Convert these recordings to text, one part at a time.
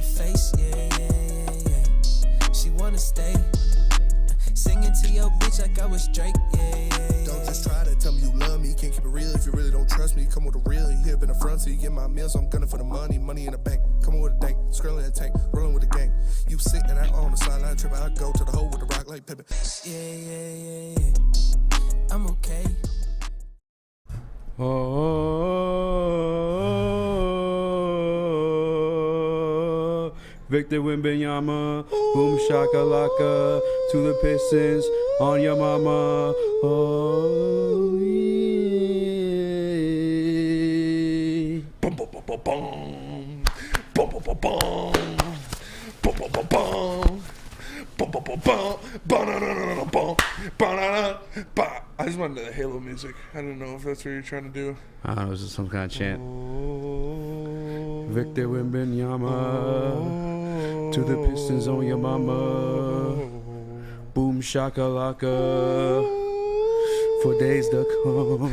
face, yeah. She wanna stay. Singing to your bitch like I was Drake, yeah. Don't just try to tell me you love me. Can't keep it real if you really don't trust me. Come with a real, you hip in the front, so you get my meals. I'm gunning for the money in the bank. Coming with a dank, scrolling in the tank, rolling with the gang. You sick and I on the sideline tripping. I go to the hole with the rock like Pippin. Yeah. I'm okay. Victor Wembanyama, boom shakalaka, to the Pistons, on your mama. Oh, yeah. Bum, bum, bum, bum, bum. Bum, bum, bum, bum. Bum, bum, bum, bum. Bum, bum, bum, bum. Ba-na-na-na-na, bum. Ba-na-na, ba. I just wanted the Halo music. I don't know if that's what you're trying to do. I don't know, it's just some kind of chant. Victor Wembanyama, to the Pistons on your mama. Boom shakalaka, for days to come.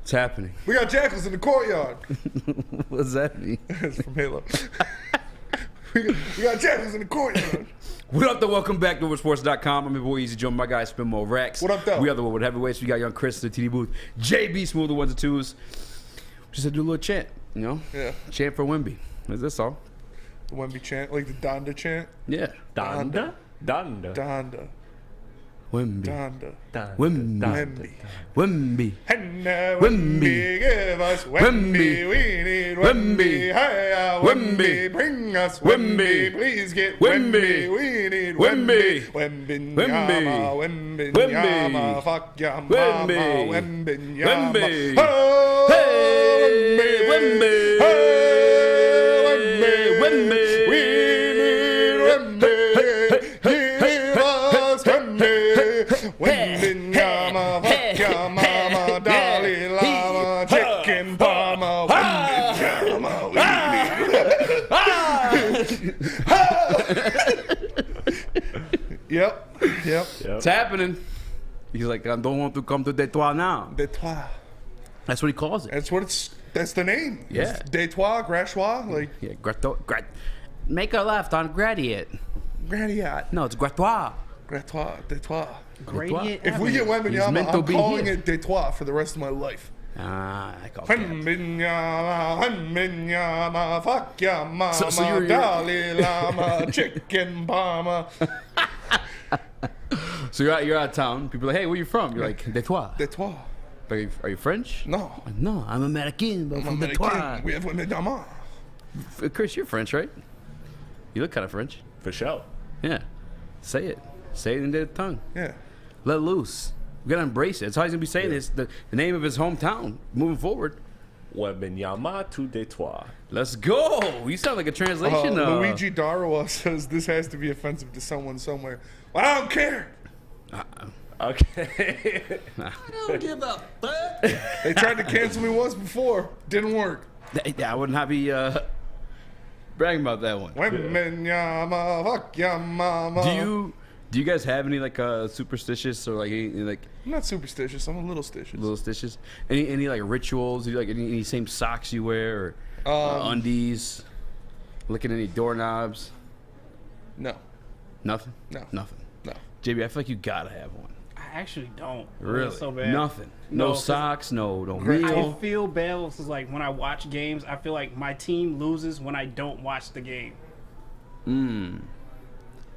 It's happening. We got jackals in the courtyard. What does that mean? It's from Halo. we got jackals in the courtyard. What up, though? Welcome back to Woodwardsports.com. I'm your boy Eazy, joined by my guy Spin Mo Rex. What up, though? We are the Woodward Heavyweights. We got young Chris in the TD booth. JB Smooth, the ones and twos. Just to do a little chant, you know? Yeah. Chant for Wemby. That's all. The Wemby chant, like the Donda chant. Yeah. Donda? Donda. Wemby. Donda. Wemby. Wemby. Wemby, give us Wemby. We need Wemby. Hey, Wemby, bring us Wemby. Please get Wemby. We need Wemby. Wemby, Wemby, Wemby, fuck ya mama. Wemby, Wemby. Hey, Wemby. Hey, Wemby. We need Wemby. Give us Wemby. Wemby, yama, fuck ya mama. Dalai Lama, chicken parma. Wemby, yama, Yep. It's happening. He's like, I don't want to come to Detroit now. Detroit. That's what he calls it. That's the name. Yeah. It's Detroit, Grashois, like Yeah, make a left on Gradiat. Gradiat. No, it's Gratois. Detroit. Gradient. If we get He's Wembanyama, meant to I'm be calling here. it Detroit for the rest of my life. I call it. Wembanyama, fuck ya mama, So you're- Dalai Lama, chicken parma. So you're out of town. People are like, hey, where you from? You're like, Detroit. Detroit. Are you French? No. No, I'm American, but I'm from American. Detroit. We have Wembanyama. Chris, you're French, right? You look kind of French. For sure. Yeah. Say it. Say it in their tongue. Yeah. Let loose. We gotta embrace it. That's how he's gonna be saying this. The name of his hometown moving forward. Wembanyama to Detroit. Let's go. You sound like a translation. Luigi Darawa says this has to be offensive to someone somewhere. Well, I don't care. Okay. I don't give a fuck. They tried to cancel me once before. Didn't work. I would not be bragging about that one. Wembanyama, fuck ya mama. Do you guys have any like superstitious or like any like I'm not superstitious. I'm a little stitious. little stitches? Any like rituals? Do you like any same socks you wear or undies? Licking any doorknobs? No. Nothing. No. Nothing. No. JB, I feel like you gotta have one. I actually don't. Really? It's so bad. Nothing. No, No, 'cause socks. No I meal. feel bad. It's like when I watch games, I feel like my team loses when I don't watch the game.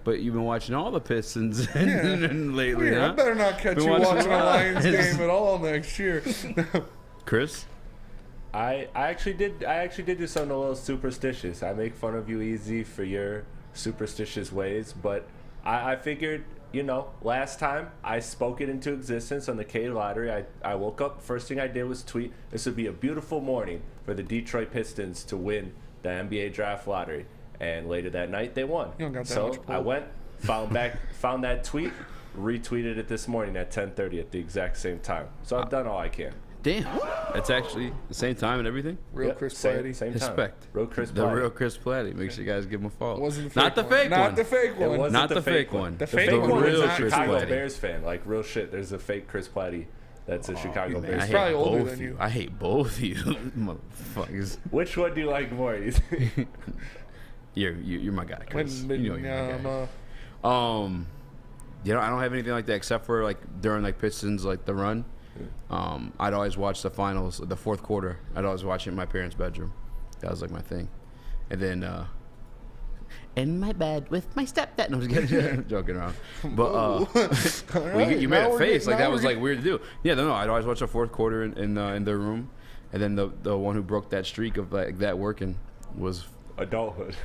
But you've been watching all the Pistons lately, Weird. huh? I better not catch Been you watching a Lions. Lions game at all next year. Chris? I actually did do something a little superstitious. I make fun of you, Eazy, for your superstitious ways, but I figured, you know, last time I spoke it into existence on the K lottery. I woke up, first thing I did was tweet, this would be a beautiful morning for the Detroit Pistons to win the NBA draft lottery. And later that night they won. You don't got that so much pull. I went, found that tweet, retweeted it this morning at 10:30 at the exact same time. So I've done all I can. Damn. That's actually the same time and everything? Real Yep, Chris same Platty. time. Respect. Real Chris The Platty. real Chris Platty. Make sure you guys give him a follow. Wasn't the fake Not the one. fake one. Not the fake It one. wasn't Not the fake one. The The fake fake one one real is a Chris Chicago Platty. Bears fan, like real shit. There's a fake Chris Platty That's a Chicago Man, Bears. I hate probably older both than of you. I hate both of you, motherfuckers. Which one do you like more? You're my guy, Chris. You know you're my guy. I don't have anything like that except for like during like Pistons like the run. I'd always watch the finals, the fourth quarter. I'd always watch it in my parents' bedroom. That was like my thing. And then in my bed with my stepdad. No, I'm just kidding. I'm joking around. But well, you made a face like that was like weird to do. Yeah, no, I'd always watch the fourth quarter in their room, and then the one who broke that streak of like that working was Adulthood.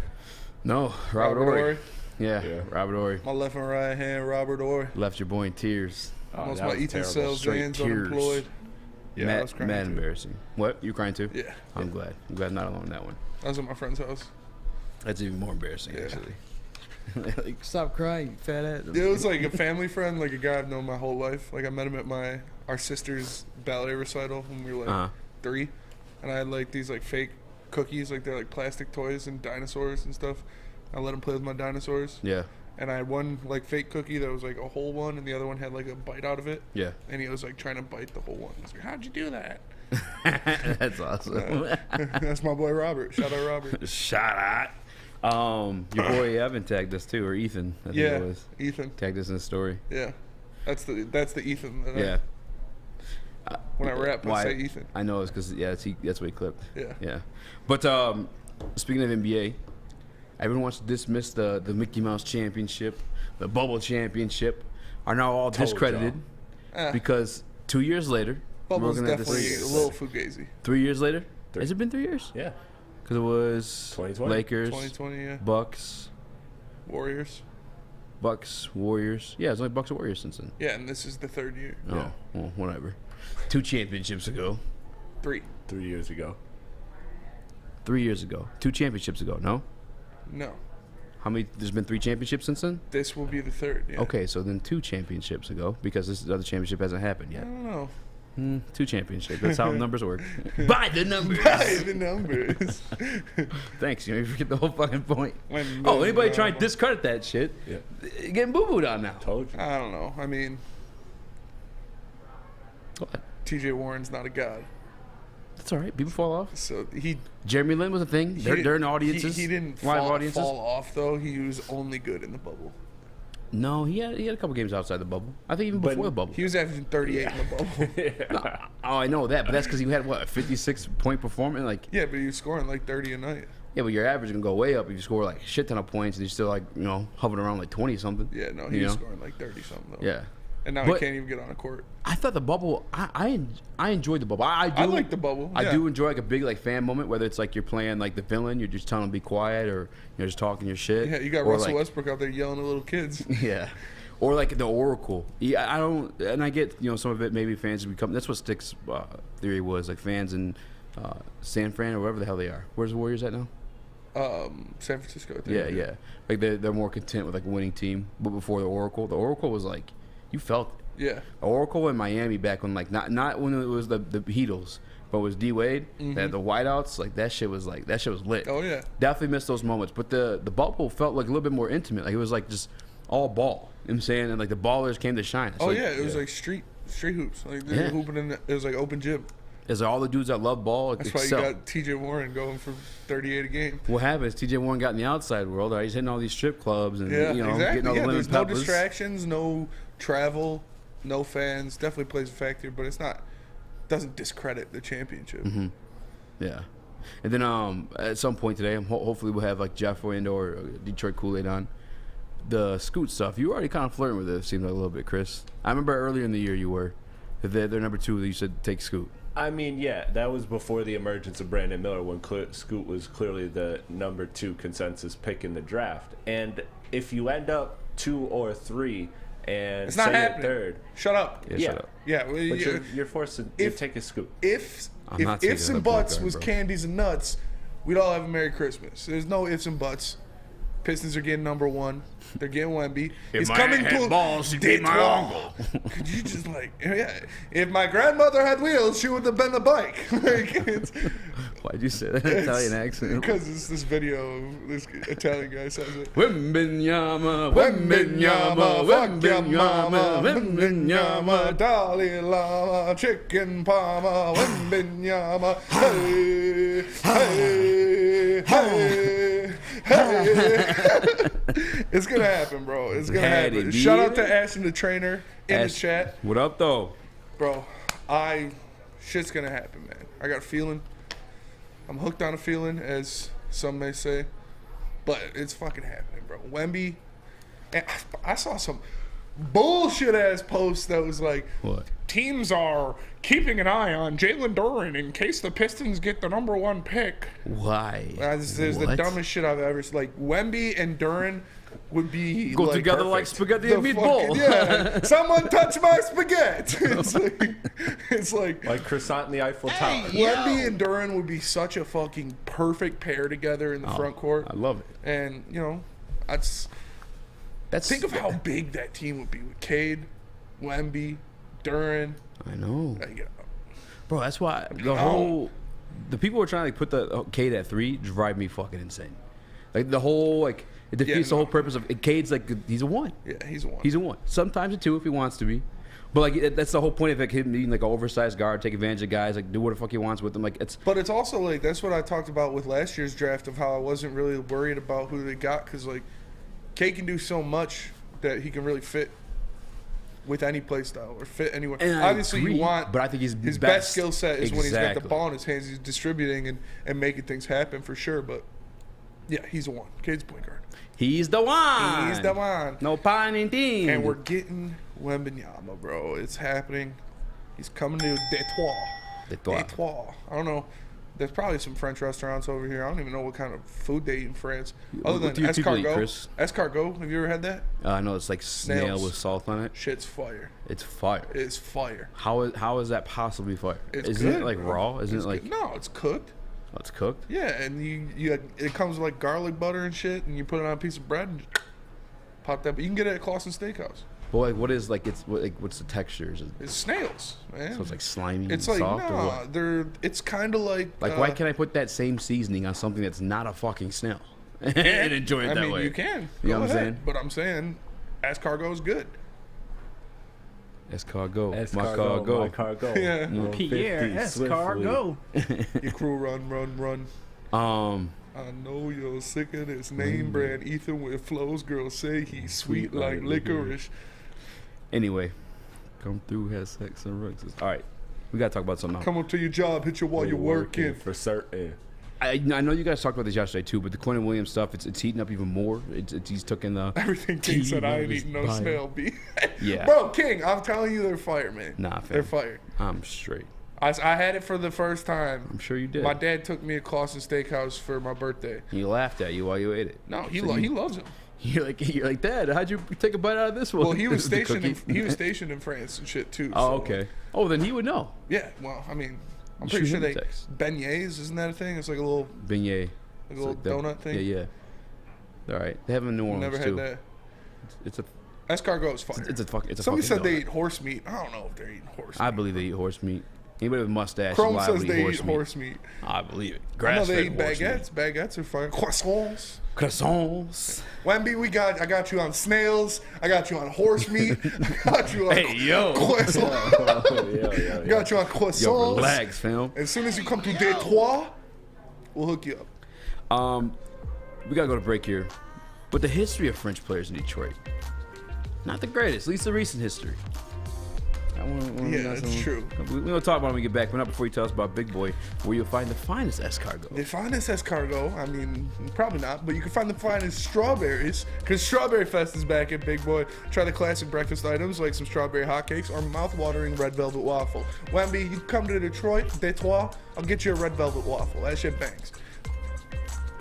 no Robert Horry. Yeah, Robert Horry. My left and right hand, Robert Horry. Left your boy in tears. Most that of my was Ethan terrible. Sells Straight fans tears. unemployed. Yeah, I was crying mad too. embarrassing. What? You crying too? Yeah. I'm glad. I'm glad I'm not alone in that one. I was at my friend's house. That's even more embarrassing, Yeah. actually. Like, stop crying, you fat ass. It was like a family friend, like a guy I've known my whole life. Like I met him at our sister's ballet recital when we were like 3, and I had like these like fake cookies, like they're like plastic toys and dinosaurs and stuff. I let him play with my dinosaurs. Yeah, And I had one like fake cookie that was like a whole one, and the other one had like a bite out of it. yeah. And he was like trying to bite the whole one. I was like, "How'd you do that?" That's awesome. That's my boy Robert. Shout out Robert. Shout out. Your boy Evan tagged us too, or Ethan, I think Yeah, it was. Ethan. Tagged us in the story. Yeah, that's the Ethan. That Yeah. when I rap, I Why- say Ethan. I know it's because that's what he clipped. Yeah. Yeah. But speaking of NBA, everyone wants to dismiss the Mickey Mouse Championship, the Bubble Championship, are now all discredited because 2 years later, Bubble's we're gonna have definitely a this- little fugazi. 3 years later. Has it been 3 years? Yeah. Because it was 2020. Lakers, 2020, yeah. Bucks, Warriors. Warriors. Yeah, it's only Bucks and Warriors since then. Yeah, and this is the 3rd year. Oh, well, whatever. 2 championships ago. 3. 3 years ago. 3 years ago. 2 championships ago. No. No, How many? There's been 3 championships since then. this will be the 3rd. Yeah. Okay, so then 2 championships ago because this other championship hasn't happened I yet. don't know. 2 championships. That's how numbers work. By the numbers. By the numbers. Thanks. You forget the whole fucking point. When- Oh, anybody trying to discredit that shit? Yeah. Getting boo booed on now. Told you. I don't know. I mean, What? TJ Warren's not a god, That's all right. People fall off. so he Jeremy Lin was a thing. They're in audiences. He didn't live fall, audiences. fall off though. He was only good in the bubble. No, he had a couple games outside the bubble. I think even before the bubble. He was averaging 38 in the bubble. Oh, I know that, but that's because he had what, a 56-point performance. Like, Yeah, but he was scoring like 30 a night. yeah, but your average can go way up if you score like a shit ton of points and you're still like hovering around like 20 something. Yeah, no, he You was know? scoring like 30 something though. Yeah. And now But- he can't even get on a court. I thought the bubble. I enjoyed the bubble. I do. I like the bubble, I yeah. do enjoy like a big like fan moment, whether it's like you're playing like the villain, you're just telling them to be quiet, or you're just talking your shit. Yeah, you got or, Russell like, Westbrook out there yelling at little kids. Yeah. Or like the Oracle. Yeah, I don't, and I get some of it. Maybe fans become. That's what Stick's theory was. Like fans in San Fran or wherever the hell they are. Where's the Warriors at now? San Francisco. I think. Yeah, yeah. Like they're more content with like a winning team. But before the Oracle was like, you felt it. Yeah. Oracle in Miami back when like not when it was the Heatles, but it was D Wade. That the whiteouts, like that shit was lit. Oh yeah. Definitely missed those moments. But the bubble felt like a little bit more intimate. Like it was like just all ball. You know what I'm saying? And like the ballers came to shine. It's Oh like, yeah, it was like street hoops. Like they Yeah. were hooping in. It was like open gym. It's like all the dudes that love ball That's why you excel. got T.J. Warren going for 38 a game. What happens? TJ Warren got in the outside world. He's hitting all these strip clubs and Yeah, getting exactly. all the Yeah, lemon there's no peppers. distractions, no travel, no fans. Definitely plays a factor, but it's not. Doesn't discredit the championship. Yeah. And then at some point today, hopefully we'll have like Jeff or Detroit Kool-Aid on. The Scoot stuff, you were already kind of flirting with it, it seemed like a little bit, Chris. I remember earlier in the year you were. They're number 2, you said take Scoot. I mean, yeah, that was before the emergence of Brandon Miller when Scoot was clearly the number 2 consensus pick in the draft. And if you end up 2 or 3 and It's not say you're happening. 3rd, Shut up. Yeah, Yeah. shut up. Yeah, well, but you're forced to take a Scoot. If I'm not taking ifs that and point buts guard, was bro. candies and nuts, we'd all have a Merry Christmas. There's no ifs and buts. Pistons are getting number 1. They're getting Wemby. If my aunt had balls, she'd be my uncle. Could you just like, yeah? If my grandmother had wheels, she would have been the bike. Like, Why'd you say that in Italian accent? Because it's this video of this Italian guy says it. Wembenyama, Wembenyama, Fuck your mama, Wembenyama. Dalai Lama, chicken parma, Wembenyama. Hey, hey, hey, hey. It's gonna happen, bro. It's gonna happen. Shout out to Ashton the trainer in the chat. What up, though? Bro, shit's gonna happen, man. I got a feeling. I'm hooked on a feeling, as some may say. But it's fucking happening, bro. Wemby. And I saw some bullshit ass post that was like, What? Teams are keeping an eye on Jalen Duren in case the Pistons get the number 1 pick. Why? This is the dumbest shit I've ever seen. Like, Wemby and Duren would be Go like together perfect. like spaghetti and meatball. Yeah. Someone touch my spaghetti. It's like croissant in the Eiffel Tower. Wemby and Duren would be such a fucking perfect pair together in the front court. I love it. And, think of how big that team would be with Cade, Wemby, Duren. I know. Like, Bro, that's why the people who are trying to put the Cade at 3 drive me fucking insane. Like the whole it defeats the whole purpose of Cade's like he's a 1. Yeah, he's a 1. He's a 1. Sometimes a 2 if he wants to be. But like that's the whole point of him being like an oversized guard, take advantage of guys, like do what the fuck he wants with them. Like But it's also like that's what I talked about with last year's draft of how I wasn't really worried about who they got because like Cade can do so much that he can really fit with any play style or fit anywhere. And Obviously, agree, you want, but I think his best skill set is when he's got the Exactly. ball in his hands. He's distributing and making things happen for sure. But yeah, he's a 1. Cade's point guard. He's the one. He's the one. No pun intended. And we're getting Wembanyama, bro. It's happening. He's coming to Detroit. I don't know. There's probably some French restaurants over here. I don't even know what kind of food they eat in France. Other What do than you people eat, escargot. Chris? Escargot. Have you ever had that? I know it's like snail Snails. with salt on it. Shit's fire. It's fire. It's fire. How is that possibly fire? It's Isn't good, it like bro. raw? Isn't It's it like good. No, it's cooked. oh, it's cooked? Yeah, and it comes with like garlic butter and shit, and you put it on a piece of bread and just pop that. But you can get it at Clausen Steakhouse. But like, what is like? What's the texture? Is it, It's snails, man. so it's like slimy. It's and like soft, or what? it's kind of like Why can't I put that same seasoning on something that's not a fucking snail and enjoy it I that mean, way? you can. You know Go what I'm ahead. saying? But I'm saying, escargot is good. Escargot. My Escargot, cargo. my cargo. Yeah. Pierre 150 Escargot. Your crew run. I know you're sick of this name brand Ethan with flows. Girls say he's sweet like licorice. Anyway, come through, have sex and rugs. All right, we gotta talk about something else. Come up to your job, hit you while you're working. for certain. I know you guys talked about this yesterday too, but the Quentin Williams stuff, it's heating up even more. He's taking the Everything King said, I ain't T-Rose eating no bio. snail beef. Yeah. Bro, King, I'm telling you, they're fire, man. Nah, fam. They're fire. I'm straight. I had it for the first time. I'm sure you did. My dad took me to Clausen Steakhouse for my birthday. He laughed at you while you ate it. No, he So he loves them. You're like, Dad, how'd you take a bite out of this one? Well, he was The stationed. cookie? He was stationed in France and shit too. Oh, so, okay. Oh, then he would know. Yeah. Well, I mean, I'm You pretty shoot sure him they a text. beignets. Isn't that a thing? It's like a little Beignet. a little donut thing. Yeah. All right. They have them in New Orleans Never had too. that. It's a Escargot is fire. it's a Somebody fucking said they donut. eat horse meat. I don't know if they're eating horse I meat. believe they eat horse meat. Anybody with a mustache Chrome is says liable to they eat eat horse meat. horse meat. I believe it. I know Grass-fed they eat horse baguettes. Baguettes are fire. Croissants. meat. Croissants. Wemby, I got you on snails. I got you on horse meat. I got you on Hey, yo. croissants. Yeah. Got you on Yo, croissants. relax, fam. As soon as you come to Detroit, we'll hook you up. We gotta go to break here. But the history of French players in Detroit, not the greatest. At least the recent history. Yeah, it's true. We're gonna talk about it when we get back, but not before you tell us about Big Boy, where you'll find the finest escargot. The finest escargot, I mean, probably not, but you can find the finest strawberries, because Strawberry Fest is back at Big Boy. Try the classic breakfast items like some strawberry hotcakes or mouth-watering red velvet waffle. Wemby, you come to Detroit, I'll get you a red velvet waffle. That shit bangs.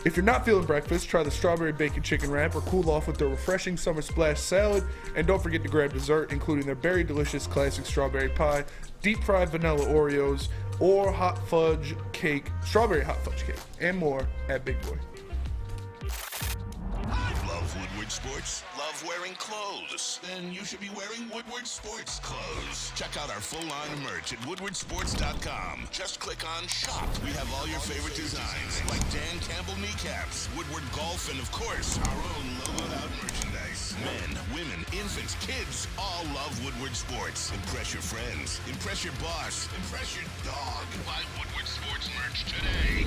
If you're not feeling breakfast, try the strawberry bacon chicken wrap or cool off with their refreshing summer splash salad. And don't forget to grab dessert, including their very delicious classic strawberry pie, deep fried vanilla Oreos, or hot fudge cake, strawberry hot fudge cake, and more at Big Boy. sports? Love wearing clothes? Then you should be wearing Woodward sports clothes. Check out our full line of merch at woodwardsports.com. Just click on shop. We have all your favorite designs, like Dan Campbell kneecaps, Woodward golf, and of course, our own logoed out merchandise. Men, women, infants, kids all love Woodward sports. Impress your friends. Impress your boss. Impress your dog. Buy Woodward sports merch today.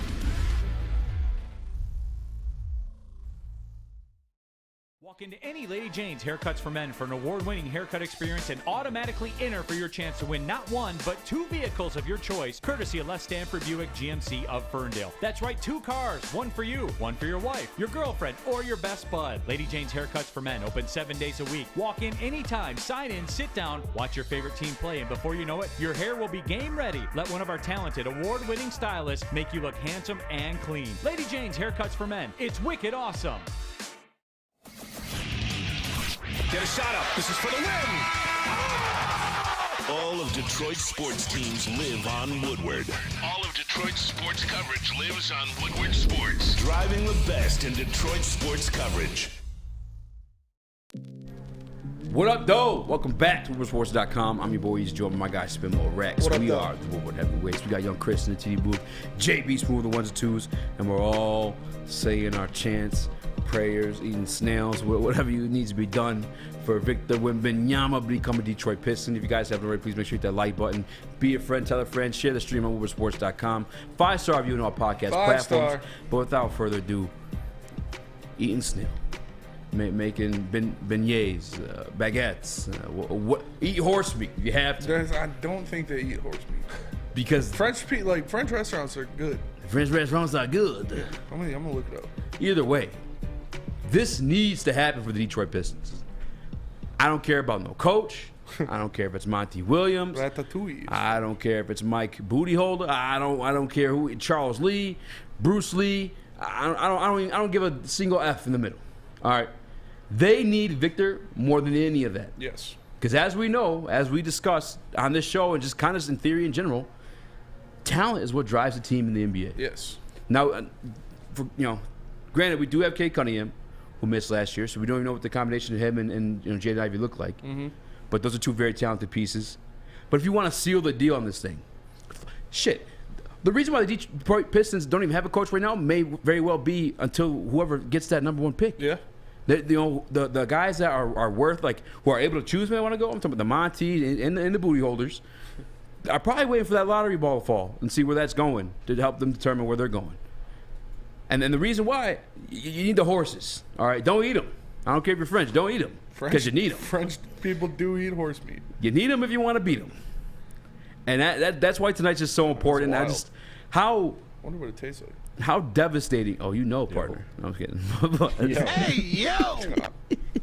Walk into any Lady Jane's Haircuts for Men for an award-winning haircut experience and automatically enter for your chance to win not one, but 2 vehicles of your choice, courtesy of Les Stanford Buick GMC of Ferndale. That's right, 2 cars, one for you, one for your wife, your girlfriend, or your best bud. Lady Jane's Haircuts for Men, open 7 days a week. Walk in anytime, sign in, sit down, watch your favorite team play, and before you know it, your hair will be game ready. Let one of our talented, award-winning stylists make you look handsome and clean. Lady Jane's Haircuts for Men. It's wicked awesome. Get a shot up. This is for the win. All of Detroit's sports teams live on Woodward. All of Detroit's sports coverage lives on Woodward Sports. Driving the best in Detroit sports coverage. What up, though? Welcome back to WoodwardSports.com. I'm your boy, Eazy, joined by my guy, Spinmo Rex. We are the Woodward Heavyweights. We got young Chris in the TD booth, JB Smooth, the ones and twos, and we're all saying our chants, prayers, eating snails, whatever needs to be done for Victor Wembanyama become a Detroit Piston. If you guys haven't already, please make sure you hit that like button. Be a friend, tell a friend, share the stream on WoodwardSports.com. 5-star review on our podcast platforms. But without further ado, eating snail, making beignets, baguettes, eat horse meat if you have to. I don't think they eat horse meat. Because French restaurants are good. French restaurants are good. Yeah, I'm gonna look it up. Either way, this needs to happen for the Detroit Pistons. I don't care about no coach. I don't care if it's Monty Williams. Ratatouille. I don't care if it's Mike Bootyholder. I don't care who, Charles Lee, Bruce Lee. I don't give a single F in the middle. All right, they need Victor more than any of that. Yes. Because as we know, as we discussed on this show, and just kind of in theory in general, talent is what drives the team in the NBA. Yes. Now, granted, we do have Kate Cunningham, who missed last year, so we don't even know what the combination of him and Jaden Ivey look like. Mm-hmm. But those are 2 very talented pieces. But if you want to seal the deal on this thing, shit. The reason why the Detroit Pistons don't even have a coach right now may very well be until whoever gets that number 1 pick. Yeah. The guys that are worth, like, who are able to choose where they want to go, I'm talking about the Monty and the booty holders, are probably waiting for that lottery ball to fall and see where that's going to help them determine where they're going. And then the reason why, you need the horses, all right? Don't eat them. I don't care if you're French. Don't eat them because you need them. French people do eat horse meat. You need them if you want to beat them. And that's why tonight's just so important. I wonder what it tastes like. How devastating. Oh, you know, partner. No, I'm kidding. Hey, yo!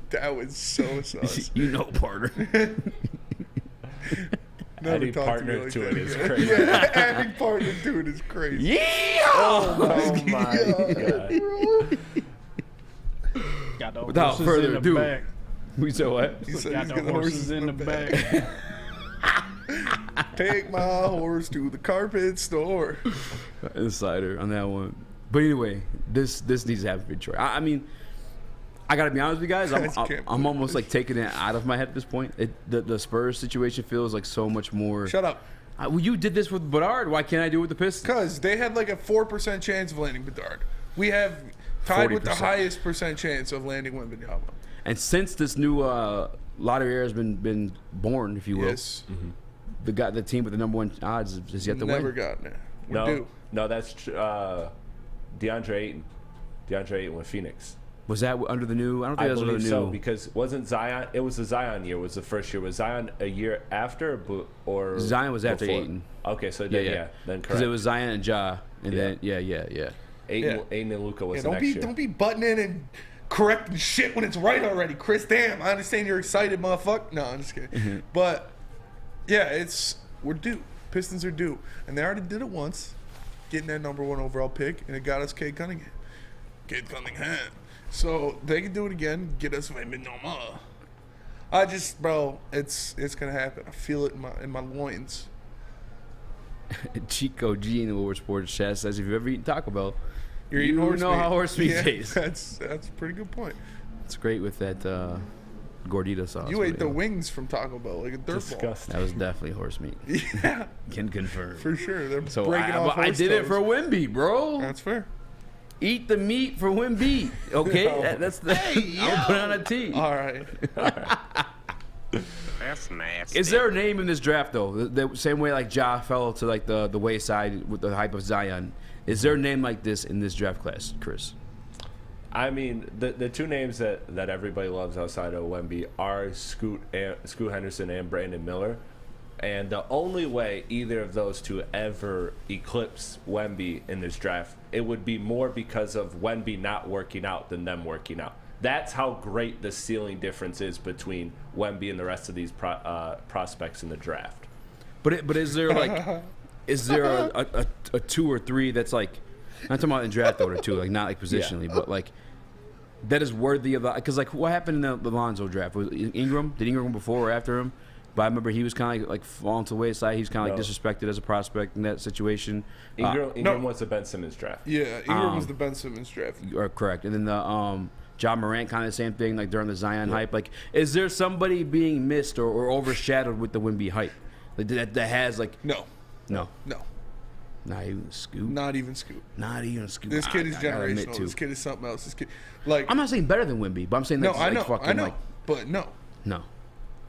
That was so sus. You know, partner. Adding partner to it is crazy. Yeah, adding partner to it is crazy. Yeah! Oh my Got the Without horses further in the ado, back. we said what? He said Got he's the got horses in the back. Take my horse to the carpet store. Insider on that one. But anyway, this needs to happen for Detroit. I mean, I gotta be honest with you guys. I'm almost like taking it out of my head at this point. The Spurs situation feels like so much more. Shut up. Well, you did this with Bedard. Why can't I do it with the Pistons? Because they had like a 4% chance of landing Bedard. We have tied 40%. With the highest percent chance of landing Wembanyama. And since this new lottery era has been born, if you will, yes. Mm-hmm. the team with the number 1 odds has yet to win. Never gotten it. No, that's DeAndre Ayton. DeAndre Ayton with Phoenix. Was that under the new? I don't think that was under the new. So, because wasn't Zion? It was the Zion year. Was the first year? Was Zion a year after or Zion was after before? Ayton. Okay, so then, then correct. Because it was Zion and Ja, and then Ayton and Luka was the next year. Don't be butting in and correcting shit when it's right already, Chris. Damn, I understand you're excited, motherfucker. No, I'm just kidding. Mm-hmm. But yeah, we're due. Pistons are due, and they already did it once, getting that number 1 overall pick, and it got us Cade Cunningham. So they can do it again, get us Wembanyama. Bro, it's gonna happen. I feel it in my loins. Chico G in the Woodward Sports chat says, if you've ever eaten Taco Bell, you're eating horse meat. How horse meat tastes. That's a pretty good point. It's great with that gordita sauce. You ate the wing. wings from Taco Bell like a dirt ball. Disgusting. That was definitely horse meat. Yeah, Can confirm. for sure. They're So breaking off I horse did it toes. for Wimby, bro. That's fair. Eat the meat for Wimby. Okay, that's the. I'll put on a T. All right. That's nasty. Is there a name in this draft though? The same way like Ja fell to like the wayside with the hype of Zion. Is there a name like this in this draft class, Chris? I mean, the two names that everybody loves outside of Wemby are Scoot Henderson and Brandon Miller. And the only way either of those two ever eclipse Wemby in this draft, it would be more because of Wemby not working out than them working out. That's how great the ceiling difference is between Wemby and the rest of these prospects in the draft. But is there like a 2 or 3 that's like, not talking about in draft order too, like not like positionally, but like that is worthy of because like what happened in the Lonzo draft? Was Ingram? Did Ingram go before or after him? But I remember he was kind of like falling to the wayside. He was kind of like disrespected as a prospect in that situation. Ingram was the Ben Simmons draft. Yeah, Ingram was the Ben Simmons draft. You are correct. And then the John Morant kind of the same thing, like during the Zion hype. Like, is there somebody being missed or overshadowed with the Wemby hype? Like that has like No. no, No. not even Scoot. Not even Scoot. Not even Scoot. This kid is I gotta admit generational. to. This kid is something else. This kid, like, I'm not saying better than Wemby, but I'm saying no, that's I like know, fucking I know, like but no. no.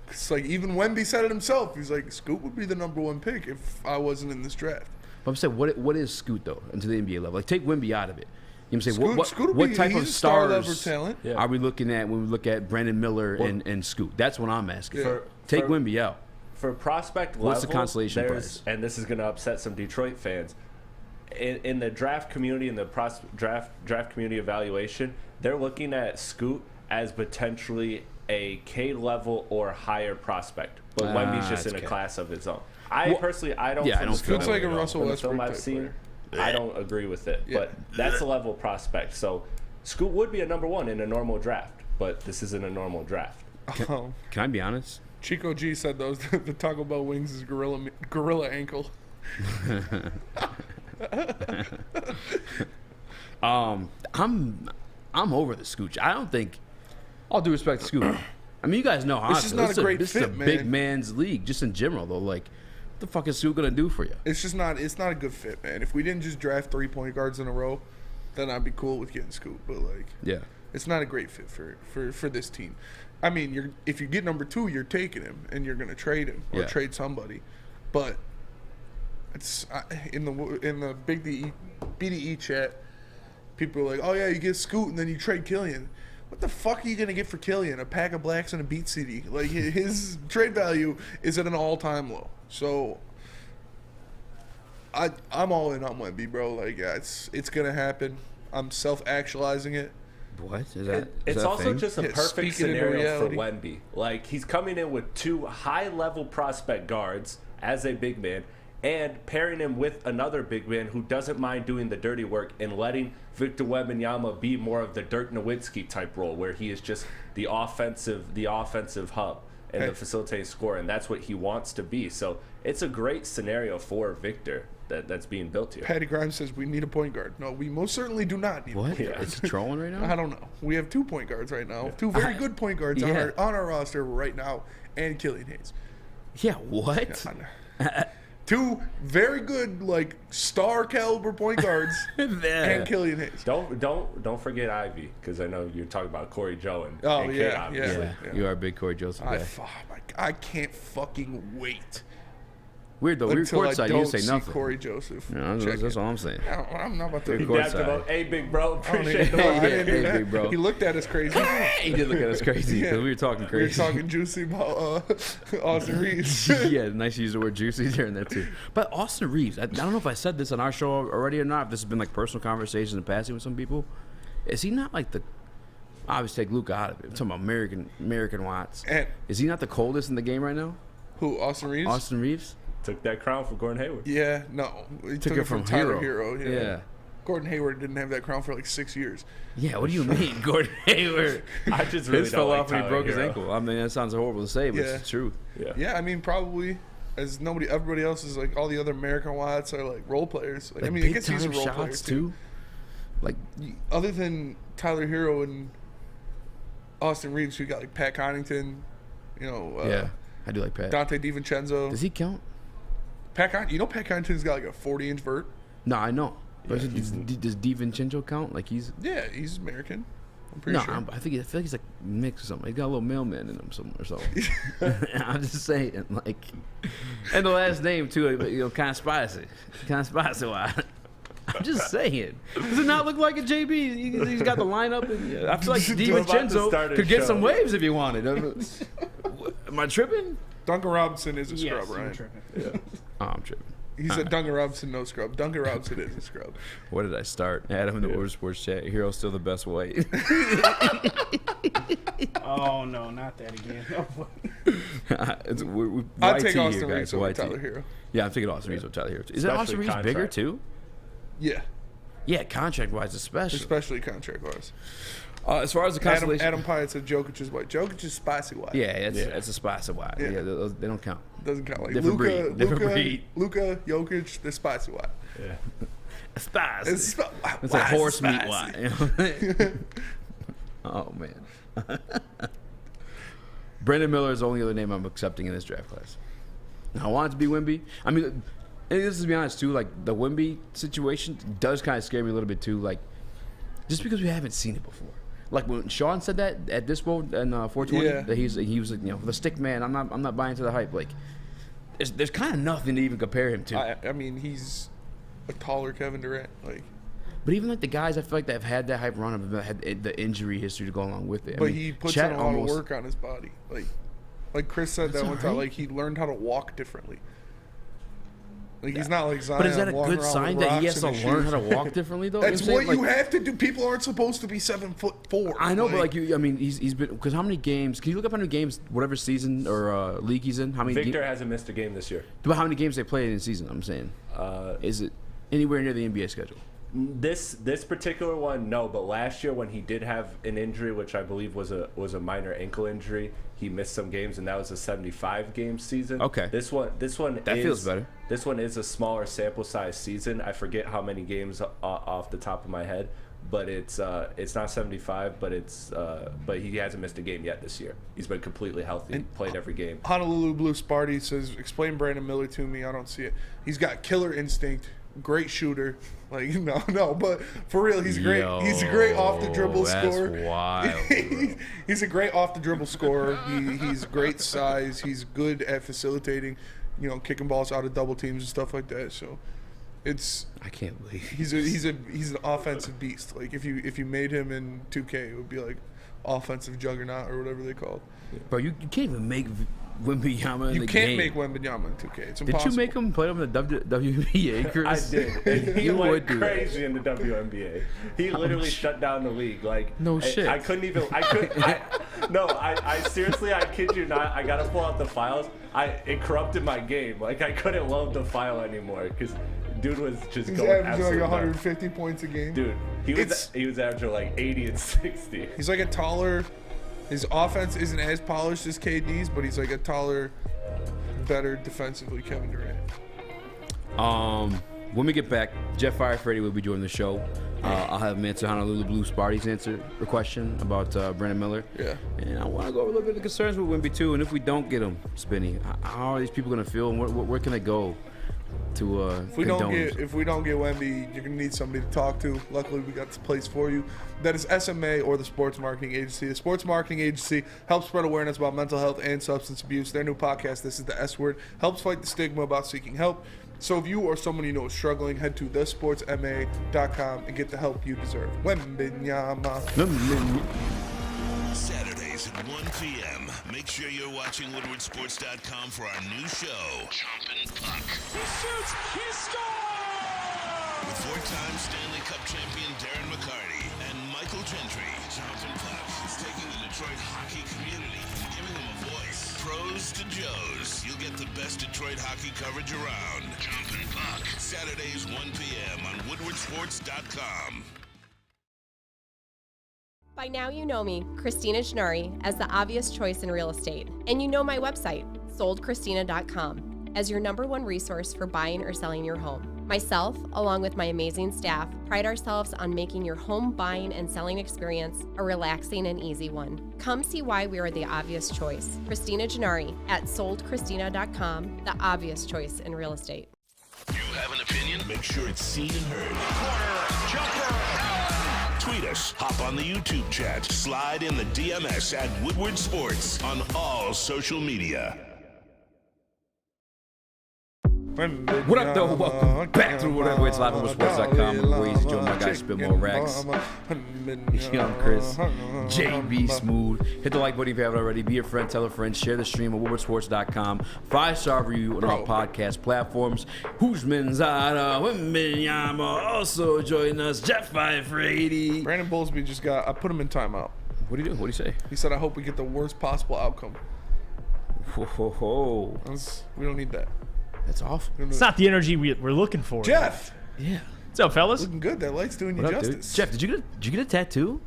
It's like even Wemby said it himself. He's like, Scoot would be the #1 pick if I wasn't in this draft. But I'm saying what is Scoot though into the NBA level? Like take Wemby out of it. You know what I'm saying? Scoot What be, type he's of a star level stars talent. Yeah. are we looking at when we look at Brandon Miller and Scoot? That's what I'm asking. Yeah. Take For- Wemby out. For prospect What's the level, consolation there's- prize? and this is going to upset some Detroit fans. In the draft community, in the draft community evaluation, they're looking at Scoot as potentially a K level or higher prospect, but Wemby's just in a okay. class of his own. I personally, I don't. Yeah, I from don't the feel film- Scoot's like a at all. Russell from the Westbrook film type I've seen, player. I don't agree with it. Yeah. But that's a level prospect. So Scoot would be a #1 in a normal draft, but this isn't a normal draft. Oh, Can I be honest? Chico G said those the Taco Bell wings is gorilla ankle. I'm over the Scooch. I don't think. All due respect to Scoot. I mean, you guys know how It's just not a great this fit, is a big man. man's league, just in general though. Like, what the fuck is Scoot gonna do for you? It's just not. It's not a good fit, man. If we didn't just draft 3 point guards in a row, then I'd be cool with getting Scoot. But like, Yeah. it's not a great fit for this team. I mean, if you get #2, you're taking him and you're gonna trade him or Yeah. trade somebody. But it's in the Big BDE chat, people are like, "Oh yeah, you get Scoot and then you trade Killian." What the fuck are you gonna get for Killian? A pack of blacks and a beat CD? Like his trade value is at an all-time low. So I'm all in on Wemby, bro. Like, yeah, it's gonna happen. I'm self-actualizing it. What is that? It's is that a also thing? just a Yeah, perfect speaking into scenario for reality. Wemby. Like, he's coming in with 2 high-level prospect guards as a big man and pairing him with another big man who doesn't mind doing the dirty work and letting Victor Wembanyama be more of the Dirk Nowitzki type role where he is just the offensive hub and the facilitating scorer, and that's what he wants to be. So it's a great scenario for Victor that's being built here. Patty Grimes says we need a point guard. No, we most certainly do not need a What? point guard. It's trolling right now. I don't know. We have 2 point guards right now. 2 very good point guards on Yeah. our roster right now, and Killian Hayes. Yeah. What? 2 very good, like, star caliber point guards and Killian Hayes. Don't forget Ivy, because I know you're talking about Corey Joe and Oh, and yeah, Kate, obviously. Yeah. You are a big Corey Joseph guy. I can't fucking wait Weird though. We until I record side. don't You say see nothing. Corey Joseph. Yeah, that's all I'm saying. I'm not about to. Record You have to side. vote, hey, big bro, I don't appreciate even- the no, I vote. didn't do Hey, that. big bro. He looked at us crazy. He did look at us crazy because Yeah. we were talking We were crazy. talking juicy about Austin Reeves. Yeah, nice to use the word juicy there and there too. But Austin Reeves, I don't know if I said this on our show already or not. If this has been like personal conversations and passing with some people, is he not like the? Obviously, take Luka out of it. I'm talking about American Watts. And Is he not the coldest in the game right now? who? Austin Reeves? Austin Reeves Took that crown from Gordon Hayward. Yeah, no. He took it it from from Tyler Hero. Hero. Yeah. Gordon Hayward didn't have that crown for like 6 years. Yeah, what do you mean, Gordon Hayward? I just really His don't fell like off when he Tyler broke his Hero. ankle. I mean, that sounds horrible to say, but Yeah. it's true. Yeah. Yeah, I mean, probably as everybody else is like, all the other American Watts are like role players. Like, Like I mean, I big guess he's a time role player shots too. Like Other than Tyler Hero and Austin Reeves, we got like Pat Connaughton, yeah, I do like Pat. Dante DiVincenzo. Does he count? Pat Connaughton's got like a 40-inch vert. No, I know. But does DiVincenzo count? Like he's American. I'm pretty sure. I feel like he's like mixed or something. He's got a little mailman in him somewhere. So I'm just saying, like, and the last name too, kind of spicy. I'm just saying. Does it not look like a JB? He's got the lineup. And, I feel like DiVincenzo could get some waves if he wanted. Am I tripping? Duncan Robinson is a scrub, yes, right? You're tripping. Yeah. Oh, I'm tripping. He said Duncan Robinson, no scrub. Duncan Robinson is a scrub. Where did I start? Adam in the Woodward Sports Chat. Hero's still the best way. Oh, no, not that again. I'd take Austin Reeves over Tyler Hero. Yeah, I'm taking Austin Reeves over Tyler Hero. Is that Austin Reeves bigger, too? Yeah. Yeah, contract-wise, especially contract-wise. As far as the constellation, Adam Pyatt said Jokic is white. Jokic is spicy white. Yeah, it's a spicy white. Yeah, they don't count. Doesn't count. Like Different breed. Luka, Jokic, they're spicy white. Yeah, spicy. It's like horse meat white. Oh man. Brandon Miller is the only other name I'm accepting in this draft class. I want it to be Wemby. I mean, and this is to be honest too. Like the Wemby situation does kind of scare me a little bit too. Like just because we haven't seen it before. Like when Sean said that at this bowl in 420, that he was like, the stick man. I'm not buying into the hype. Like there's kind of nothing to even compare him to. I mean, he's a taller Kevin Durant. Like, but even like the guys I feel like that have had that hype run have had the injury history to go along with it. But he puts in a lot of work on his body. Like Chris said that one time. Like he learned how to walk differently. Like he's not like Zion. But is that a good sign that he has to learn how to walk differently though? That's what you have to do. People aren't supposed to be 7'4". I know, but he's been because how many games? Can you look up how many games, whatever season or league he's in? How many? Victor hasn't missed a game this year. But how many games they played in the season? I'm saying, is it anywhere near the NBA schedule? This particular one, no. But last year when he did have an injury, which I believe was a minor ankle injury, he missed some games, and that was a 75-game season. Okay. This one feels better. This one is a smaller sample size season. I forget how many games off the top of my head, but it's not 75, but but he hasn't missed a game yet this year. He's been completely healthy, and played every game. Honolulu Blue Sparty says, "Explain Brandon Miller to me. I don't see it. He's got killer instinct, great shooter." Like no, but for real, he's great. He's a great off the dribble scorer. That's wild. He's a great off the dribble scorer. He's great size. He's good at facilitating, kicking balls out of double teams and stuff like that. So I can't believe he's an offensive beast. Like if you made him in 2K, it would be like offensive juggernaut or whatever they call it. Bro, you can't even make Wembanyama in the game. You can't make Wembanyama in 2K. It's impossible. Did you make him play him in the WNBA, Chris? I did. And he went crazy in the WNBA. He literally shut down the league. Like no shit. I seriously, I kid you not. I gotta pull out the files. It corrupted my game. Like I couldn't load the file anymore because dude was just going absolutely like 150 points a game. Dude, he was averaging like 80 and 60. He's like a taller. His offense isn't as polished as KD's, but he's like a taller, better defensively Kevin Durant. When we get back, Jeff Firefreddy will be joining the show. I'll have him answer Honolulu Blue Sparty's answer a question about Brandon Miller. Yeah. And I want to go over a little bit of the concerns with Wemby too. And if we don't get him, Spinny, how are these people going to feel? And where can they go to if we don't get Wemby, you're gonna need somebody to talk to. Luckily, we got this place for you. That is SMA or the Sports Marketing Agency. The Sports Marketing Agency helps spread awareness about mental health and substance abuse. Their new podcast, This is the S Word, helps fight the stigma about seeking help. So if you or someone you know is struggling, head to thesportsma.com and get the help you deserve. Wembanyama. Saturdays at 1 p.m. Make sure you're watching WoodwardSports.com for our new show, Chompin' Puck. He shoots, he scores! With four-time Stanley Cup champion Darren McCarty and Michael Gentry. Chompin' Puck is taking the Detroit hockey community and giving them a voice. Pros to Joes. You'll get the best Detroit hockey coverage around. Chompin' Puck. Saturdays 1 p.m. on WoodwardSports.com. By now you know me, Christina Schnari, as the obvious choice in real estate. And you know my website, soldchristina.com, as your #1 resource for buying or selling your home. Myself, along with my amazing staff, pride ourselves on making your home buying and selling experience a relaxing and easy one. Come see why we are the obvious choice. Christina Gennari at soldchristina.com, the obvious choice in real estate. You have an opinion? Make sure it's seen and heard. Corner, jumper, tweet us, hop on the YouTube chat, slide in the DMS at Woodward Sports on all social media. What up, though? Welcome back to Whatever It's live on Sports.com. I'm Eazy, joined my guy Spit More Racks. Young Chris, JB Smooth. Hit the like button if you haven't already. Be a friend, tell a friend, share the stream on WoodwardSports.com. 5-star review on all podcast platforms. Husman Zada, Wimbenyama. Also join us, Jeff 580. Brandon Bowlesby just got. I put him in timeout. What do you do? What do you say? He said, "I hope we get the worst possible outcome." Whoa. We don't need that. That's awful. It's not the energy we're looking for. Jeff. Yeah. What's up, fellas? Looking good. That light's doing you What up, justice. dude? Jeff, did you get a tattoo?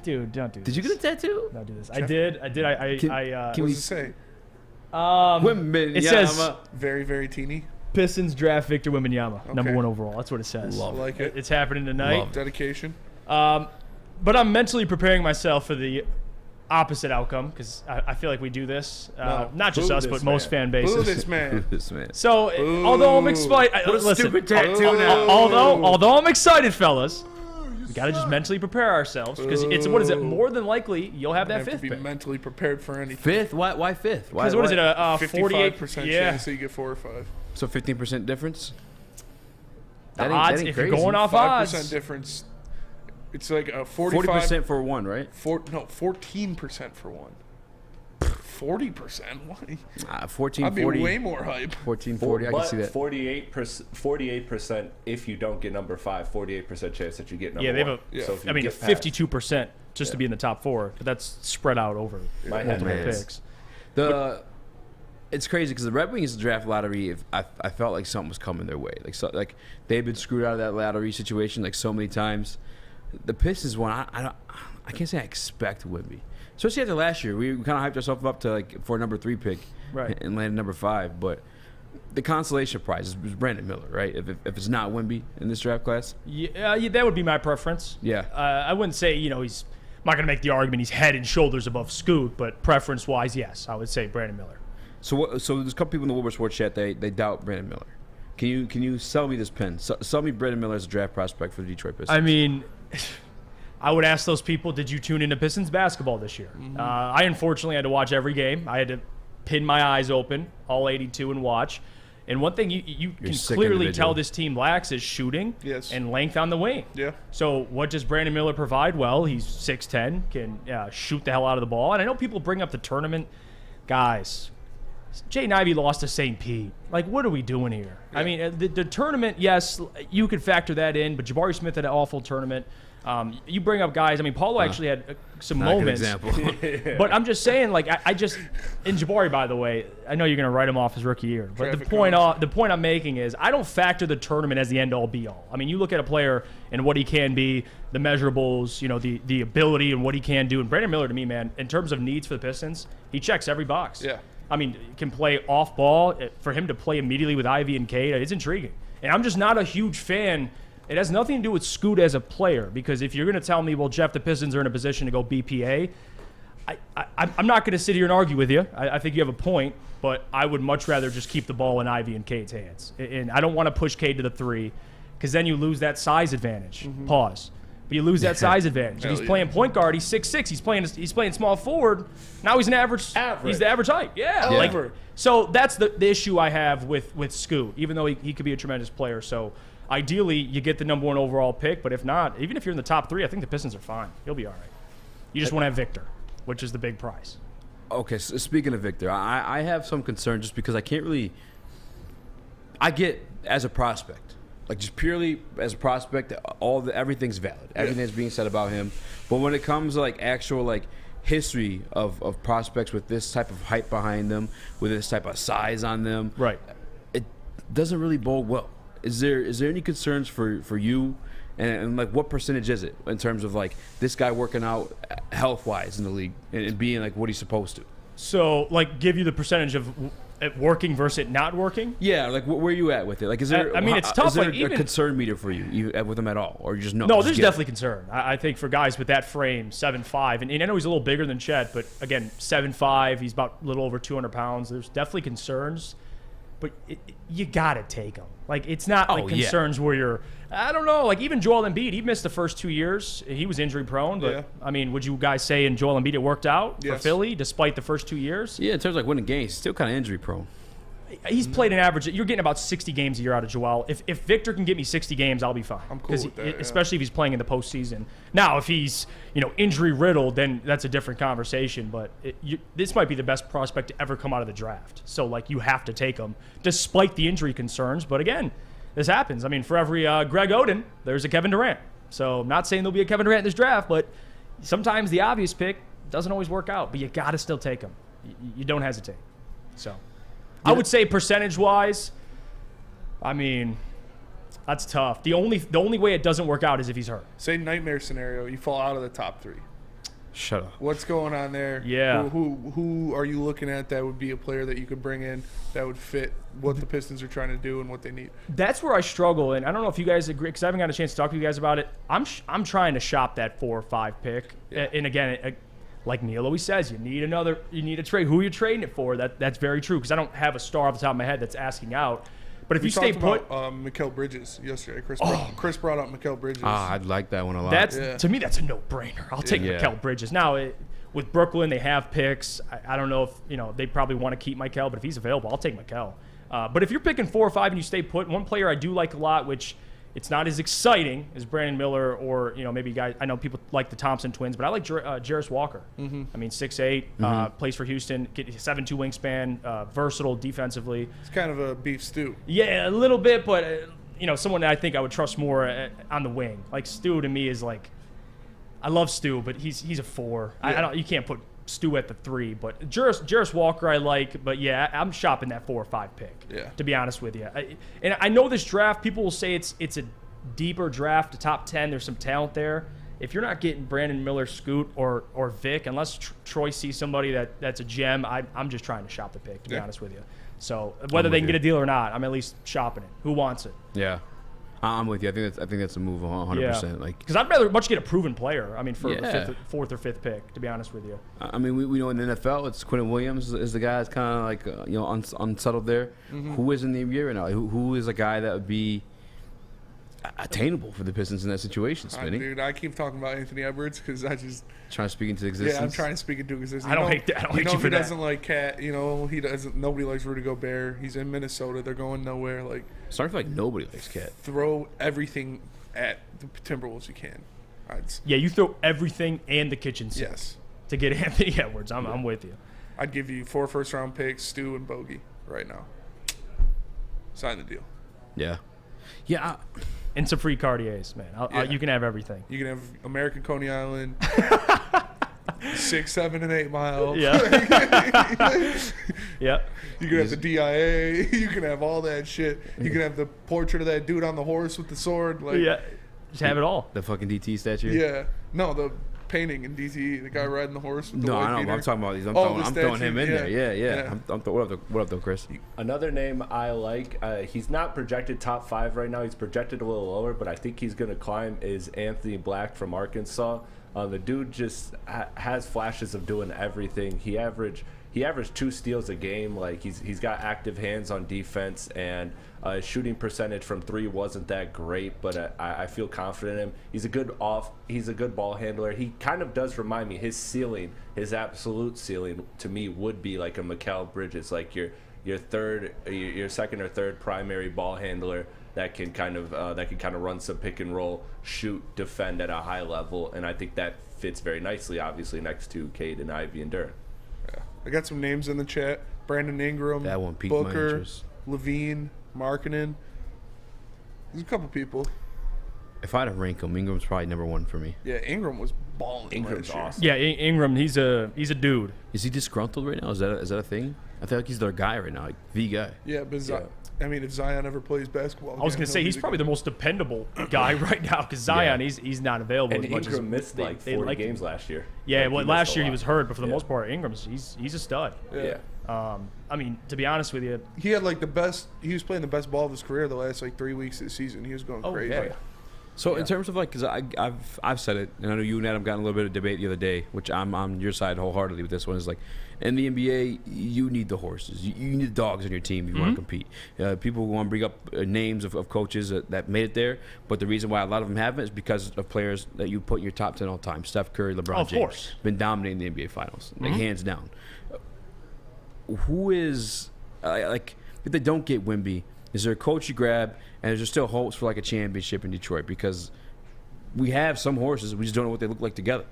Dude, don't do this. Did you get a tattoo? Don't do this. Jeff. I did. Can What we does it say? It says Very, very teeny. Pistons draft Victor Wembanyama, Okay. number 1 overall. That's what it says. I like it. It's happening tonight. Dedication. But I'm mentally preparing myself for the opposite outcome because I feel like we do this, not just Boo us, this but most fan bases. Boo this man. This man. So, although I'm excited, What a stupid tattoo. although I'm excited, fellas, we gotta just mentally prepare ourselves because it's what is it? More than likely you'll have that You have fifth to be pick. mentally prepared for anything. Fifth? Why fifth? Why? Because what is it? A 55% 48%? chance that you get 4 or 5. So 15% difference? The odds. If you're going off 5% odds, difference. It's like a 45. 40% for one, right? 14% for one. 40%? Why? 14, I'd be 40. way more hype. 14, 40. I can see that. 48% if you don't get number 5, 48% chance that you get number 1. they have Yeah. So if you get past- 52% just to be in the top 4, but that's spread out over My multiple head is- picks. It's crazy because the Red Wings draft lottery, I felt like something was coming their way. Like they've been screwed out of that lottery situation like so many times. The Pistons one, I can't say I expect Wemby. Especially after last year, we kind of hyped ourselves up to for a number 3 pick, Right. and landed number 5. But the consolation prize is Brandon Miller, right? If it's not Wemby in this draft class, Yeah, that would be my preference. Yeah. I wouldn't say he's I'm not going to make the argument he's head and shoulders above Scoot, but preference-wise, yes, I would say Brandon Miller. So there's a couple people in the Woodward Sports chat they doubt Brandon Miller. Can you sell me this pen? Sell me Brandon Miller as a draft prospect for the Detroit Pistons. I mean, I would ask those people, did you tune into Pistons basketball this year? I unfortunately had to watch every game. I had to pin my eyes open, all 82, and watch. And one thing you can clearly tell this team lacks is shooting and length on the wing. Yeah. So what does Brandon Miller provide? Well, he's 6'10", can shoot the hell out of the ball. And I know people bring up the tournament. Guys, Jaden Ivey lost to St. Pete. Like, what are we doing here? Yeah. I mean, the tournament, yes, you could factor that in, but Jabari Smith had an awful tournament. You bring up guys. I mean, Paulo actually had some moments. Not a good example. But I'm just saying, like, I just in Jabari, by the way, I know you're going to write him off his rookie year. But the point I'm making is I don't factor the tournament as the end-all, be-all. I mean, you look at a player and what he can be, the measurables, the ability and what he can do. And Brandon Miller, to me, man, in terms of needs for the Pistons, he checks every box. Yeah. I mean, can play off ball. For him to play immediately with Ivy and Cade, it's intriguing. And I'm just not a huge fan. It has nothing to do with Scoot as a player, because if you're going to tell me, well, Jeff, the Pistons are in a position to go BPA, I'm not going to sit here and argue with you. I think you have a point, but I would much rather just keep the ball in Ivy and Cade's hands. And I don't want to push Cade to the 3, because then you lose that size advantage. Pause. But you lose that size advantage. And he's playing point guard. He's 6'6". He's playing small forward. Now he's an average. He's the average height. Yeah. So that's the issue I have with Scoot, even though he could be a tremendous player. So ideally, you get the number 1 overall pick. But if not, even if you're in the top 3, I think the Pistons are fine. He'll be all right. You just want to have Victor, which is the big prize. Okay, so speaking of Victor, I have some concern just because I can't really – I get as a prospect. Like, just purely as a prospect, everything's valid. Everything's being said about him. But when it comes to, like, actual, like, history of prospects with this type of hype behind them, with this type of size on them, right, it doesn't really bode well. Is there any concerns for you? And like, what percentage is it in terms of, like, this guy working out health-wise in the league and being, like, what he's supposed to? So, like, give you the percentage of it working versus it not working. Yeah, like where are you at with it? Like, is there? I mean, it's tough. Is there Like, a even concern meter for you with him at all, or you just know? No, just there's get definitely concern. I think for guys with that frame, 7'5", and I know he's a little bigger than Chet, but again, 7'5", he's about a little over 200 pounds. There's definitely concerns, but you gotta take him. Like, it's not like concerns where you're, I don't know, like even Joel Embiid, he missed the first 2 years. He was injury prone, but I mean, would you guys say in Joel Embiid it worked out for Philly despite the first 2 years? Yeah, in terms of like winning games, he's still kind of injury prone. He's played an average. You're getting about 60 games a year out of Joel. If Victor can get me 60 games, I'll be fine. I'm cool with that, especially if he's playing in the postseason. Now, if he's injury riddled, then that's a different conversation. But this might be the best prospect to ever come out of the draft. So like you have to take him, despite the injury concerns. But again, this happens. I mean, for every Greg Oden, there's a Kevin Durant. So I'm not saying there'll be a Kevin Durant in this draft, but sometimes the obvious pick doesn't always work out. But you got to still take him. You don't hesitate. So. I would say percentage-wise, I mean, that's tough. The only way it doesn't work out is if he's hurt. Say nightmare scenario, you fall out of the top 3. Shut up. What's going on there? Yeah. Who are you looking at that would be a player that you could bring in that would fit what the Pistons are trying to do and what they need? That's where I struggle, and I don't know if you guys agree because I haven't got a chance to talk to you guys about it. I'm trying to shop that 4 or 5 pick, and again. Like Neil always says, you need a trade. Who are you trading it for? That's very true because I don't have a star off the top of my head that's asking out. But if you stay put, about Mikal Bridges yesterday. Chris brought up Mikal Bridges. I'd like that one a lot. To me, that's a no-brainer. I'll take Mikal Bridges. Now, with Brooklyn, they have picks. I don't know if they probably want to keep Mikal, but if he's available, I'll take Mikal. But if you're picking 4 or 5 and you stay put, one player I do like a lot, which it's not as exciting as Brandon Miller or maybe guys. I know people like the Thompson twins, but I like Jarris Walker. Mm-hmm. I mean, 6'8", plays for Houston, 7'2" wingspan, versatile defensively. It's kind of a beef stew. Yeah, a little bit, but someone that I think I would trust more on the wing. Like Stu to me is like, I love Stu, but he's a 4. Yeah. You can't put Stu at the 3, but Jarris Walker I like, but yeah, I'm shopping that 4 or 5 pick. Yeah. To be honest with you, and I know this draft, people will say it's a deeper draft, a top 10. There's some talent there. If you're not getting Brandon Miller, Scoot, or Vic, unless Troy sees somebody that's a gem, I'm just trying to shop the pick. To be honest with you, so whether they can get a deal or not, I'm at least shopping it. Who wants it? Yeah. I'm with you. I think that's a move 100%. Yeah. Like, because I'd rather much get a proven player. I mean, for a 4th or 5th pick. To be honest with you. I mean, we know in the NFL, it's Quentin Williams is the guy that's kind of like unsettled there. Mm-hmm. Who is in the NBA right now? Who is a guy that would be attainable for the Pistons in that situation? Spinning. Dude, I keep talking about Anthony Edwards because I just trying to speak into existence. Yeah, I'm trying to speak into existence. I don't hate that. I don't hate you for that. He doesn't like Cat. He doesn't. Nobody likes Rudy Gobert. He's in Minnesota. They're going nowhere. Like, starting to feel like nobody likes Cat. Throw everything at the Timberwolves you can. You throw everything and the kitchen sink. Yes. To get Anthony Edwards, I'm with you. I'd give you 4 first-round picks, Stu and Bogey right now. Sign the deal. Yeah. Yeah. And some free Cartiers, man. You can have everything. You can have American Coney Island, 6, 7, and 8 Mile. Yeah. Yep. You can have the DIA. You can have all that shit. You can have the portrait of that dude on the horse with the sword. Like, yeah. Just have it all. The fucking DT statue. Yeah. No, the painting in DT, the guy riding the horse with the white beater. I'm talking about these. I'm throwing him in there. Yeah. What up, though, Chris? Another name I like, he's not projected top 5 right now. He's projected a little lower, but I think he's going to climb, is Anthony Black from Arkansas. The dude just has flashes of doing everything. He averaged 2 steals a game. Like, he's got active hands on defense, and shooting percentage from 3 wasn't that great, but I feel confident in him. He's a good ball handler. He kind of does remind me, his absolute ceiling to me would be like a Mikal Bridges, like your second or third primary ball handler that can kind of run some pick and roll, shoot, defend at a high level, and I think that fits very nicely, obviously, next to Cade and Ivy and Durant. Yeah, I got some names in the chat: Brandon Ingram, that one piqued my Booker, interest. Levine, Markkanen. There's a couple people. If I had to rank him, Ingram's probably number 1 for me. Yeah, Ingram was balling. Ingram's awesome. Yeah, Ingram, he's a dude. Is he disgruntled right now? Is that a thing? I feel like he's their guy right now, like the guy. Yeah, but I mean, if Zion ever plays basketball, I was going to say he's probably the most dependable guy right now because Zion, he's not available. And as much Ingram as missed 40 games last year. Yeah, last year he was hurt, but for the most part, Ingram's he's a stud. Yeah. I mean, to be honest with you, he had like he was playing the best ball of his career the last like 3 weeks of the season. He was going crazy. Yeah. So in terms of like, because I've said it, and I know you and Adam got in a little bit of debate the other day, which I'm on your side wholeheartedly with this one. Is like, in the NBA, you need the horses, you need the dogs on your team if you want to compete. People want to bring up names of coaches that made it there, but the reason why a lot of them haven't is because of players that you put in your top 10 all time. Steph Curry, LeBron James, course. been dominating the NBA Finals, like hands down. Who is like, if they don't get Wemby? Is there a coach you grab, and is there still hopes for like a championship in Detroit? Because we have some horses, we just don't know what they look like together.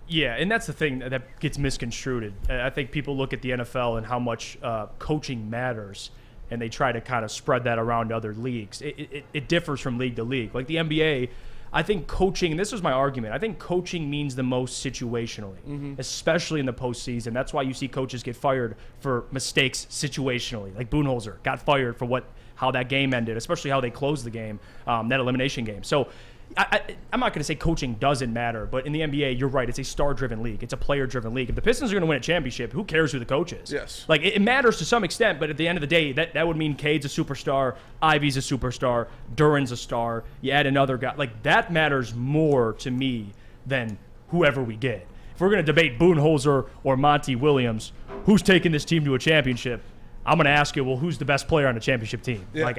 Yeah, and that's the thing that gets misconstrued. I think people look at the NFL and how much coaching matters, and they try to kind of spread that around other leagues. It differs from league to league. Like the NBA, I think coaching, and this was my argument, I think coaching means the most situationally, especially in the postseason. That's why you see coaches get fired for mistakes situationally. Like Budenholzer got fired for how that game ended, especially how they closed the game, that elimination game. So I'm not going to say coaching doesn't matter, but in the NBA, you're right. It's a star-driven league. It's a player-driven league. If the Pistons are going to win a championship, who cares who the coach is? Yes. Like, it matters to some extent, but at the end of the day, that would mean Cade's a superstar, Ivy's a superstar, Duran's a star. You add another guy. Like, that matters more to me than whoever we get. If we're going to debate Budenholzer or Monty Williams, who's taking this team to a championship, I'm going to ask you, well, who's the best player on the championship team? Yeah. Like,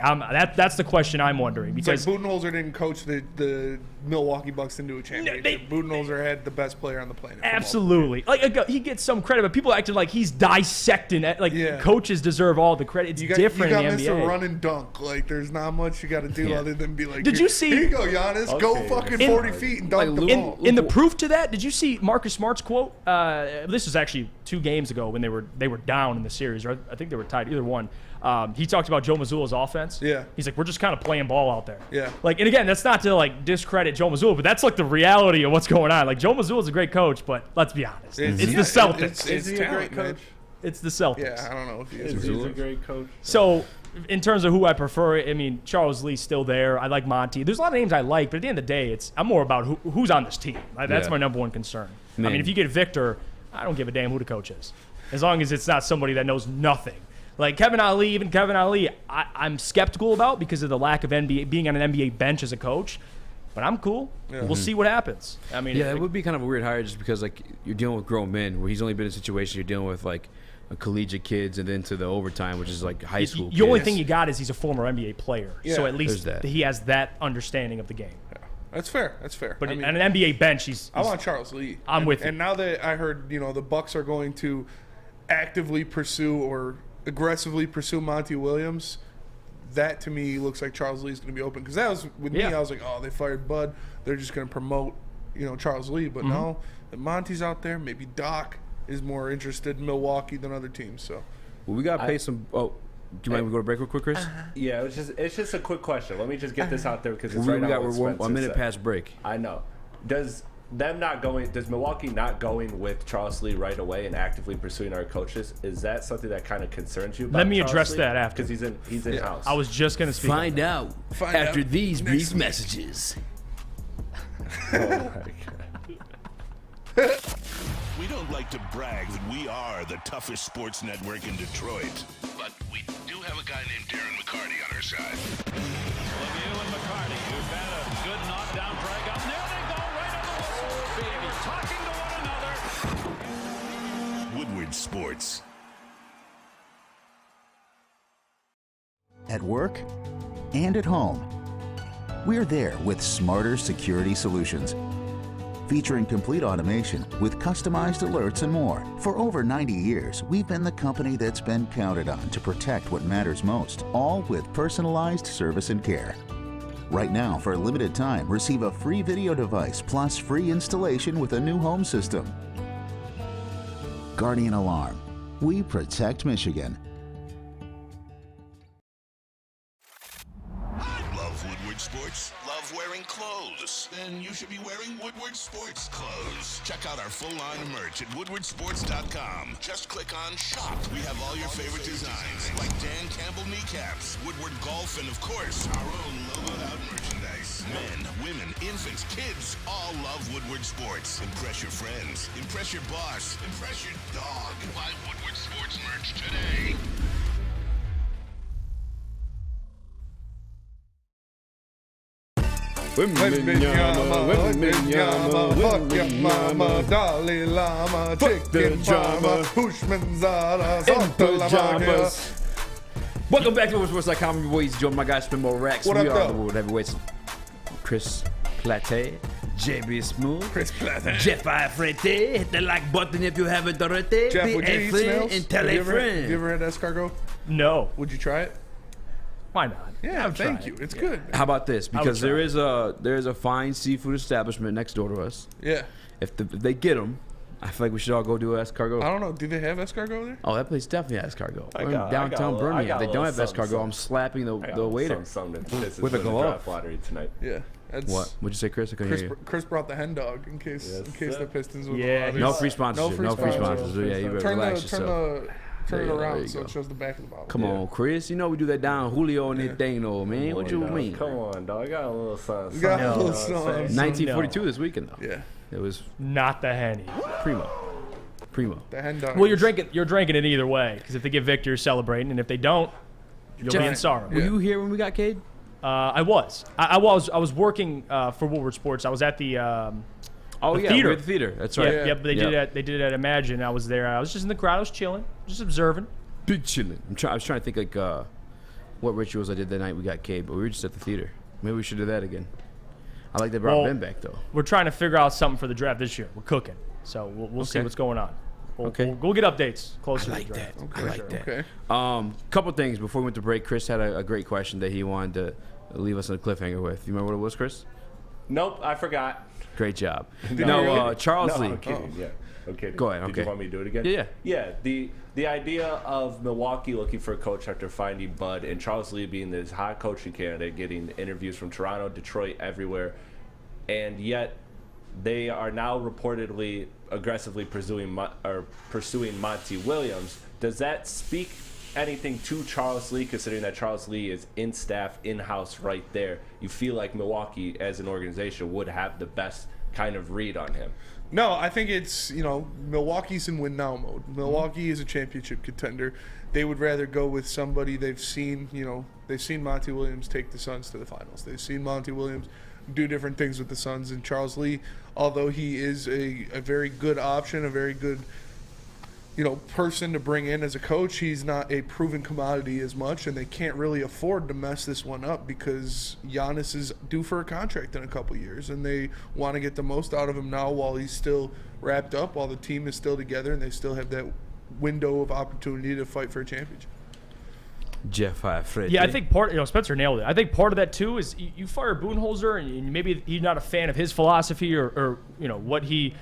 that's the question I'm wondering. Because it's like Budenholzer didn't coach the Milwaukee Bucks into a championship. Budenholzer had the best player on the planet. Absolutely. Like, he gets some credit, but people acting like he's dissecting. Coaches deserve all the credit. It's different in the NBA. You got Mr. Run and Dunk. Like, there's not much you got to do other than be like, did you see? Here you go, Giannis. Go fucking 40 feet and dunk the ball. In the proof to that, did you see Marcus Smart's quote? This was actually 2 games ago when they were down in the series. Or I think they were tied, either one. He talked about Joe Mazzulla's offense. Yeah. He's like, we're just kind of playing ball out there. Yeah. Like, and again, that's not to like discredit Joe Mazzulla, but that's like the reality of what's going on. Like, Joe Mazzulla's a great coach, but let's be honest, it's the Celtics. Is he a great coach? It's the Celtics. Yeah, I don't know if he is. He's a great coach. So, in terms of who I prefer, I mean, Charles Lee's still there. I like Monty. There's a lot of names I like, but at the end of the day, I'm more about who's on this team. That's my number one concern. Man. I mean, if you get Victor, I don't give a damn who the coach is, as long as it's not somebody that knows nothing. Like Kevin Ali, I'm skeptical about because of the lack of being on an NBA bench as a coach. But I'm cool. Yeah. We'll see what happens. I mean, it would be kind of a weird hire just because like you're dealing with grown men, where he's only been in a situation you're dealing with like collegiate kids, and then to the overtime, which is like high school. The only thing you got is he's a former NBA player, so at least that. He has that understanding of the game. Yeah. That's fair. That's fair. But on an NBA bench, I want Charles Lee. I'm with you. And now that I heard, the Bucks are going to actively pursue or aggressively pursue Monty Williams, that to me looks like Charles Lee is going to be open. Because that was with me. I was like, oh, they fired Bud. They're just going to promote, Charles Lee. But no, that Monty's out there. Maybe Doc is more interested in Milwaukee than other teams. So, well, we got to pay some. Oh, do you mind we go to break real quick, Chris? Yeah, it's just a quick question. Let me just get this out there because it's right now. We're 1 minute past break. I know. Does Milwaukee not going with Charles Lee right away and actively pursuing our coaches? Is that something that kind of concerns you? Let me address that after, because he's in house. I was just going to speak. Find out after these brief messages. Oh my God. We don't like to brag that we are the toughest sports network in Detroit, but we do have a guy named Darren McCarty on our side. Lemieux and McCarty, who've had a good knockdown drag up. There they go, right on the whistle, baby, talking to one another. Woodward Sports. At work and at home, we're there with smarter security solutions. Featuring complete automation with customized alerts and more. For over 90 years, we've been the company that's been counted on to protect what matters most, all with personalized service and care. Right now, for a limited time, receive a free video device plus free installation with a new home system. Guardian Alarm. We protect Michigan. Love Woodward Sports? Love wearing clothes? then you should be wearing Woodward sports clothes. Check out our full line of merch at woodwardsports.com. Just click on shop. We have all your favorite designs, like Dan Campbell kneecaps, Woodward golf, and of course, our own logoed out merchandise. Men, women, infants, kids all love Woodward sports. Impress your friends. Impress your boss. Impress your dog. Buy Woodward sports merch today. Fuck your mama, Dalai Lama, chicken farmer, Hushman Zara, Pajamas. Welcome back to WoodwardSports.com. Your boys, join my guy, Spin More Rex. What we up, are though? the Wood Heavyweights. Chris Platte, JB Smooth, Chris Platte, Jeff Frente. Hit the like button if you haven't already. Jeff, Be would you a eat friend snails? and tell Have a you ever friend. had escargot? No. Would you try it? Why not? Yeah, I'll thank try you. it. It's good. How about this? I would Because try there it. is a fine seafood establishment next door to us. Yeah. If they get them, I feel like we should all go do escargot. I don't know. Do they have escargot there? Oh, that place definitely has escargot. I We're got- in downtown I got a Birmingham. little They don't have something, escargot. something. I'm slapping I got the waiter something with a for the glove. draft lottery tonight. Yeah. That's, What? What'd you say, Chris? I couldn't hear you. Chris brought the hen dog in case Yes, the Pistons would. Yeah, No free sponsorship. No free sponsorship. Yeah, you better relax yourself. Turn it There around you so go. it shows the back of the bottle. Come on, Chris. You know we do that down Julio and Yeah. that thing, though, man. What you Dog, mean? Come on, dog. I got a little something. You got a something, little you know what I'm something. saying? 1942 this weekend, though. Yeah. It was Not the Henny. primo. The hen dog. Well, you're drinking it either way, because if they get victory, you're celebrating, and if they don't, you'll be in sorrow. Were you here when we got Cade? I was. I was working for Woodward Sports. I was at the Oh, the yeah, theater. we're at the theater. That's Yeah, right. yeah, but they did it at Imagine. I was there. I was just in the crowd. I was chilling, just observing. Big chillin'. I was trying to think, like, what rituals I did that night we got Cade, but we were just at the theater. Maybe we should do that again. I like they brought Ben back, though. We're trying to figure out something for the draft this year. We're cooking, so we'll see Okay. what's going on. Okay. We'll get updates closer I like to the draft. that. I like that. Okay. Couple things before we went to break. Chris had a great question that he wanted to leave us on a cliffhanger with. You remember what it was, Chris? Nope, I forgot. Great job. No, Charles Lee. I'm kidding. Yeah. Okay. Go ahead, Did okay. you want me to do it again? Yeah. Yeah. The idea of Milwaukee looking for a coach after finding Bud and Charles Lee being this hot coaching candidate, getting interviews from Toronto, Detroit, everywhere, and yet they are now reportedly aggressively pursuing Monty Williams. Does that speak anything to Charles Lee, considering that Charles Lee is in-house right there? You feel like Milwaukee as an organization would have the best kind of read on him? No, I think it's, Milwaukee's in win now mode. Milwaukee is a championship contender. They would rather go with somebody they've seen, they've seen Monty Williams take the Suns to the finals. They've seen Monty Williams do different things with the Suns. And Charles Lee, although he is a very good option, a very good person to bring in as a coach, he's not a proven commodity as much, and they can't really afford to mess this one up because Giannis is due for a contract in a couple years, and they want to get the most out of him now while he's still wrapped up, while the team is still together, and they still have that window of opportunity to fight for a championship. Jeff Frente. Yeah, I think Spencer nailed it. I think part of that too is you fire Budenholzer, and maybe he's not a fan of his philosophy or what he.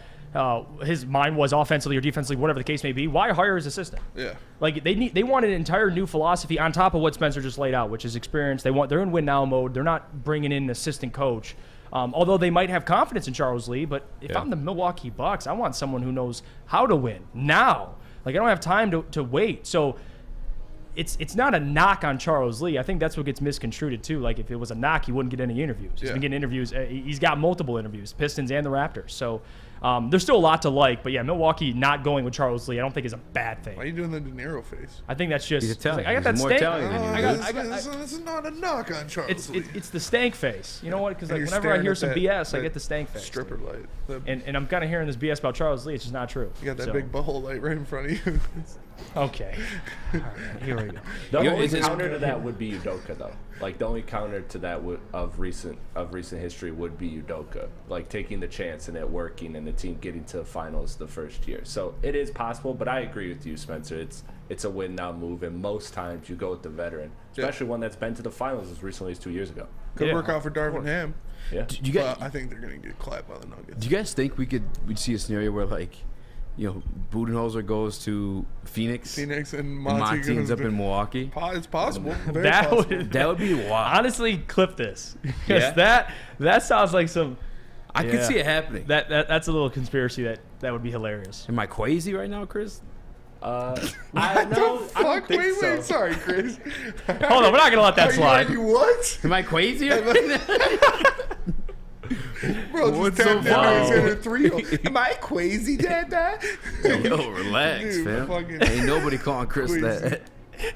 His mind was offensively or defensively, whatever the case may be. Why hire his assistant? Yeah, like they want an entire new philosophy on top of what Spencer just laid out, which is experience. They're in win now mode. They're not bringing in an assistant coach, although they might have confidence in Charles Lee. But if I'm the Milwaukee Bucks, I want someone who knows how to win now. Like I don't have time to wait. So it's not a knock on Charles Lee. I think that's what gets misconstrued too. Like if it was a knock, he wouldn't get any interviews. He's been getting interviews. He's got multiple interviews, Pistons and the Raptors. So. There's still a lot to like, but yeah, Milwaukee not going with Charles Lee, I don't think is a bad thing. Why are you doing the De Niro face? I think that's just. He's Italian. I got that He's more stank. Italian than you. This is not a knock on Charles Lee. It's the stank face. You know what? Because And like, you're whenever I staring hear at some that- BS, I that get the stank face. stripper light. And I'm kind of hearing this BS about Charles Lee. It's just not true. You got that So, big butthole light right in front of you. Okay. All right, here we go. The only counter to that would be Udoka, though. Like the only counter to that of recent history would be Udoka, like taking the chance and it working and the team getting to the finals the first year. So it is possible, but I agree with you, Spencer. It's a win now move, and most times you go with the veteran, especially one that's been to the finals as recently as 2 years ago. Could work out for Darvin Ham. Yeah. I think they're gonna get clapped by the Nuggets. Do you guys think we'd see a scenario where Budenholzer goes to Phoenix and Monty ends up in Milwaukee? It's possible. Very That possible. That would be wild. Honestly, clip this because that sounds like some I could see it happening. That's a little conspiracy that would be hilarious. Am I crazy right now, Chris? I don't think so. Wait, sorry, Chris. Hold on, we're not gonna let that slide. You what? Am I crazy? Bro, What's just so tapped funny? in a 3. Am I crazy, Dad? Yo, relax, Dude, fam. fucking- Ain't nobody calling Chris that.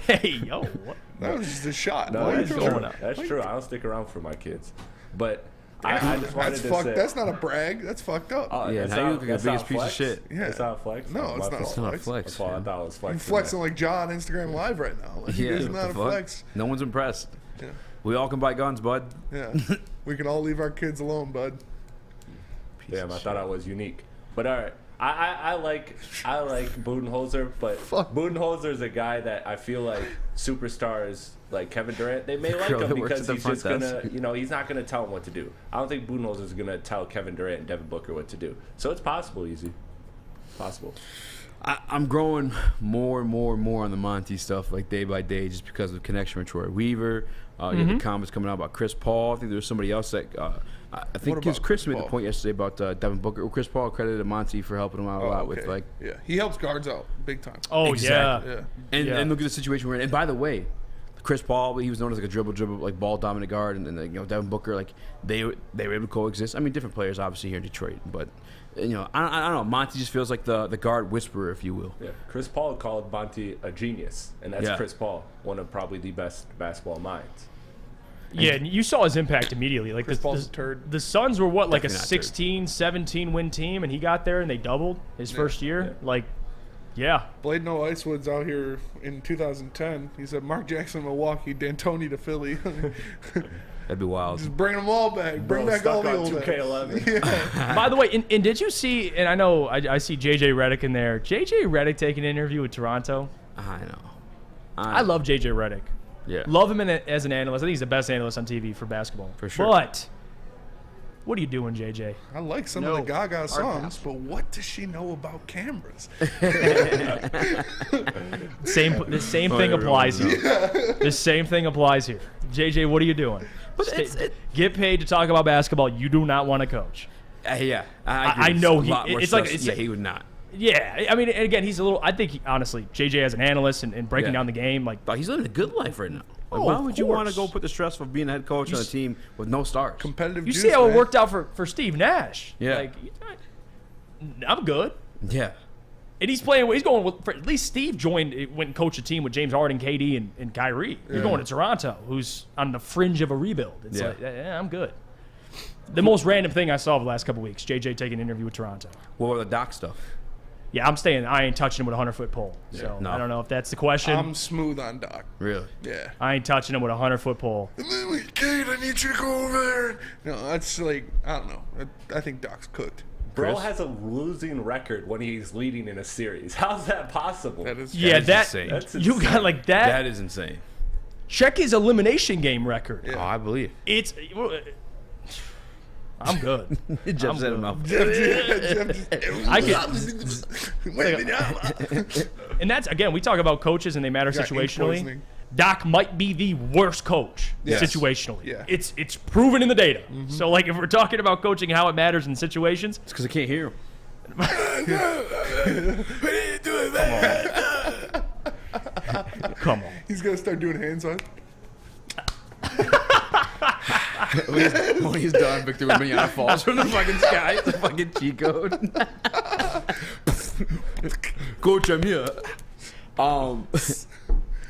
Hey, yo, what? That was just a shot. No, Why that's you true. throwing- That's true. I don't stick around for my kids, but I just wanted That's to fucked. say That's not a brag. That's fucked up. Yeah, that's now you not- look like the that's not biggest piece of flex? shit. Yeah. That's not a flex. No, Oh, it's my not a fault. It's not a flex. flex. That's why I fam. thought it was You flexing. flexing like John on Instagram Live right now. Like, Yeah, it's what not the a fuck? flex. No one's impressed. Yeah. We all can buy guns, bud. Yeah. We can all leave our kids alone, bud. Damn, I thought I was unique. But all right, I like Budenholzer, but Budenholzer is a guy that I feel like superstars like Kevin Durant, they may like Girl him that works because at the he's front just gonna, desk. he's not gonna tell him what to do. I don't think Budenholzer is gonna tell Kevin Durant and Devin Booker what to do. So it's possible, Eazy. Possible. I'm growing more and more on the Monty stuff, like day by day, just because of connection with Troy Weaver. You have the comments coming out about Chris Paul. I think there's somebody else that I think about Chris Chris made the Paul? point yesterday about Devin Booker. Well, Chris Paul credited Monty for helping him out a lot with like. Yeah, he helps guards out big time. Oh Exactly. yeah. And look at the situation we're in. And by the way, Chris Paul, he was known as like a dribble like ball dominant guard, and like, Devin Booker, like they were able to coexist. I mean, different players obviously here in Detroit, but I don't know. Monty just feels like the guard whisperer, if you will. Yeah. Chris Paul called Monty a genius, and that's Yeah. Chris Paul, one of probably the best basketball minds. Yeah, and you saw his impact immediately. Like Chris Paul's a turd. the Suns were what, like a Definitely not 16, 17 win team, and he got there and they doubled his first year. Like, yeah. Blade No Icewood's out here in 2010. He said Mark Jackson, Milwaukee, D'Antoni to Philly. That'd be wild. Just bring them all back. Bring Bro, back all stuck the on old 2K11. Yeah. By the way, and did you see, and I know I see JJ Redick in there. JJ Redick taking an interview with Toronto. I know. I love JJ Redick. Yeah. Love him as an analyst. I think he's the best analyst on TV for basketball. For sure. But what are you doing, JJ? I like some of the Gaga songs, but what does she know about cameras? The same thing applies here. The same thing applies here. JJ, what are you doing? Get paid to talk about basketball. You do not want to coach. Yeah. I agree. know A lot more it's stuff. like it's, yeah, he would not. Yeah, I mean, and again, he's a little. I think honestly, JJ as an analyst and breaking down the game, like, But he's living a good life right now. Like, Oh, why of would you want to course. go put the stress of being a head coach on a team with no stars? Competitive you juice, see how it man. worked out for Steve Nash. Yeah. Like, I'm good. Yeah. And he's playing. He's going with. At least Steve went and coached a team with James Harden, KD, and Kyrie. You're going to Toronto, who's on the fringe of a rebuild. It's like, yeah, I'm good. The most random thing I saw the last couple weeks: JJ taking an interview with Toronto. What about the doc stuff? Yeah, I'm staying. I ain't touching him with a 100-foot pole. So No. I don't know if that's the question. I'm smooth on Doc. Really? Yeah. I ain't touching him with a 100-foot pole. Kate, I need you to go over there. No, that's like, I don't know. I think Doc's cooked. Bro Chris? has a losing record when he's leading in a series. How's that possible? That is Yeah, is that insane. That's you got like that. That is insane. Check his elimination game record. Yeah. Oh, I believe. It's. I'm good. Jeff said enough. I And that's again, we talk about coaches and they matter Got ink situationally. poisoning. Doc might be the worst coach Yes. situationally. Yeah. It's proven in the data. So like if we're talking about coaching how it matters in situations, It's because I can't hear him. come on. He's going to start doing hands on. When he's done, Victor Wembanyama falls from the fucking sky. It's a fucking cheat code. Coach, I'm here.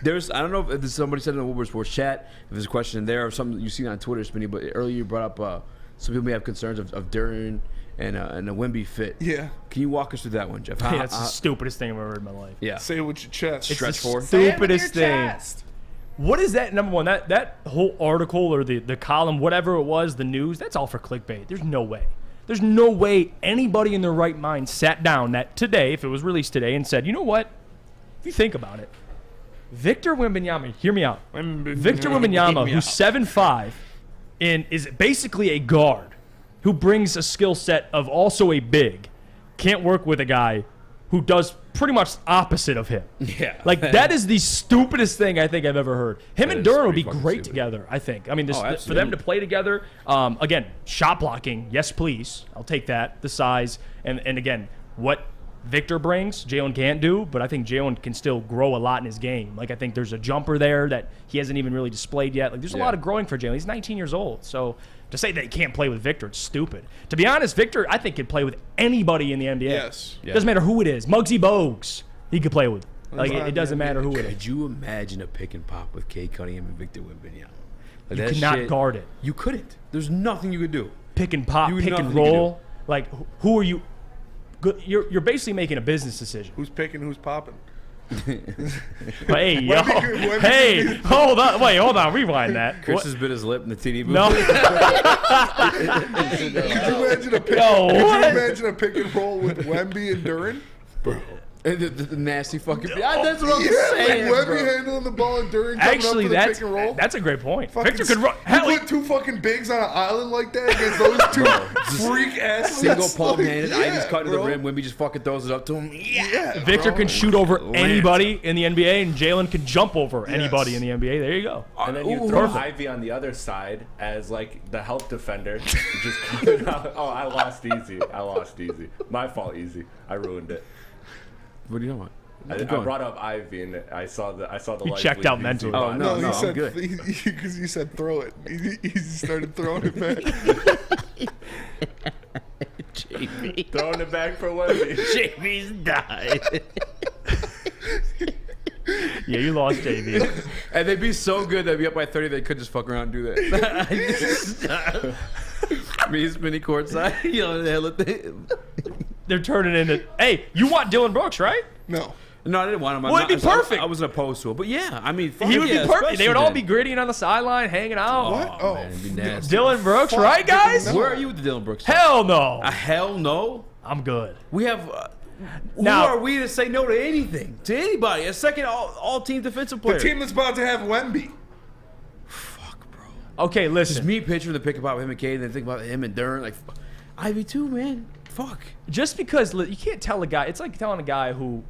There's, I don't know if somebody said in the Woodward Sports chat, if there's a question in there or something you've seen on Twitter, Spinny, but earlier you brought up some people may have concerns of Duren and a Wemby fit. Yeah. Can you walk us through that one, Jeff? Yeah, that's the stupidest thing I've ever heard in my life. Yeah. Say it with your chest. It's Stretch the four. stupidest thing. What is that? Number one, that whole article or the column, whatever it was, the news, that's all for clickbait. There's no way. There's no way anybody in their right mind sat down that today, if it was released today, and said, you know what? If you think about it, Victor Wembanyama, hear me out. Victor Wembanyama, who's 7'5", and is basically a guard, who brings a skill set of also a big, can't work with a guy who does pretty much opposite of him. Yeah. Like, that is the stupidest thing I think I've ever heard. Him That and is Duran would be pretty fucking great stupid. together, I think. I mean, for absolutely. them to play together, again, shot blocking, yes, please. I'll take that. The size. And again, what Victor brings, Jalen can't do, but I think Jalen can still grow a lot in his game. Like, I think there's a jumper there that he hasn't even really displayed yet. Like, there's a lot of growing for Jalen. He's 19 years old. So to say that he can't play with Victor, it's stupid. To be honest, Victor, I think, could play with anybody in the NBA. Yes. Yeah. Doesn't matter who it is. Muggsy Bogues, he could play with. Like, it doesn't matter who it is. Could you imagine a pick and pop with Cade Cunningham and Victor Wembanyama? Like, You that could not shit- guard it. You couldn't. There's nothing you could do. Pick and pop, You pick nothing and you can roll. Like, who are you? You're basically making a business decision. Who's picking? Who's popping? Hey, yo. Hey, hold on. Wait, hold on. Rewind that. Chris What? has bit his lip in the TD booth. No. Could you imagine a pick and roll with Wemby and Duran? Bro. And the nasty fucking. That's what I'm Yeah, saying. Wemby bro. handling the ball and Duran coming Actually, up for the pick and roll. that's a great point. Fucking Victor could run. You put two fucking bigs on an island like that against those two freak athletes. Single palm handed. Yeah, Ivy's cutting to the bro. rim. Wemby just fucking throws it up to him. Yeah. Victor bro. can shoot over Lance. anybody in the NBA, and Jalen can jump over anybody in the NBA. There you go. And then you throw Ivy on the other side as like the help defender. Just coming out. Oh, I lost Eazy. My fault, Eazy. I ruined it. What do you know? I brought up Ivy and I saw the He light checked bleed out Eazy mentally. Oh, by. no, he said, I'm good. Because you said throw it. He started throwing it back. JB. Throwing it back for Wemby. JB's died. Yeah, you lost JV. And they'd be so good they'd be up by 30 they could just fuck around and do that. Me mini courtside. Yelling the hell at them. They're turning into. Hey, you want Dylan Brooks, right? No. No, I didn't want him. Well, it'd be perfect. I wasn't opposed to it. But yeah, I mean, fuck He would yeah, be perfect. They would all especially be grittying on the sideline, hanging out. What? Oh, man, it'd be nasty. Dylan Brooks, right, guys? Where are you with the Dylan Brooks? Hell no. Hell no. I'm good. We have. Now- who are we to say no to anything? To anybody? A second all-team defensive player. The team that's about to have Wemby. Okay, listen. Just me picturing the pick about him and Cade and then think about him and Duran. Like, Ivy too, man. Fuck. Just because you can't tell a guy, it's like telling a guy who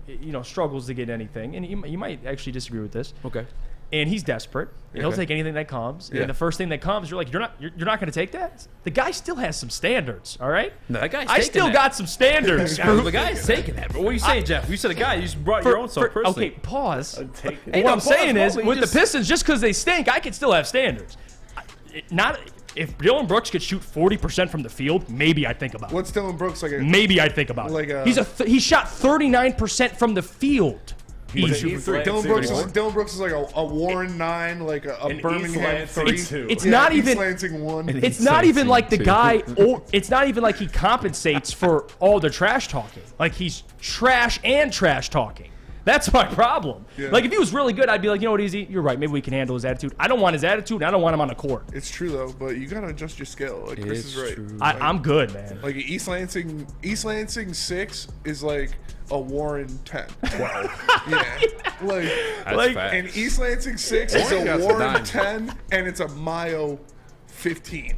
struggles to get anything, and you might actually disagree with this. Okay. And he's desperate. And He'll Okay. take anything that comes. Yeah. And the first thing that comes, you're like, you're not going to take that. The guy still has some standards. All right. No, that guy's I taking still that. got some standards. The guy's taking that. But what are you saying, Jeff? You said a guy. You just brought your own self personally. Okay, pause. Take it. But what I'm saying is, hold it, with you the just- Pistons, just because they stink, I can still have standards. Not if Dylan Brooks could shoot 40% from the field, maybe I'd think about it. What's Dylan Brooks like? Maybe I'd think about Like it. He shot 39% from the field. Dylan Brooks is like a Warren 9, like a Birmingham 3. It's not even. East Lansing 1. It's not even like the guy. It's not even like he compensates for all the trash talking. Like he's trash and trash talking. That's my problem. Yeah. Like if he was really good, I'd be like, you know what, Eazy, you're right. Maybe we can handle his attitude. I don't want his attitude, and I don't want him on the court. It's true though, but you gotta adjust your scale. Like Chris is right. true. I'm good, man. Like East Lansing 6 is like a Warren 10. 12. Yeah. That's facts. And East Lansing 6 is Warren got a some Warren dimes. 10 and it's a Mayo 15.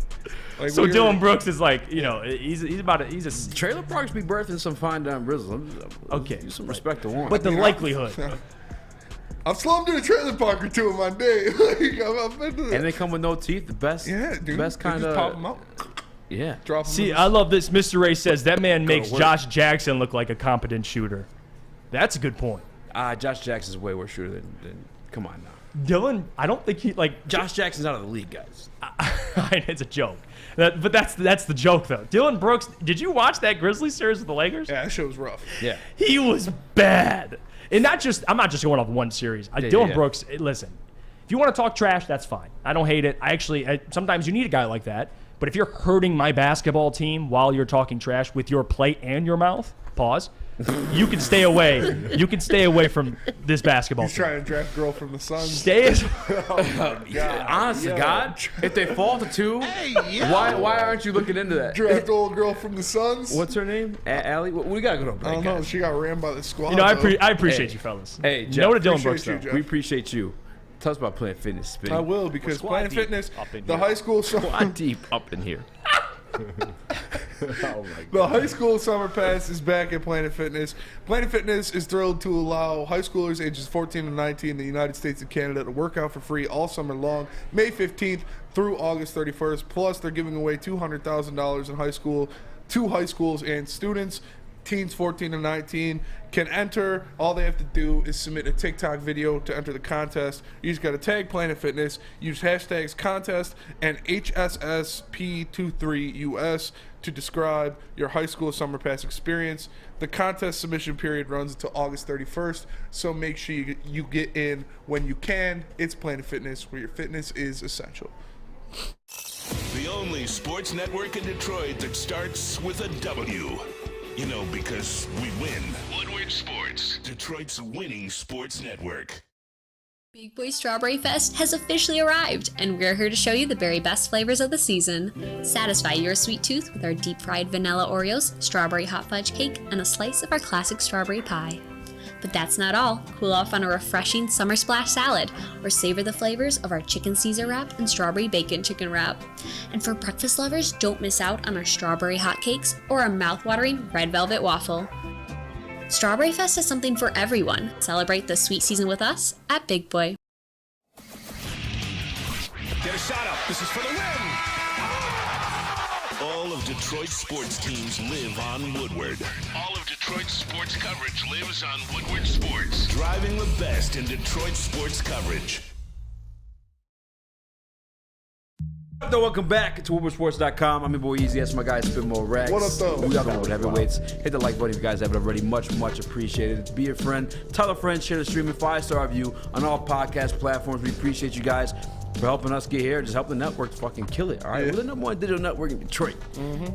Like So Dylan Brooks is like, he's a Trailer Parks be birthing some fine dime Rizzle. Okay. Give some respect to Warren. but the likelihood. I've slummed in a trailer park or two in my day. Like, I've been to that. And they come with no teeth. The best. Yeah, dude. The best They kind just of. pop them out. Yeah. Drop them See, in I love this. Mr. Ray says that man makes work. Josh Jackson look like a competent shooter. That's a good point. Josh Jackson's way worse shooter than. Come on now. Dylan, I don't think he like. Josh Jackson's out of the league, guys. It's a joke. But that's the joke though. Dylan Brooks, did you watch that Grizzlies series with the Lakers? Yeah, that shit was rough. Yeah. He was bad. And I'm not just going off one series. Dylan Brooks, listen, if you want to talk trash, that's fine. I don't hate it. Sometimes you need a guy like that. But if you're hurting my basketball team while you're talking trash with your plate and your mouth, pause, you can stay away. You can stay away from this basketball He's team. trying to draft girl from the Suns. Stay as Honest to God, if they fall to 2, why aren't you looking into that? Draft old girl from the Suns. What's her name? Allie? We gotta go to a break. I don't know. guys. She got ran by the squad. I though. appreciate Hey. you fellas. Hey, Jeff, no to Dylan appreciate Brooks you, though. Jeff. We appreciate you. Tell us about Planet Fitness. Spinning. I will because Squad Planet deep Fitness, up in the here. high school Squad deep up in here. Oh my God. The high school summer pass is back at Planet Fitness. Planet Fitness is thrilled to allow high schoolers ages 14 to 19 in the United States and Canada to work out for free all summer long, May 15th through August 31st. Plus, they're giving away $200,000 in high school to high schools and students. Teens 14 to 19 can enter. All they have to do is submit a TikTok video to enter the contest. You just got to tag Planet Fitness, use hashtags contest and HSSP23US to describe your high school summer pass experience. The contest submission period runs until August 31st, so make sure you get in when you can. It's Planet Fitness, where your fitness is essential. The only sports network in Detroit that starts with a W. You know, because we win. Woodward Sports, Detroit's winning sports network. Big Boy Strawberry Fest has officially arrived, and we're here to show you the very best flavors of the season. Satisfy your sweet tooth with our deep-fried vanilla Oreos, strawberry hot fudge cake, and a slice of our classic strawberry pie. But that's not all. Cool off on a refreshing summer splash salad, or savor the flavors of our chicken Caesar wrap and strawberry bacon chicken wrap. And for breakfast lovers, don't miss out on our strawberry hotcakes or our mouth-watering red velvet waffle. Strawberry Fest is something for everyone. Celebrate the sweet season with us at Big Boy. Get a shot up. This is for the win. All of Detroit's sports teams live on Woodward. All of Detroit's sports coverage lives on Woodward Sports. Driving the best in Detroit sports coverage. Welcome back to WoodwardSports.com. I'm your boy Eazy. That's my guy Spin More Rex. What up, though? We got on with heavyweights. Hit the like button if you guys haven't already. Much appreciated. Be a friend. Tell a friend. Share the stream. 5-star review on all podcast platforms. We appreciate you guys for helping us get here. Just help the network fucking kill it. All right, we're the number one digital network in Detroit.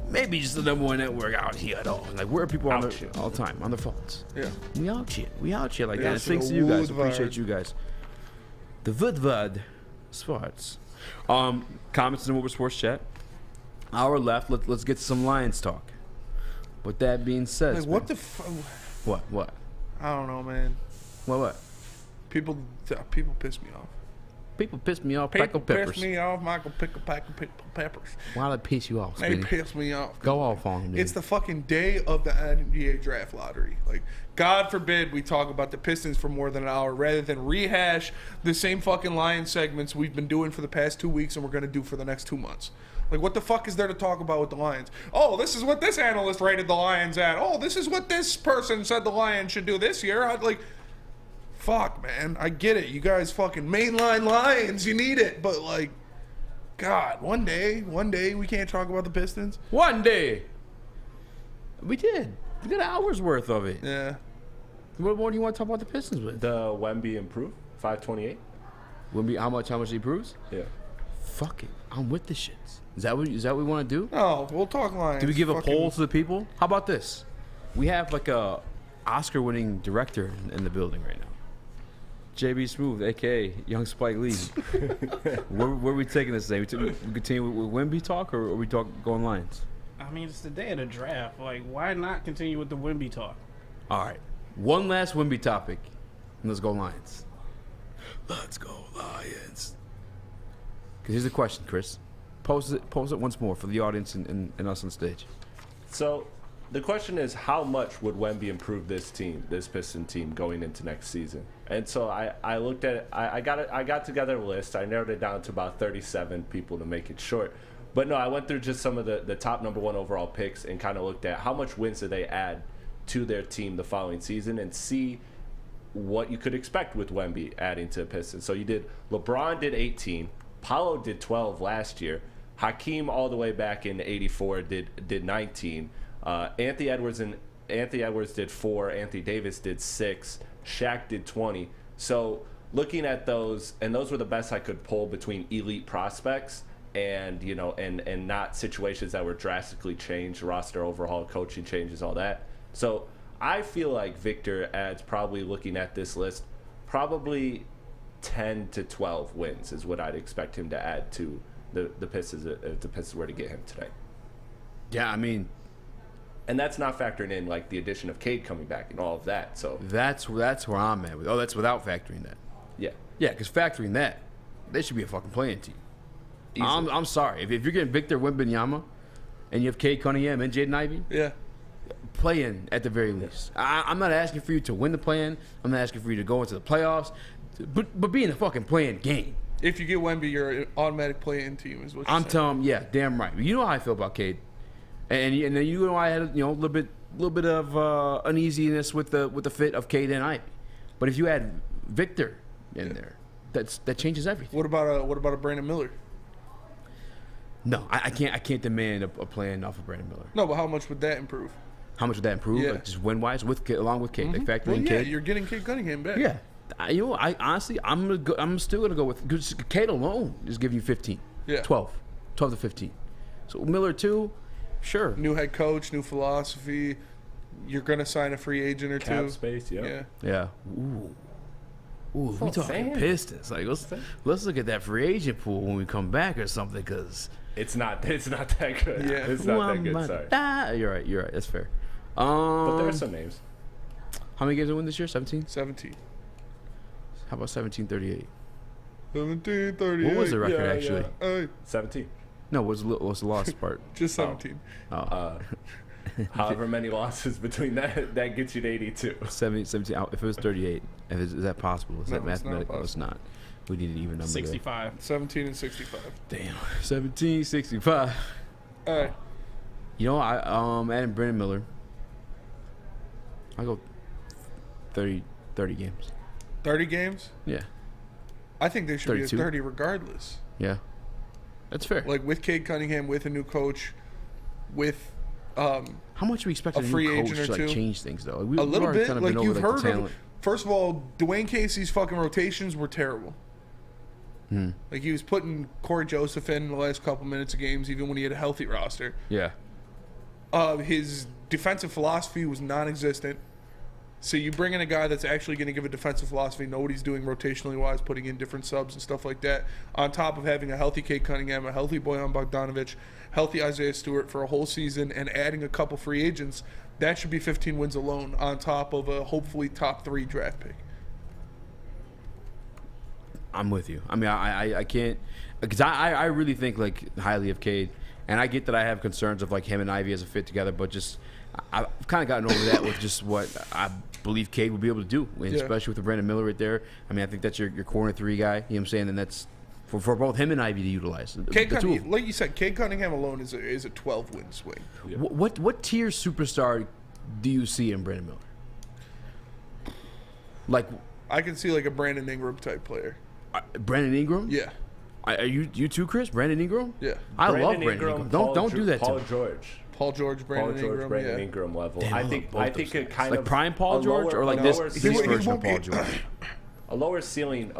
Maybe just the number one network out here at all. Like, where are people on all the time on their phones? Yeah, we out here. We out here like that. Thanks to you guys. Appreciate you guys. The Woodward Sports. Comments in the Woodward Sports chat. Hour left. Let's get to some Lions talk. With that being said, like, what the what? I don't know, man. What? People piss me off. People piss me off. People Peppers. piss me off. Michael Pickle Peppers. Why do they piss you off? They Speedy? piss me off. Go off on them. Dude. It's the fucking day of the NBA draft lottery. Like, God forbid we talk about the Pistons for more than an hour rather than rehash the same fucking Lions segments we've been doing for the past 2 weeks and we're going to do for the next 2 months. Like, what the fuck is there to talk about with the Lions? Oh, this is what this analyst rated the Lions at. Oh, this is what this person said the Lions should do this year. Fuck, man. I get it. You guys fucking mainline Lions. You need it. But, like, God, one day we can't talk about the Pistons. One day. We did. We got an hour's worth of it. Yeah. What more do you want to talk about the Pistons with? The Wemby improved 528. Wemby, how much he improves? Yeah. Fuck it. I'm with the shits. Is that what we want to do? No, we'll talk Lions. Do we give a poll to the people? How about this? We have like a Oscar-winning director in the building right now. JB Smooth, a.k.a. Young Spike Lee. where are we taking this thing? We continue with Wemby talk, or are we going Lions? I mean, it's the day of the draft. Like, why not continue with the Wemby talk? All right. One last Wemby topic, and let's go Lions. Let's go Lions. Because here's the question, Chris. Pose it once more for the audience and us on stage. So the question is, how much would Wemby improve this Piston team, going into next season? And so I looked at it. I got together a list. I narrowed it down to about 37 people to make it short. But no, I went through just some of the top number one overall picks and kind of looked at how much wins did they add to their team the following season and see what you could expect with Wemby adding to the Pistons. So LeBron did 18, Paolo did 12 last year, Hakeem all the way back in '84 did 19, Anthony Edwards did 4, Anthony Davis did 6, Shaq did 20. So looking at those, and those were the best I could pull between elite prospects and and not situations that were drastically changed, roster overhaul, coaching changes, all that. So I feel like Victor adds, probably looking at this list, probably 10 to 12 wins is what I'd expect him to add to the Pistons if the Pistons were to get him today. Yeah, I mean, and that's not factoring in like the addition of Cade coming back and all of that. So that's where I'm at. Oh, that's without factoring that. Yeah, because factoring that, they should be a fucking playing team. I'm sorry if you're getting Victor Wembanyama and you have Cade Cunningham and Jaden Ivey, play in at the very least. I'm not asking for you to win the play-in. I'm not asking for you to go into the playoffs, but be in the fucking play-in game. If you get Wemby, you're an automatic play-in team, is what you're saying. telling yeah, damn right. You know how I feel about Cade, and then you know I had a little bit of uneasiness with the fit of Cade and Ivey. But if you add Victor in there, that changes everything. What about a Brandon Miller? No, I can't demand a plan off of Brandon Miller. No, but how much would that improve? How much would that improve? Yeah. Like just win-wise along with Cade, like factoring in yeah, Cade. you're getting Cade Cunningham back. Yeah, I honestly, I'm still gonna go with because Cade alone is giving you 15, 12 to 15. So Miller too, sure. New head coach, new philosophy. You're gonna sign a free agent or Cap two. space, Yeah. Ooh, we talking Pistons. Like let's look at that free agent pool when we come back or something because it's not that good. Yeah, it's not that good. Sorry. You're right. That's fair. But there are some names. How many games did we win this year? 17? 17. How about 17-38? 17-38. What was the record actually? 17. No, what's the lost part? Just 17. However many losses between that gets you to 82. 17. If it was 38, is that possible? Is that mathematical? Not It's not. We need an even number. 65. 17 and 65. Damn. 17-65. All right. You know, adding Brandon Miller. I'll go 30 games. 30 games? Yeah. I think they should 32. be at 30 regardless. Yeah. That's fair. Like with Cade Cunningham, with a new coach, with how much are we expecting a free new agent coach or to two? change things though? A little bit. Kind of like you've heard of. First of all, Dwayne Casey's fucking rotations were terrible. Like he was putting Corey Joseph in the last couple minutes of games, even when he had a healthy roster. Yeah. His defensive philosophy was non-existent. So you bring in a guy that's actually going to give a defensive philosophy, know what he's doing rotationally wise, putting in different subs and stuff like that, on top of having a healthy Cade Cunningham, a healthy Bojan Bogdanovic, healthy Isaiah Stewart for a whole season, and adding a couple free agents, that should be 15 wins alone on top of a hopefully top 3 draft pick. I'm with you. I mean, I can't because I really think like highly of Cade, and I get that I have concerns of like him and Ivy as a fit together, but just I've kind of gotten over that with just what I believe Cade will be able to do, and especially with the Brandon Miller right there. I mean, I think that's your corner 3 guy. You know what I'm saying? And that's for both him and Ivy to utilize. Like you said, Cade Cunningham alone is a 12-win swing. Yeah. What tier superstar do you see in Brandon Miller? Like I can see like a Brandon Ingram type player. Brandon Ingram? Yeah. Are you too, Chris? Brandon Ingram? Yeah. I love Brandon Ingram. Don't do that to me. Paul George, Brandon Ingram, Ingram level. Damn, I think it kind like of prime Paul George or like this version of Paul George. A lower ceiling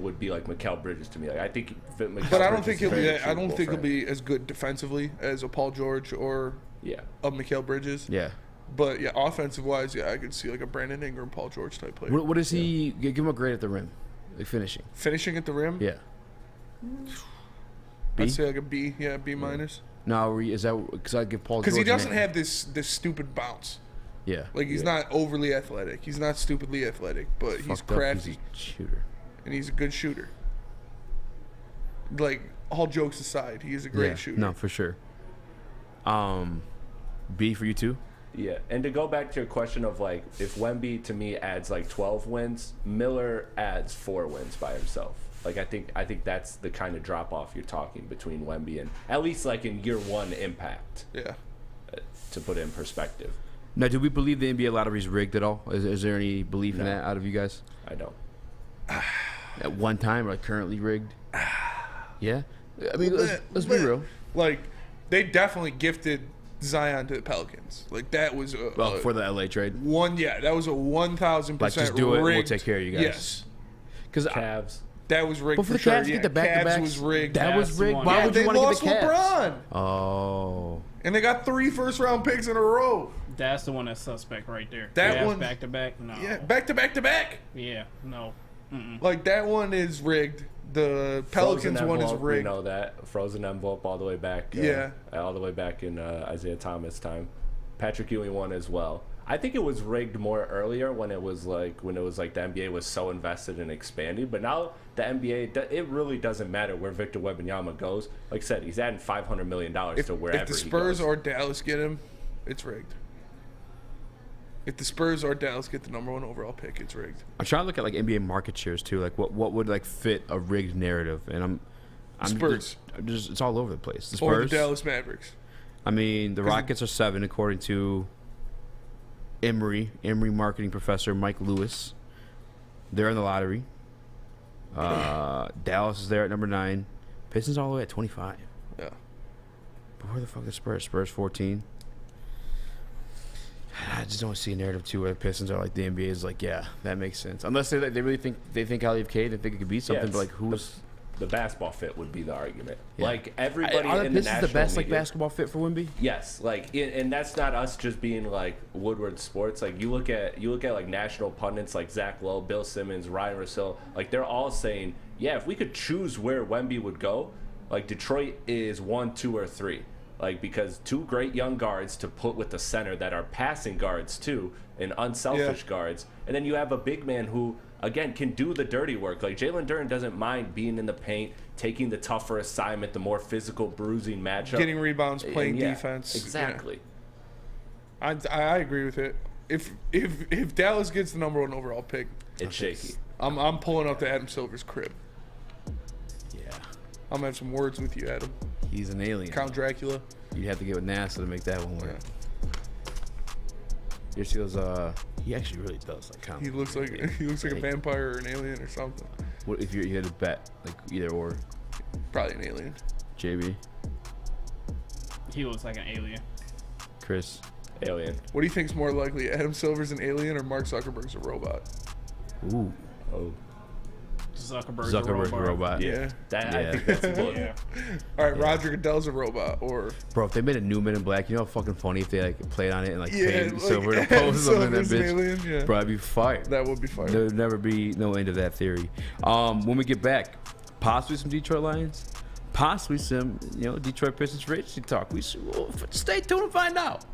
would be like Mikal Bridges to me. Like I think, but I don't think he'll be. I don't think he'll be as good defensively as a Paul George or a Mikal Bridges. Yeah. But yeah, offensive wise, I could see like a Brandon Ingram, Paul George type player. What is he? Give him a grade at the rim, like finishing. Finishing at the rim. Yeah. I'd say like a B. Yeah, B minus. No, is that because I give Paul George? Because he doesn't have this stupid bounce. Yeah. Like he's not overly athletic. He's not stupidly athletic, but he's crafty. He's a shooter. And he's a good shooter. Like all jokes aside, he is a great shooter. No, for sure. B for you too? Yeah, and to go back to your question of like if Wemby to me adds like 12 wins, Miller adds 4 wins by himself. Like I think that's the kind of drop off you're talking between Wemby and at least like in year 1 impact. Yeah. To put it in perspective. Now, do we believe the NBA lottery is rigged at all? Is there any belief in that out of you guys? I don't. At one time, like currently rigged? Yeah. I mean, let's be real. Like they definitely gifted Zion to the Pelicans. Like that was for the LA trade. That was a 1,000% like just do it. rigged. We'll take care of you guys. Yes. Because Cavs. That was rigged. But for the Cavs to get the back-to-backs, was rigged. That was rigged. Why would you want to get the Cavs? LeBron. Oh. And they got 3 first-round picks in a row. That's the one that's suspect right there. That one back to back. No. Yeah, back to back to back. Yeah. No. Like that one is rigged. The Pelicans one is rigged. We know that frozen envelope all the way back. All the way back in Isaiah Thomas time. Patrick Ewing one as well. I think it was rigged more earlier when it was like the NBA was so invested in expanding. But now the NBA, it really doesn't matter where Victor Wembanyama goes. Like I said, he's adding $500 million to wherever he goes. If the Spurs or Dallas get him, it's rigged. If the Spurs or Dallas get the number 1 overall pick, it's rigged. I'm trying to look at like NBA market shares too. Like what would like fit a rigged narrative? And I'm Spurs. Just it's all over the place. The Spurs or the Dallas Mavericks. I mean, the Rockets are 7 according to Emory marketing professor Mike Lewis. They're in the lottery. Dallas is there at number 9. Pistons all the way at 25. Yeah. But where the fuck is Spurs? Spurs 14. I just don't see a narrative too where the Pistons are like the NBA is like, yeah, that makes sense. Unless they really think highly of Cade, they think it could be something. But like who's the basketball fit would be the argument. Yeah. Like everybody are in the the Pistons national the best media, like basketball fit for Wemby? Yes, like and that's not us just being like Woodward Sports. Like you look at like national pundits like Zach Lowe, Bill Simmons, Ryan Russillo, like they're all saying, yeah, if we could choose where Wemby would go, like Detroit is 1, 2, or 3. Like because 2 great young guards to put with the center that are passing guards too and unselfish guards, and then you have a big man who again can do the dirty work. Like Jalen Duren doesn't mind being in the paint, taking the tougher assignment, the more physical bruising matchup, getting rebounds, playing defense. Exactly. Yeah. I agree with it. If Dallas gets the number 1 overall pick, it's shaky. I'm pulling up to Adam Silver's crib. Yeah. I'm gonna have some words with you, Adam. He's an alien. Count Dracula. You'd have to get with NASA to make that one work. Yeah. Here she goes. He actually really does like count. He looks like a vampire or an alien or something. What if you had to bet like either or? Probably an alien. JB. He looks like an alien. Chris. Alien. What do you think's more likely? Adam Silver's an alien or Mark Zuckerberg's a robot? Ooh. Oh. Zuckerberg's a robot. Yeah. I think that's cool. Yeah. All right, Roger Goodell's a robot, or bro, if they made a new Men in Black, you know how fucking funny if they like played on it and like paid like, Silver to pose something in that Silver's an bitch. alien, yeah. Bro, I'd be fired. That would be fired. There would never be no end to that theory. When we get back, possibly some Detroit Lions, possibly some Detroit Pistons free agency talk. We'll stay tuned and find out.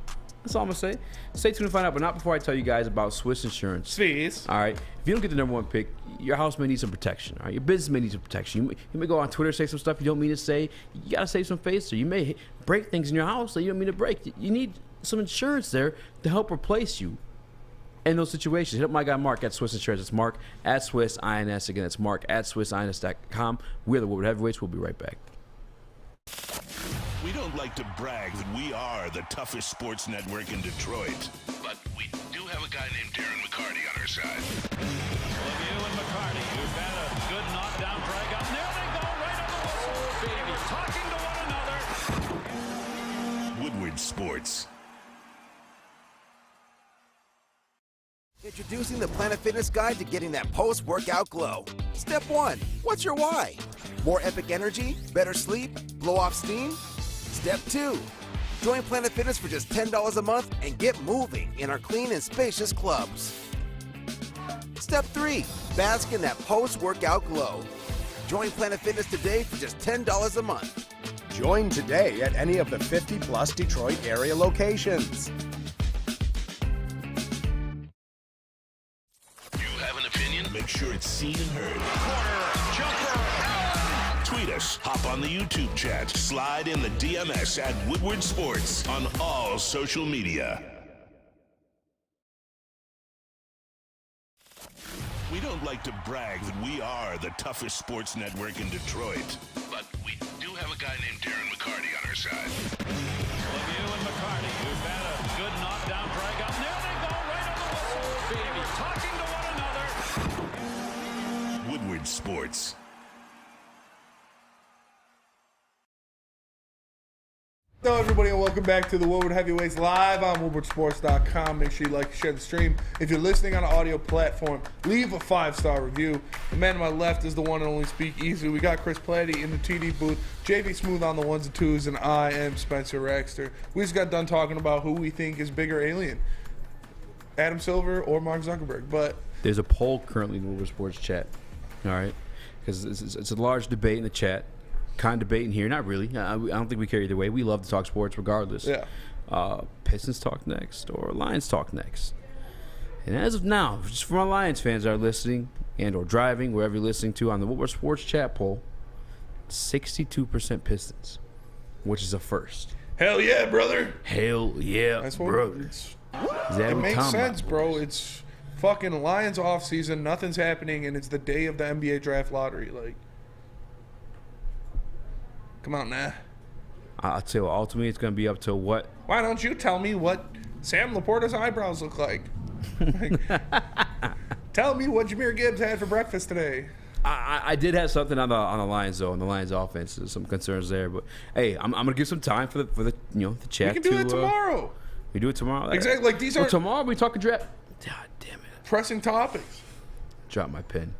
That's all I'm gonna say. Stay tuned and find out, but not before I tell you guys about Swiss Insurance. Swiss. All right. If you don't get the number 1 pick, your house may need some protection. All right. Your business may need some protection. You may go on Twitter, say some stuff you don't mean to say. You gotta save some face, or you may break things in your house that you don't mean to break. You need some insurance there to help replace you in those situations. Hit up my guy Mark at Swiss Insurance. It's Mark at Swiss INS. Again, it's Mark at SwissINS.com. We're the Woodward Heavyweights. We'll be right back. We don't like to brag that we are the toughest sports network in Detroit, but we do have a guy named Darren McCarty on our side. Lemieux and McCarty, you've got a good knockdown drag up. There they go, right on the whistle, baby, talking to one another. Woodward Sports. Introducing the Planet Fitness Guide to getting that post-workout glow. Step 1, what's your why? More epic energy? Better sleep? Blow off steam? Step 2, join Planet Fitness for just $10 a month and get moving in our clean and spacious clubs. Step 3, bask in that post-workout glow. Join Planet Fitness today for just $10 a month. Join today at any of the 50-plus Detroit area locations. Make sure it's seen and heard. Corner, jumper, tweet us, hop on the YouTube chat, slide in the DMS at Woodward Sports on all social media. We don't like to brag that we are the toughest sports network in Detroit, but we do have a guy named Darren McCarty on our side. Lemieux and McCarty, you've got a good knockdown drag up. There they go, right on the whistle, baby, talking to one another. Woodward Sports. Hello, everybody, and welcome back to the Woodward Heavyweights live on WoodwardSports.com. Make sure you like and share the stream. If you're listening on an audio platform, leave a 5-star review. The man to my left is the one and only Speak Easy. We got Chris Platty in the TD booth, JV Smooth on the ones and twos, and I am Spencer Raxter. We just got done talking about who we think is bigger alien, Adam Silver or Mark Zuckerberg. But there's a poll currently in the Woodward Sports chat. All right, because it's a large debate in the chat. Kind of debate in here, not really. I don't think we care either way. We love to talk sports regardless. Yeah. Pistons talk next or Lions talk next? And as of now, just for my Lions fans that are listening and or driving, wherever you're listening to, on the Woodward Sports chat poll, 62% Pistons, which is a first. Hell yeah, brother. Hell yeah, That's what brother. It makes sense, bro. It's fucking Lions off season. Nothing's happening, and it's the day of the NBA draft lottery. Like, come on, now. I'll tell you what, ultimately it's going to be up to what. Why don't you tell me what Sam Laporta's eyebrows look like? Tell me what Jahmyr Gibbs had for breakfast today. I did have something on the Lions though, on the Lions offense. There's some concerns there, but hey, I'm gonna give some time for the the chat. We can do it tomorrow. We do it tomorrow. Exactly. Like these are tomorrow. We talking draft. God damn it. Pressing topics. Drop my pen.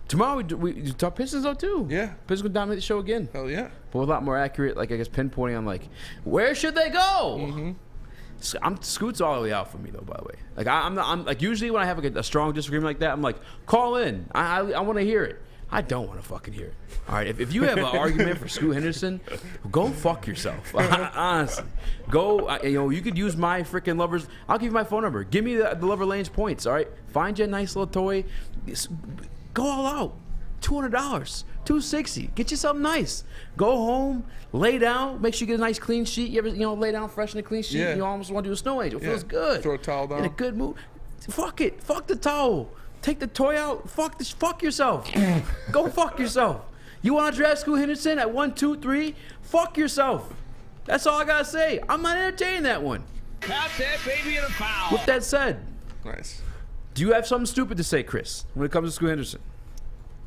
Tomorrow we talk Pistons though too. Yeah. Pistons gonna dominate the show again. Hell yeah. But with a lot more accurate, like I guess pinpointing on like where should they go. Mm-hmm. Scoot's all the way out for me though. By the way, like I'm like usually when I have like a strong disagreement like that, I'm like call in. I want to hear it. I don't want to fucking hear it. All right, if you have an argument for Scoot Henderson, go fuck yourself. Honestly, go. You could use my freaking Lovers. I'll give you my phone number. Give me the Lover Lanes points. All right, find you a nice little toy. Go all out. $200, $260. Get you something nice. Go home, lay down, make sure you get a nice clean sheet. You ever lay down fresh in a clean sheet? Yeah. You almost want to do a snow angel. It feels good. Throw a towel down. In a good mood. Fuck it. Fuck the towel. Take the toy out. Fuck yourself. Go fuck yourself. You want to draft Scoot Henderson at 1, 2, 3? Fuck yourself. That's all I gotta say. I'm not entertaining that one. That's it, baby, and a foul. With that said, nice. Do you have something stupid to say, Chris, when it comes to Scoot Henderson?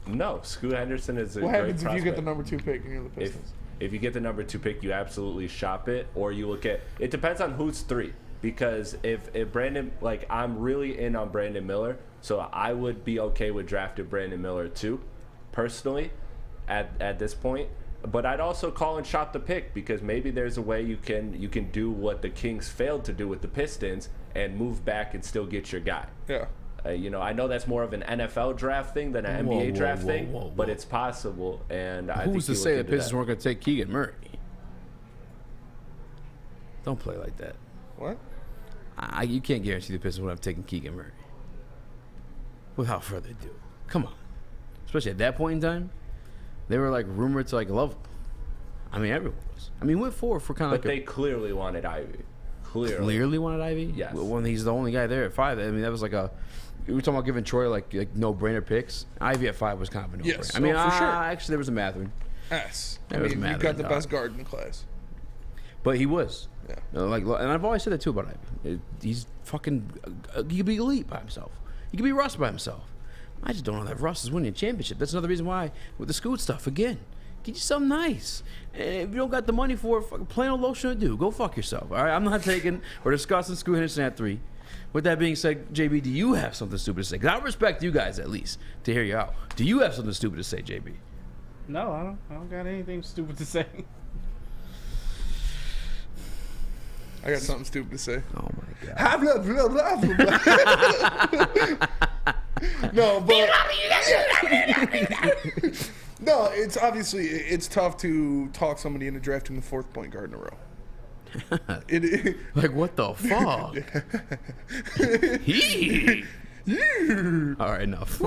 No, Scoot Henderson is a what great happens prospect. if you get the number 2 pick and you're the Pistons? If you get the number 2 pick, you absolutely shop it, or you look at it. Depends on who's 3, because if Brandon, like I'm really in on Brandon Miller, so I would be okay with drafting Brandon Miller too, personally, at this point. But I'd also call and shop the pick, because maybe there's a way you can do what the Kings failed to do with the Pistons and move back and still get your guy. Yeah. I know that's more of an NFL draft thing than an NBA draft thing, but it's possible. And I think who's to say the Pistons weren't going to take Keegan Murray? Don't play like that. What? You can't guarantee the Pistons would have taken Keegan Murray. Without further ado, come on. Especially at that point in time, they were like rumored to like love him. I mean, everyone was. I mean, went forward for kind of. But they clearly wanted Ivy. Clearly wanted Ivy. Yes. When he's the only guy there at 5. I mean, that was like a. We were talking about giving Troy like no-brainer picks. Ivy at 5 was kind of a no-brainer. Yes, I mean, for sure. Actually, there was a Mathurin. Yes. There was a you Mathurin. got the best guard in the class. But he was. Yeah. And I've always said that too about Ivy. He's fucking. He could be elite by himself. He could be Russ by himself. I just don't know that Russ is winning a championship. That's another reason why with the Scoot stuff again. Get you something nice. And if you don't got the money for it, plain old lotion to do. Go fuck yourself. All right, I'm not taking or discussing Scoot Henderson at 3. With that being said, JB, do you have something stupid to say? Because I respect you guys at least to hear you out. Do you have something stupid to say, JB? No, I don't got anything stupid to say. I got something stupid to say. Oh my god. Blah, blah, blah, blah, blah. No, but no, it's obviously it's tough to talk somebody into drafting the 4th point guard in a row. Like what the fuck? All right, enough.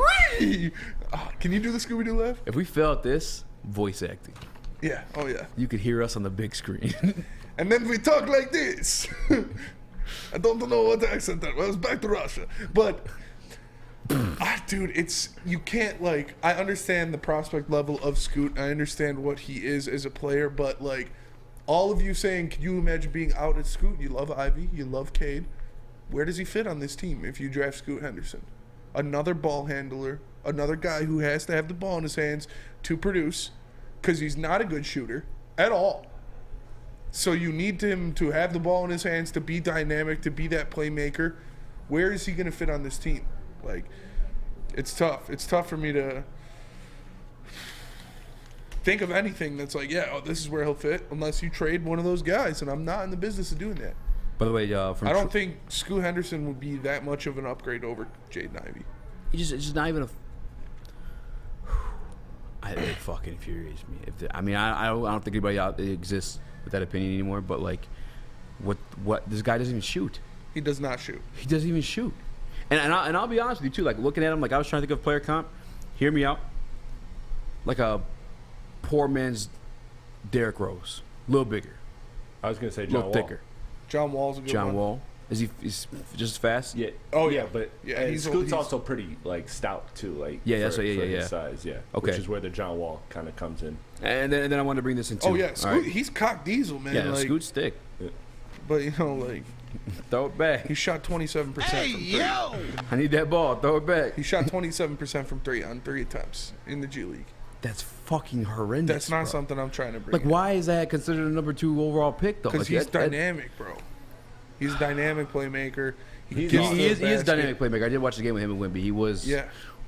Can you do the Scooby-Doo laugh? If we fail at this, voice acting. Yeah. Oh yeah. You could hear us on the big screen. And then we talk like this. I don't know what accent that was. Back to Russia, but. Dude, you can't like. I understand the prospect level of Scoot. I understand what he is as a player, but like, all of you saying, "Can you imagine being out at Scoot?" You love Ivy, you love Cade. Where does he fit on this team if you draft Scoot Henderson? Another ball handler, another guy who has to have the ball in his hands to produce, because he's not a good shooter at all. So you need him to have the ball in his hands, to be dynamic, to be that playmaker. Where is he going to fit on this team? Like, it's tough. It's tough for me to think of anything that's like, yeah, this is where he'll fit, unless you trade one of those guys, and I'm not in the business of doing that. By the way, I don't think Scoot Henderson would be that much of an upgrade over Jaden Ivey. It's just not even a. It fucking infuriates me. I don't think anybody out there exists with that opinion anymore. But like, What this guy doesn't even shoot. He does not shoot. He doesn't even shoot. And I'll be honest with you too. Like looking at him, like I was trying to think of player comp. Hear me out. Like a poor man's Derrick Rose, a little bigger. I was gonna say a John little Wall. thicker. John Wall's a good John one. Wall. Is he? He's just fast. Yeah. Oh, yeah, yeah. but Yeah, Scoot's also pretty like stout too. Like Yeah, that's for yeah. his size. Yeah. Okay. Which is where the John Wall kind of comes in. And then I wanted to bring this in too. Oh yeah, Scoot, All right? he's cock diesel, man. Yeah, like, Scoot's thick. But you know, like Throw it back. he shot 27% from three. I need that ball. Throw it back. He shot 27% from three on 3 attempts in the G League. That's fucking horrendous. That's not bro. something I'm trying to bring. Like, why is that considered a number 2 overall pick though? Because Like, he's dynamic, bro. He's a dynamic playmaker. He is a dynamic playmaker. I did watch the game with him and Wemby. He was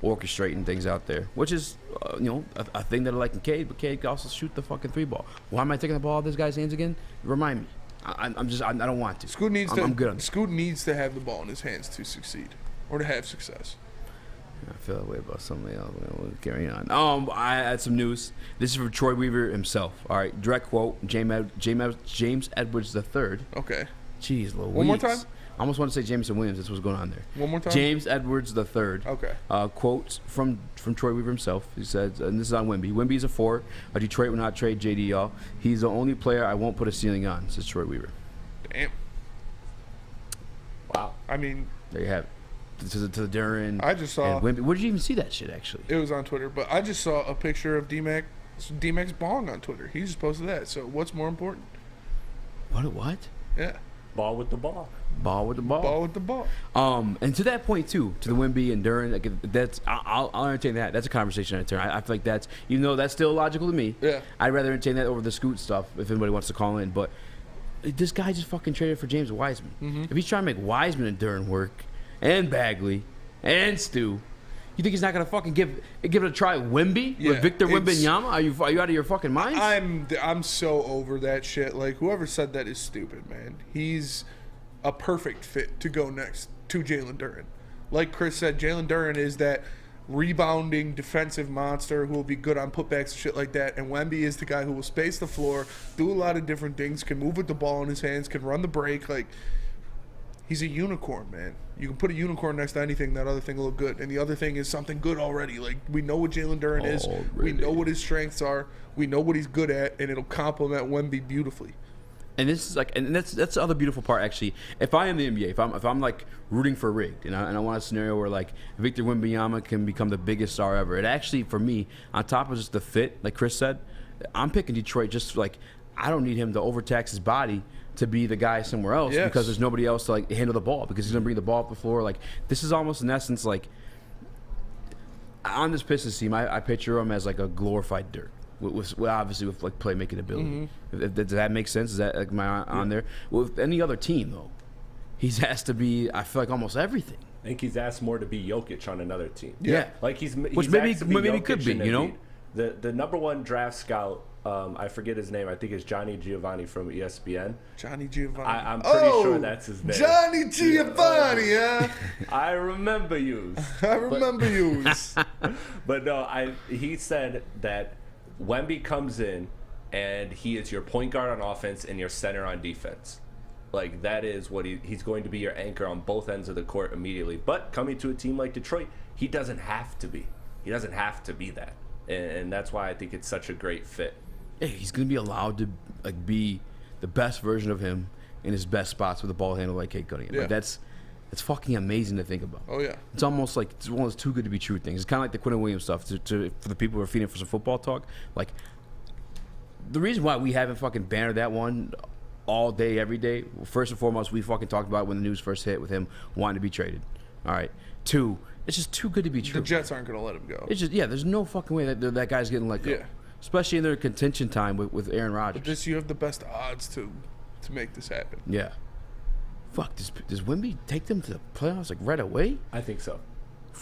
orchestrating things out there, which is a thing that I like in Cade. But Cade can also shoot the fucking 3 ball. Why am I taking the ball out of this guy's hands again? Remind me. I don't want to. Scoot needs I'm good on Scoot needs to have the ball in his hands to succeed or to have success. I feel that way about something else. We'll carry on. I had some news. This is from Troy Weaver himself. All right, direct quote: James Edwards III. Okay. Jeez Louise. One more time. I almost want to say Jameson Williams. That's what's going on there. One more time. James Edwards III. Okay. Quotes from Troy Weaver himself. He says, and this is on Wemby. Wemby's a 4. Detroit will not trade JD, y'all. He's the only player I won't put a ceiling on, says Troy Weaver. Damn. Wow. I mean, there you have it. To the Duran. I just saw. And Wemby. Where did you even see that shit, actually? It was on Twitter, but I just saw a picture of D-Mac's bong on Twitter. He just posted that. So what's more important? What? Yeah. Ball with the ball. Ball with the ball. Ball with the ball. And to that point too, to the Wemby and Duran, like that's I'll entertain that. That's a conversation I turn. I feel like that's, even though that's still logical to me. Yeah. I'd rather entertain that over the Scoot stuff if anybody wants to call in. But this guy just fucking traded for James Wiseman. Mm-hmm. If he's trying to make Wiseman and Duran work, and Bagley, and Stu, you think he's not gonna fucking give it a try? Wemby with Victor Wembanyama? Are you out of your fucking mind? I'm so over that shit. Like, whoever said that is stupid, man. He's a perfect fit to go next to Jalen Duren. Like Chris said, Jalen Duren is that rebounding defensive monster who will be good on putbacks and shit like that. And Wemby is the guy who will space the floor, do a lot of different things, can move with the ball in his hands, can run the break. Like, he's a unicorn, man. You can put a unicorn next to anything, that other thing will look good. And the other thing is something good already. Like, we know what Jalen Duren is. We know what his strengths are. We know what he's good at, and it'll complement Wemby beautifully. And this is like, and that's the other beautiful part actually. If I am the NBA, if I'm like rooting for rigged, and I want a scenario where like Victor Wembanyama can become the biggest star ever, it actually for me, on top of just the fit, like Chris said, I'm picking Detroit just like I don't need him to overtax his body to be the guy somewhere else because there's nobody else to like handle the ball because he's gonna bring the ball up the floor. Like this is almost in essence like on this Pistons team, I picture him as like a glorified Dirk. With obviously with like playmaking ability. Does that make sense? Is that like my on there? With any other team though, he's asked to be. I feel like almost everything. I think he's asked more to be Jokic on another team. Yeah. Like he's Which maybe asked to be maybe Jokic could be. and You know, the number 1 draft scout. I forget his name. I think it's Johnny Giovanni from ESPN. Johnny Giovanni. I'm pretty sure that's his name. Johnny Giovanni, huh? I remember you. I remember you. But no, he said that Wemby comes in and he is your point guard on offense and your center on defense. Like that is what he's going to be your anchor on both ends of the court immediately. But coming to a team like Detroit, he doesn't have to be. He doesn't have to be that. And that's why I think it's such a great fit. Yeah, he's gonna be allowed to like be the best version of him in his best spots with the ball handle like Cade Cunningham. Yeah. Like that's fucking amazing to think about. Oh yeah. It's almost like it's one of those too good to be true things. It's kind of like the Quentin Williams stuff. For the people who are feeding for some football talk, like the reason why we haven't fucking bannered that one all day, every day. Well, first and foremost, we fucking talked about it when the news first hit with him wanting to be traded. All right. 2, it's just too good to be true. The Jets aren't gonna let him go. It's just there's no fucking way that guy's getting let go. Yeah. Especially in their contention time with Aaron Rodgers. But you have the best odds to make this happen. Yeah. Fuck, does Wemby take them to the playoffs like right away? I think so.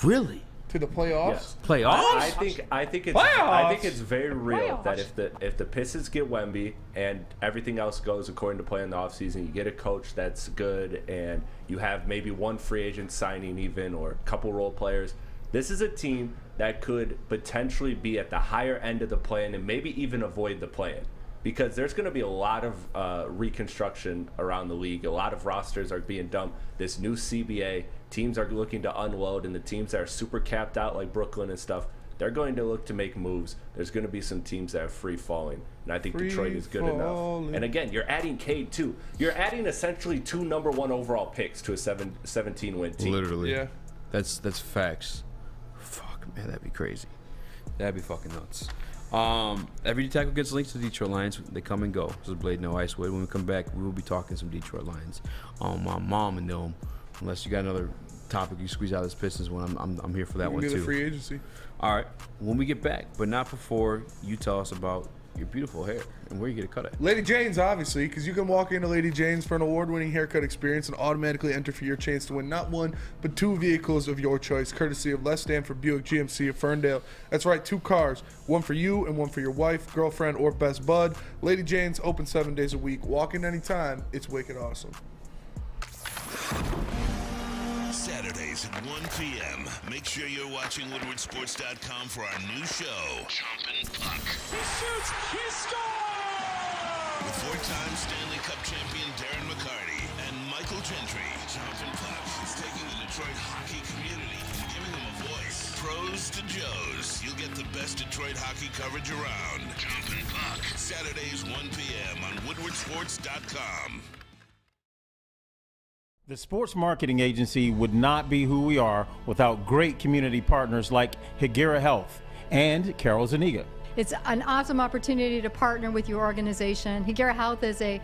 Really? To the playoffs? Yes. Playoffs? I think it's very real that if the Pistons get Wemby and everything else goes according to plan in the offseason, you get a coach that's good and you have maybe one free agent signing even or a couple role players. This is a team that could potentially be at the higher end of the play-in and maybe even avoid the play-in. because there's going to be a lot of reconstruction around the league. A lot of rosters are being dumped. This new CBA, teams are looking to unload, and the teams that are super capped out like Brooklyn and stuff, they're going to look to make moves. There's going to be some teams that are free falling, and I think Detroit is good enough. And again, you're adding Cade too. You're adding essentially 2 number 1 overall picks to a 17-win team. Literally. Yeah. That's facts. Fuck, man, that'd be crazy. That'd be fucking nuts. Every tackle gets linked to the Detroit Lions. They come and go. This is Blade No Ice Wood. When we come back, we will be talking some Detroit Lions. My mom and them. Unless you got another topic you squeeze out of this Pistons one, I'm here for that one too. The free agency. All right, when we get back, but not before you tell us about your beautiful hair and where you get it cut at. Lady Jane's, obviously, because you can walk into Lady Jane's for an award-winning haircut experience and automatically enter for your chance to win not 1, but 2 vehicles of your choice, courtesy of Les Stanford Buick GMC of Ferndale. That's right, 2 cars, 1 for you and 1 for your wife, girlfriend, or best bud. Lady Jane's open 7 days a week. Walk in anytime. It's wicked awesome. Saturdays at 1 p.m. Make sure you're watching WoodwardSports.com for our new show, Chompin' Puck. He shoots, he scores! With 4-time Stanley Cup champion Darren McCarty and Michael Gentry. Chompin' Puck is taking the Detroit hockey community and giving them a voice. Pros to Joes. You'll get the best Detroit hockey coverage around. Chompin' Puck. Saturdays 1 p.m. on WoodwardSports.com. The sports marketing agency would not be who we are without great community partners like Higuera Health and Carol Zuniga. It's an awesome opportunity to partner with your organization. Higuera Health is a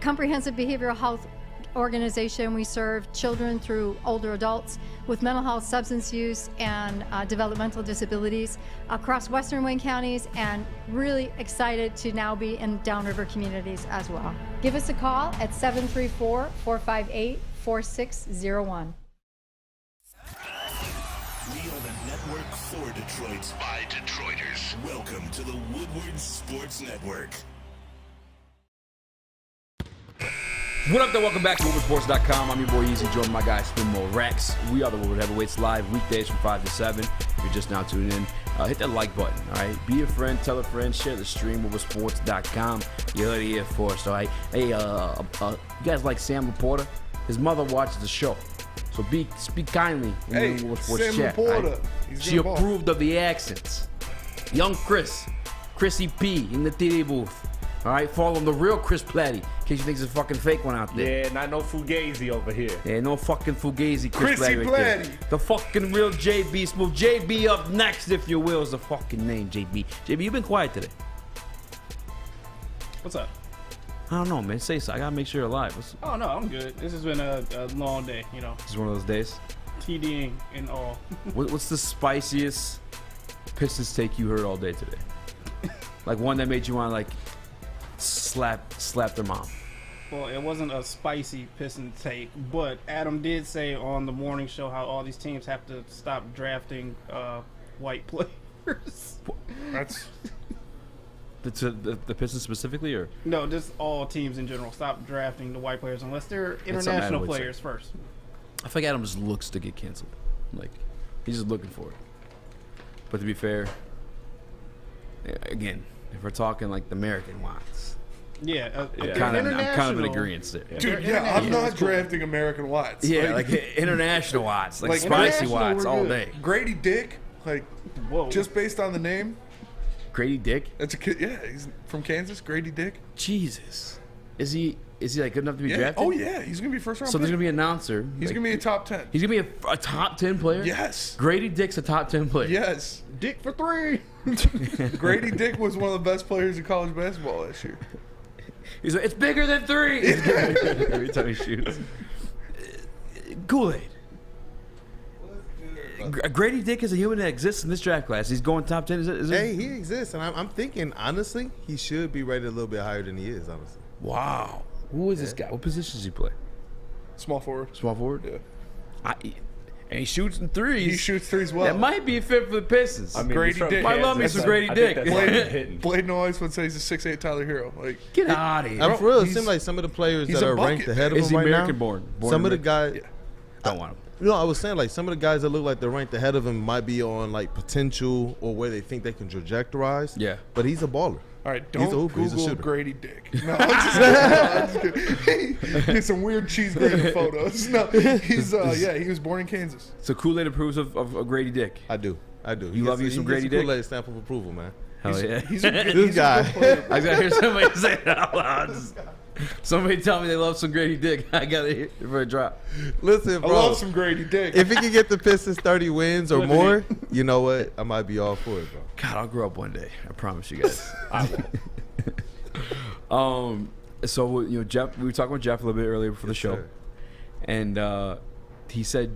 comprehensive behavioral health organization. We serve children through older adults with mental health, substance use, and developmental disabilities across Western Wayne counties, and really excited to now be in downriver communities as well. Give us a call at 734-458-4601. We are the network for Detroit by Detroiters. Welcome to the Woodward Sports Network. What up, there? Welcome back to WoodwardSports.com. I'm your boy Eazy, joined by my guy Spinmo Rex. We are the Woodward Heavyweights live weekdays from 5 to 7. If you're just now tuning in, hit that like button, all right? Be a friend, tell a friend, share the stream, WoodwardSports.com. You heard it here first, all right? Hey, you guys like Sam Laporta? His mother watches the show, so speak kindly in the Woodward Sports Sam chat. Laporta. Right? He's She approved of the accents. Young Chrissy P in the TV booth. All right, follow him, the real Chris Platty, in case you think there's a fucking fake one out there. Yeah, not no Fugazi over here. Yeah, no fucking Fugazi, Chris Chrissy Platty. Right there. Platty. The fucking real JB Smooth. JB up next, if you will, is the fucking name, JB. JB, you've been quiet today. What's up? I don't know, man. Say so. I gotta make sure you're alive. Oh no, I'm good. This has been a long day, you know. This is one of those days. TDing and all. What's the spiciest Pistons take you heard all day today? Like one that made you want to like slap their mom. Well, it wasn't a spicy Piston take, but Adam did say on the morning show how all these teams have to stop drafting white players. That's the Pistons specifically, or no, just all teams in general. Stop drafting the white players unless they're international players first. I feel like Adam just looks to get canceled. Like he's just looking for it. But to be fair, again, if we're talking like the American Watts, yeah, I'm kind of in agreement there. Dude, yeah, I'm not drafting American Watts. Yeah, like international Watts, like spicy Watts all day. Grady Dick, like, whoa, just based on the name. Grady Dick? That's a kid. Yeah, he's from Kansas. Grady Dick. Jesus, is he like good enough to be drafted? Oh yeah, he's gonna be first round. So pick. there's gonna be an announcer. He's gonna be a top 10. He's gonna be a top 10 player. Yes. Grady Dick's a top 10 player. Yes. Dick for 3. Grady Dick was one of the best players in college basketball last year. He's like, it's bigger than 3 every time he shoots. Kool-Aid. Grady Dick is a human that exists in this draft class. He's going top 10. Is it? Hey, he exists, and I'm thinking honestly, he should be rated a little bit higher than he is. Honestly. Wow. Who is this guy? What position does he play? Small forward. Small forward. Yeah. And he shoots in threes. He shoots threes well. That might be a fit for the Pistons. I mean, Grady Dick. I love me some Grady Dick. Blade Noise would say he's a 6'8" Tyler Hero. Like, get out of here. I'm for real. It seems like some of the players that are ranked ahead of him right now. Is he American born? Some of the guys. Yeah. Don't want him. You know, I was saying like some of the guys that look like they're ranked ahead of him might be on like potential or where they think they can trajectorize. Yeah. But he's a baller. All right, He's a don't hooper. He's a Google shooter. Grady Dick. No, I'm just kidding. Get some weird cheese grater photos. No, he's he was born in Kansas. So Kool-Aid approves of Grady Dick. I do. You love you some Grady Dick? Kool-Aid stamp of approval, man. Hell yeah. This guy. I gotta hear somebody say it out loud. Somebody tell me they love some Grady Dick. I gotta hear it for a drop. Listen, bro. I love some Grady Dick. If he can get the Pistons 30 wins or more, you know what? I might be all for it, bro. God, I'll grow up one day. I promise you guys. I won't. So Jeff, we were talking with Jeff a little bit earlier before the show, sir. and he said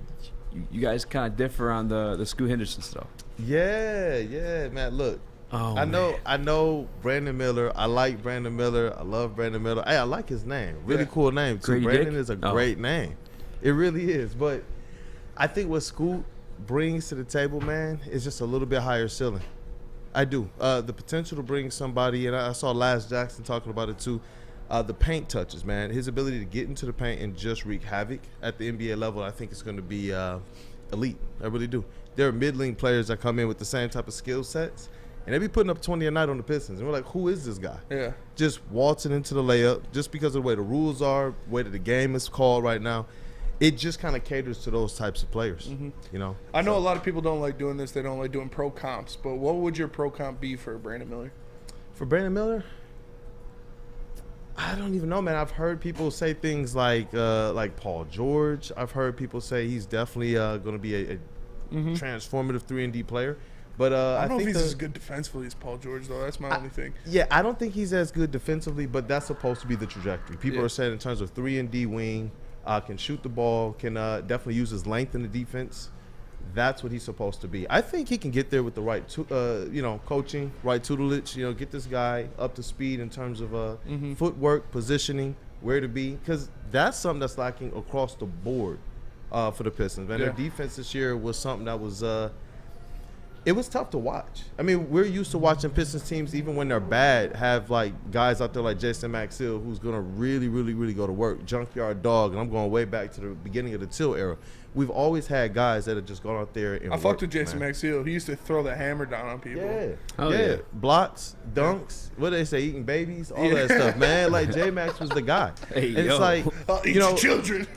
you guys kind of differ on the Scoot Henderson stuff. Yeah, man. Look, I know Brandon Miller. I like Brandon Miller. I love Brandon Miller. Hey, I like his name. Really cool name too. Grady Brandon Dick? is a great name. It really is. But I think what Scoot brings to the table, man, is just a little bit higher ceiling. I do. The potential to bring somebody, and I saw Laz Jackson talking about it too. The paint touches, man. His ability to get into the paint and just wreak havoc at the NBA level, I think it's going to be elite. I really do. There are mid-league players that come in with the same type of skill sets, and they be putting up 20 a night on the Pistons. And we're like, who is this guy? Yeah. Just waltzing into the layup just because of the way the rules are, the way that the game is called right now. It just kind of caters to those types of players, you know. I know a lot of people don't like doing this. They don't like doing pro comps. But what would your pro comp be for Brandon Miller? For Brandon Miller? I don't even know, man. I've heard people say things like Paul George. I've heard people say he's definitely going to be a transformative 3-and-D player. But I don't know if he's as good defensively as Paul George, though. That's my only thing. Yeah, I don't think he's as good defensively, but that's supposed to be the trajectory. People are saying in terms of 3-and-D wing, can shoot the ball, can definitely use his length in the defense. That's what he's supposed to be. I think he can get there with the right, coaching, right tutelage. Get this guy up to speed in terms of footwork, positioning, where to be, because that's something that's lacking across the board for the Pistons. Man, their defense this year was something that was. It was tough to watch. I mean, we're used to watching Pistons teams, even when they're bad, have like guys out there like Jason Maxill, who's going to really, really, really go to work. Junkyard Dog, and I'm going way back to the beginning of the Till era. We've always had guys that have just gone out there and I fucked with Jason Maxill. He used to throw the hammer down on people. Yeah. Blocks, dunks, what do they say, eating babies, all that stuff, man. Like, J-Max was the guy. Hey, and it's like, children.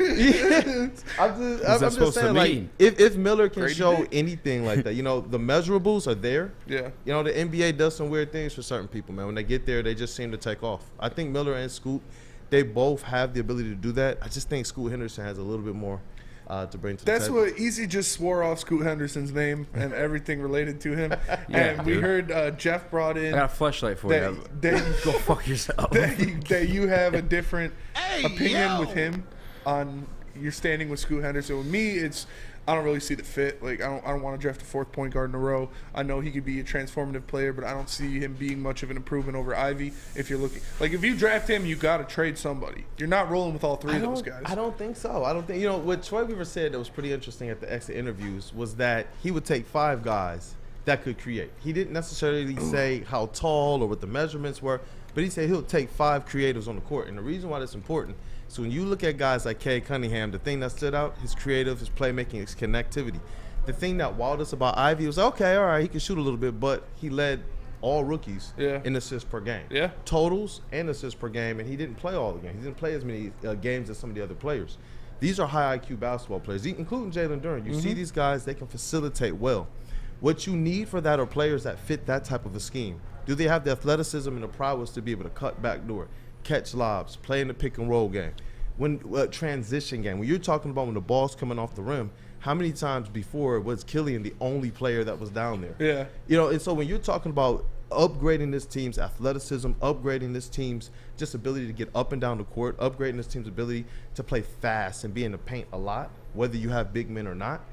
I'm just saying, like, if Miller can show anything like that, the measurables are there. Yeah. The NBA does some weird things for certain people, man. When they get there, they just seem to take off. I think Miller and Scoot, they both have the ability to do that. I just think Scoot Henderson has a little bit more to bring to the That's table. what Eazy just swore off Scoot Henderson's name and everything related to him. And we heard Jeff brought in. I got a fleshlight for you. Go fuck yourself. That you have a different opinion with him on your standing with Scoot Henderson. With me, I don't really see the fit. Like, I don't want to draft a fourth point guard in a row. I know he could be a transformative player, but I don't see him being much of an improvement over Ivy. If you're looking, like, if you draft him, you got to trade somebody. You're not rolling with all three of those guys. I don't think so. I don't think, what Troy Weaver said that was pretty interesting at the exit interviews was that he would take 5 guys that could create. He didn't necessarily say how tall or what the measurements were, but he said he'll take 5 creatives on the court. And the reason why that's important, so when you look at guys like Cade Cunningham, the thing that stood out, his creative, his playmaking, his connectivity. The thing that wowed us about Ivy was, okay, all right, he can shoot a little bit, but he led all rookies in assists per game. Yeah. Totals and assists per game, and he didn't play all the games. He didn't play as many games as some of the other players. These are high IQ basketball players, including Jalen Duren. You see these guys, they can facilitate well. What you need for that are players that fit that type of a scheme. Do they have the athleticism and the prowess to be able to cut back door, catch lobs, play in the pick and roll game, when transition game? When you're talking about when the ball's coming off the rim, how many times before was Killian the only player that was down there? Yeah. And so when you're talking about upgrading this team's athleticism, upgrading this team's just ability to get up and down the court, upgrading this team's ability to play fast and be in the paint a lot, whether you have big men or not,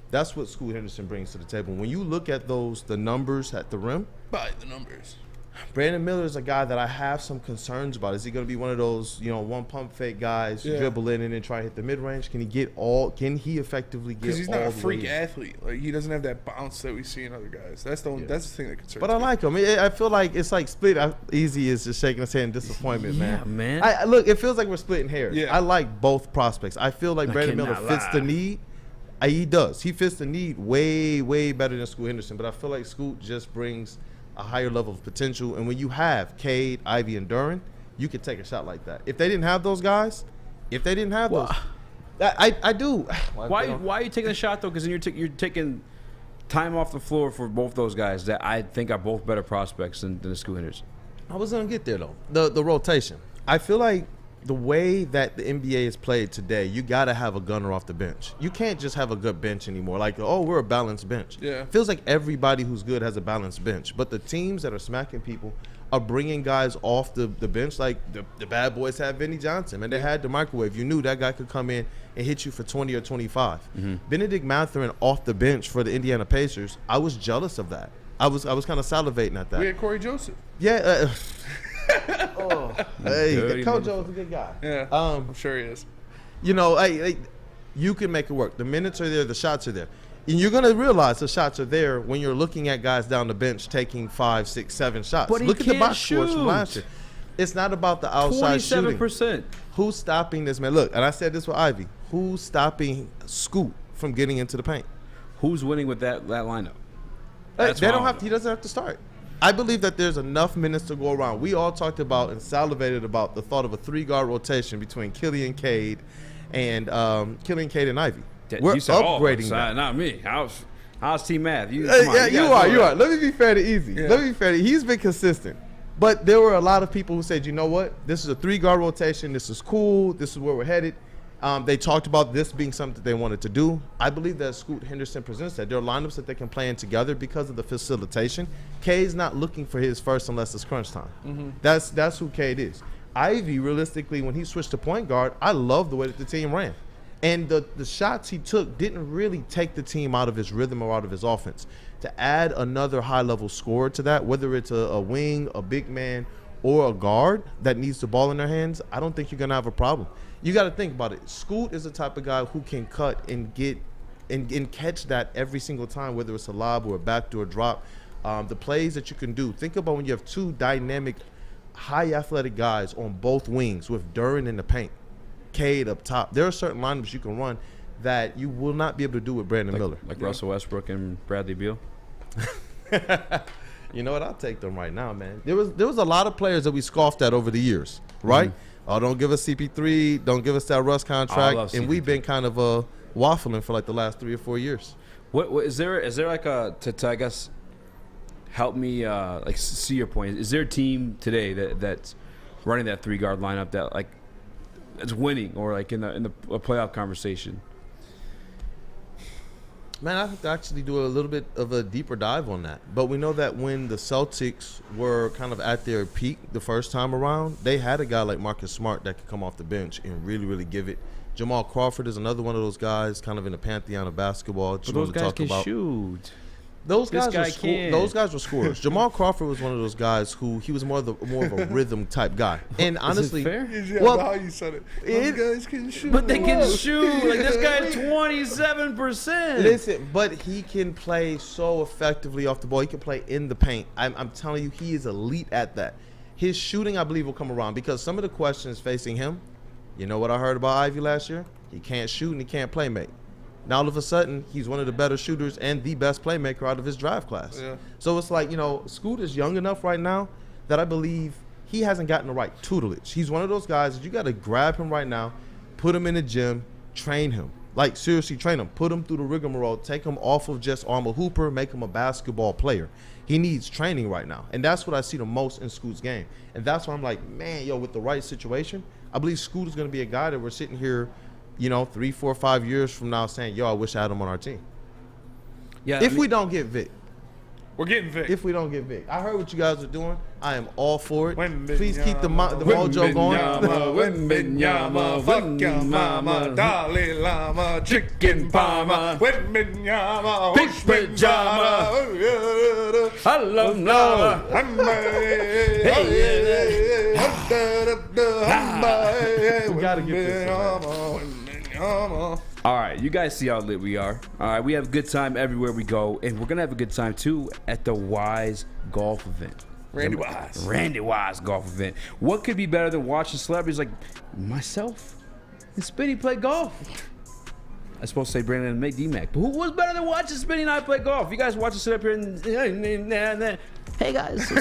that's what Scoot Henderson brings to the table. When you look at the numbers at the rim, by the numbers, Brandon Miller is a guy that I have some concerns about. Is he going to be one of those, one pump fake guys, dribble in and then try to hit the mid range? Can he effectively get all the way? Because he's not a freak athlete. Like, he doesn't have that bounce that we see in other guys. That's the thing that concerns me. But I like him. I feel like it's like split. Eazy is just shaking his head in disappointment, man. Look, it feels like we're splitting hairs. Yeah. I like both prospects. I feel like Brandon Miller fits the need. He does. He fits the need way, way better than Scoot Henderson. But I feel like Scoot just brings a higher level of potential. And when you have Cade, Ivy, and Duren, you can take a shot like that. If they didn't have those guys, I do. Why are you taking a shot though? Because then you're taking time off the floor for both those guys that I think are both better prospects than the Scoot Henderson. I was gonna get there though. The rotation. I feel like the way that the NBA is played today, you gotta have a gunner off the bench. You can't just have a good bench anymore. Like, oh, we're a balanced bench. Yeah. Feels like everybody who's good has a balanced bench. But the teams that are smacking people are bringing guys off the bench. Like the bad boys had Vinny Johnson, and they had the microwave. You knew that guy could come in and hit you for 20 or 25. Benedict Mathurin off the bench for the Indiana Pacers. I was jealous of that. I was kind of salivating at that. We had Corey Joseph. Yeah. Hey, Coach Joe's a good guy. Yeah, I'm sure he is. You know, you can make it work. The minutes are there, the shots are there. And you're going to realize the shots are there when you're looking at guys down the bench taking 5, 6, 7 shots. But Look at the box scores from shoot. last year. It's not about the outside shooting. 27%. Who's stopping this man? Look, and I said this with Ivy. Who's stopping Scoot from getting into the paint? Who's winning with that lineup? He doesn't have to start. I believe that there's enough minutes to go around. We all talked about and salivated about the thought of a 3-guard rotation between Killian Cade and Ivy. We're upgrading that. Not me. How's team math? You are. Let me be fair to Eazy. Yeah. He's been consistent. But there were a lot of people who said, you know what? This is a 3-guard rotation. This is cool. This is where we're headed. They talked about this being something that they wanted to do. I believe that Scoot Henderson presents that. There are lineups that they can play in together because of the facilitation. Cade's not looking for his first unless it's crunch time. That's who Cade is. Ivy, realistically, when he switched to point guard, I love the way that the team ran. And the shots he took didn't really take the team out of his rhythm or out of his offense. To add another high-level scorer to that, whether it's a wing, a big man, or a guard that needs the ball in their hands, I don't think you're going to have a problem. You got to think about it. Scoot is the type of guy who can cut and get and catch that every single time, whether it's a lob or a backdoor drop. The plays that you can do. Think about when you have two dynamic, high athletic guys on both wings with Duren in the paint, Cade up top. There are certain lineups you can run that you will not be able to do with Brandon Miller. Like Russell Westbrook and Bradley Beal. You know what? I'll take them right now, man. There was a lot of players that we scoffed at over the years, right? Oh, don't give us CP3, don't give us that Russ contract, and we've been kind of waffling for like the last 3 or 4 years. What is there like a to I guess help me like see your point? Is there a team today that's running that 3-guard lineup that like that's winning or like in the playoff conversation? Man, I have to actually do a little bit of a deeper dive on that. But we know that when the Celtics were kind of at their peak the first time around, they had a guy like Marcus Smart that could come off the bench and really, really give it. Jamal Crawford is another one of those guys kind of in the pantheon of basketball. But those guys can shoot. Those guys were scorers. Jamal Crawford was one of those guys who he was more of a rhythm type guy. And honestly, is it fair? Yeah, well, how you said it. Those guys can shoot. But they can shoot. Like this guy's 27%. Listen, but he can play so effectively off the ball. He can play in the paint. I'm telling you, he is elite at that. His shooting, I believe, will come around because some of the questions facing him, you know what I heard about Ivy last year? He can't shoot and he can't play make. Now, all of a sudden, he's one of the better shooters and the best playmaker out of his draft class. Yeah. So it's like, Scoot is young enough right now that I believe he hasn't gotten the right tutelage. He's one of those guys that you got to grab him right now, put him in the gym, train him. Like, seriously, train him. Put him through the rigmarole. Take him off of just I'm a hooper, make him a basketball player. He needs training right now. And that's what I see the most in Scoot's game. And that's why I'm like, man, with the right situation, I believe Scoot is going to be a guy that we're sitting here 3, 4, 5 years from now saying, I wish I had him on our team. Yeah. If we don't get Vic. We're getting Vic. If we don't get Vic. I heard what you guys are doing. I am all for it. Please keep the mojo going. Wembenyama, fuck your mama, Dalai Lama, chicken parma, Wembenyama, Fish pajama, hello, we gotta get this. All right, you guys see how lit we are. All right, we have a good time everywhere we go, and we're gonna have a good time too at the Wise Golf event. Randy Wise golf event. What could be better than watching celebrities like myself and Spinny play golf? I was supposed to say Brandon and D-Mac, but who was better than watching Spinny and I play golf? You guys watch us sit up here and Hey guys,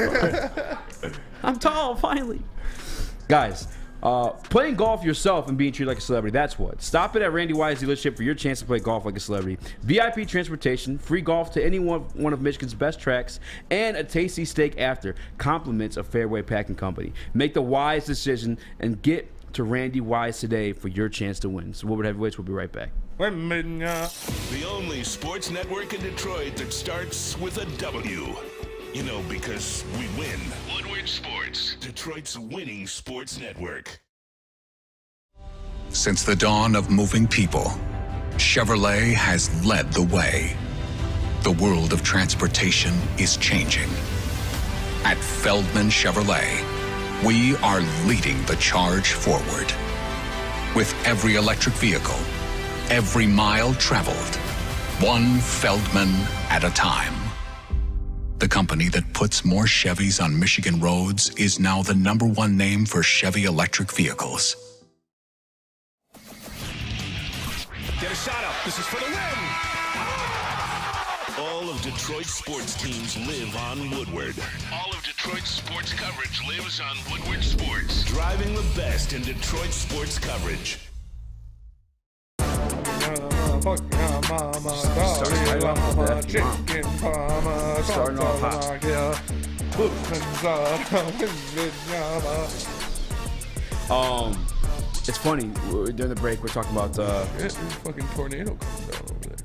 I'm tall finally. Guys, playing golf yourself and being treated like a celebrity, that's what. Stop it at Randy Wise dealership for your chance to play golf like a celebrity. VIP transportation, free golf to any one of Michigan's best tracks, and a tasty steak after. Compliments of Fairway Packing Company. Make the wise decision and get to Randy Wise today for your chance to win. So Woodward Heavyweights, we'll be right back. The only sports network in Detroit that starts with a W. You know, because we win. Woodward Sports, Detroit's winning sports network. Since the dawn of moving people, Chevrolet has led the way. The world of transportation is changing. At Feldman Chevrolet, we are leading the charge forward. With every electric vehicle, every mile traveled, one Feldman at a time. The company that puts more Chevys on Michigan roads is now the #1 name for Chevy electric vehicles. Get a shot up. This is for the win. All of Detroit's sports teams live on Woodward. All of Detroit's sports coverage lives on Woodward Sports. Driving the best in Detroit sports coverage. Starting off hot. It's funny. During the break, we're talking about there's a fucking tornado coming down over there.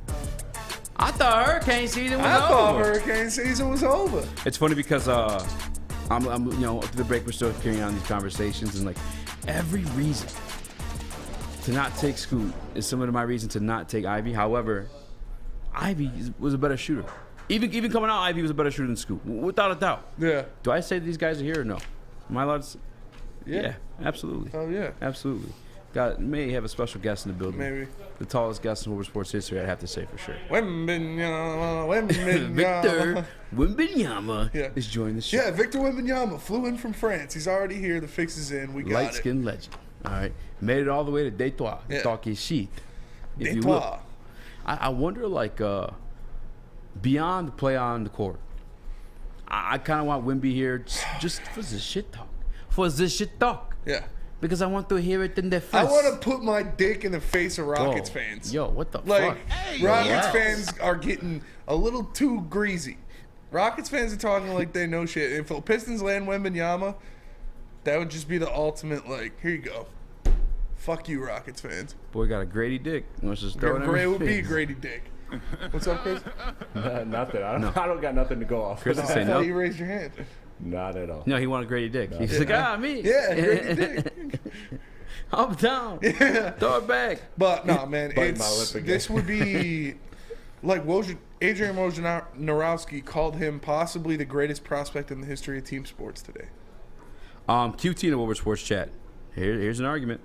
I thought hurricane season was over. I thought hurricane season was over. It's funny because I'm through the break, we're still carrying on these conversations, and like every reason to not take Scoot is similar to my reason to not take Ivy. However, Ivy was a better shooter. Even coming out, Ivy was a better shooter than Scoot, without a doubt. Yeah. Do I say these guys are here or no? Am I allowed to say? Yeah. Absolutely. Oh yeah. Absolutely. May have a special guest in the building. Maybe. The tallest guest in Woodward sports history, I'd have to say for sure. Victor Wembanyama is joining the show. Yeah, Victor Wembanyama flew in from France. He's already here. The fix is in. We got Light skinned legend. All right. Made it all the way to Detroit. Yeah. Talk his shit. If you Detroit. will. I wonder, like, beyond the play on the court, I kind of want Wemby here just for the shit talk. Yeah. Because I want to hear it in their face. I want to put my dick in the face of Rockets fans. Yo, what the like, fuck? Rockets fans are getting a little too greasy. Rockets fans are talking like they know shit. If the Pistons land Wembanyama, that would just be the ultimate, like, here you go. Fuck you, Rockets fans. Boy got a Grady dick. Let's just throw it in It would his be face. Grady dick. What's up, Chris? Nothing. I don't got nothing to go off. Chris is I saying thought no. you raised your hand. Not at all. No, he wanted Grady dick. No. He's like, me. Yeah, Grady dick. I'm down. Yeah. Throw it back. But no, man, Bite my lip again. this would be like Adrian Wojnarowski called him possibly the greatest prospect in the history of team sports today. QT in the Woodward Sports chat. Here's an argument.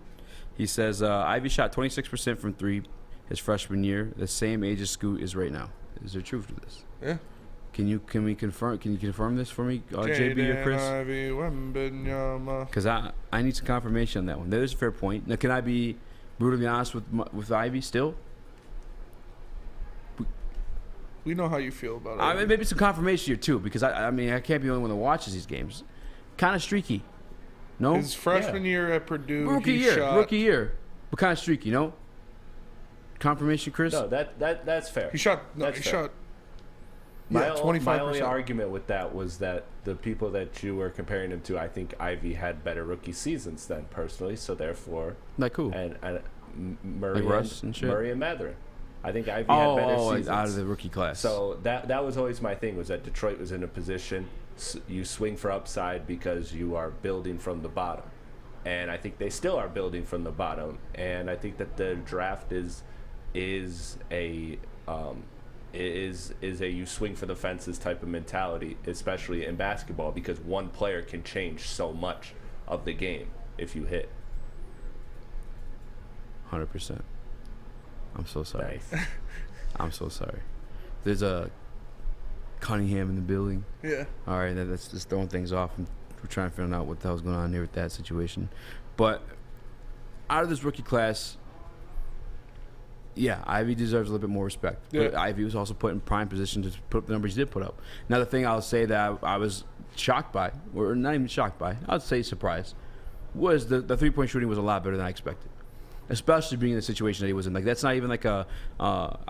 He says Ivy shot 26% from three his freshman year, the same age as Scoot is right now. Is there truth to this? Yeah. Can you confirm this for me, JB or Chris? Because I need some confirmation on that one. That is a fair point. Now, can I be brutally honest with Ivy still? We know how you feel about it. I mean, maybe some confirmation here too, because I can't be the only one that watches these games. Kind of streaky. No. His freshman year at Purdue, rookie year, but kind of streaky. No. Confirmation, Chris. No, that's fair. He shot. My 25%. only argument with that was that the people that you were comparing him to, I think Ivy had better rookie seasons than personally, so therefore, like who? And Murray, like Russ and shit? Murray and Matherin. I think Ivy had better seasons out of the rookie class. So that was always my thing, was that Detroit was in a position you swing for upside because you are building from the bottom, and I think they still are building from the bottom, and I think that the draft is a you swing for the fences type of mentality, especially in basketball, because one player can change so much of the game if you hit. 100%. I'm so sorry. Nice. I'm so sorry. There's a Cunningham in the building. Yeah. All right, that's just throwing things off, and we're trying to figure out what the hell's going on here with that situation. But out of this rookie class, Yeah, Ivy deserves a little bit more respect. Yeah. But Ivy was also put in prime position to put up the numbers he did put up. Another thing I'll say that I was shocked by, or not even shocked by, I'd say surprised, was the 3-point shooting was a lot better than I expected. Especially being in the situation that he was in. Like, that's not even like I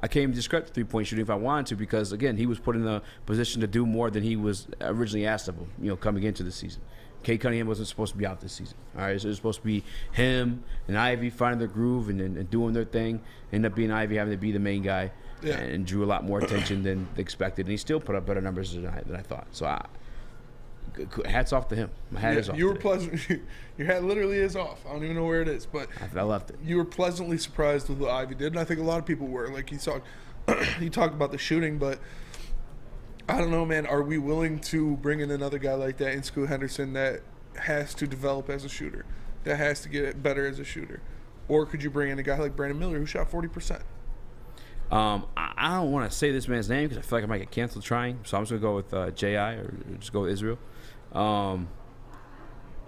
can't even discredit the 3-point shooting if I wanted to, because, again, he was put in the position to do more than he was originally asked of him, coming into the season. Cade Cunningham wasn't supposed to be out this season. All right, so it was supposed to be him and Ivy finding their groove and doing their thing. Ended up being Ivy having to be the main guy, and drew a lot more attention than expected. And he still put up better numbers than I thought. So hats off to him. My hat is off. You were pleasant. Your hat literally is off. I don't even know where it is, but I left it. You were pleasantly surprised with what Ivy did, and I think a lot of people were. Like, he talked about the shooting, but I don't know, man. Are we willing to bring in another guy like that in Scoot Henderson that has to develop as a shooter, that has to get better as a shooter? Or could you bring in a guy like Brandon Miller who shot 40%? I don't want to say this man's name because I feel like I might get canceled trying, so I'm just going to go with J.I. or just go with Israel.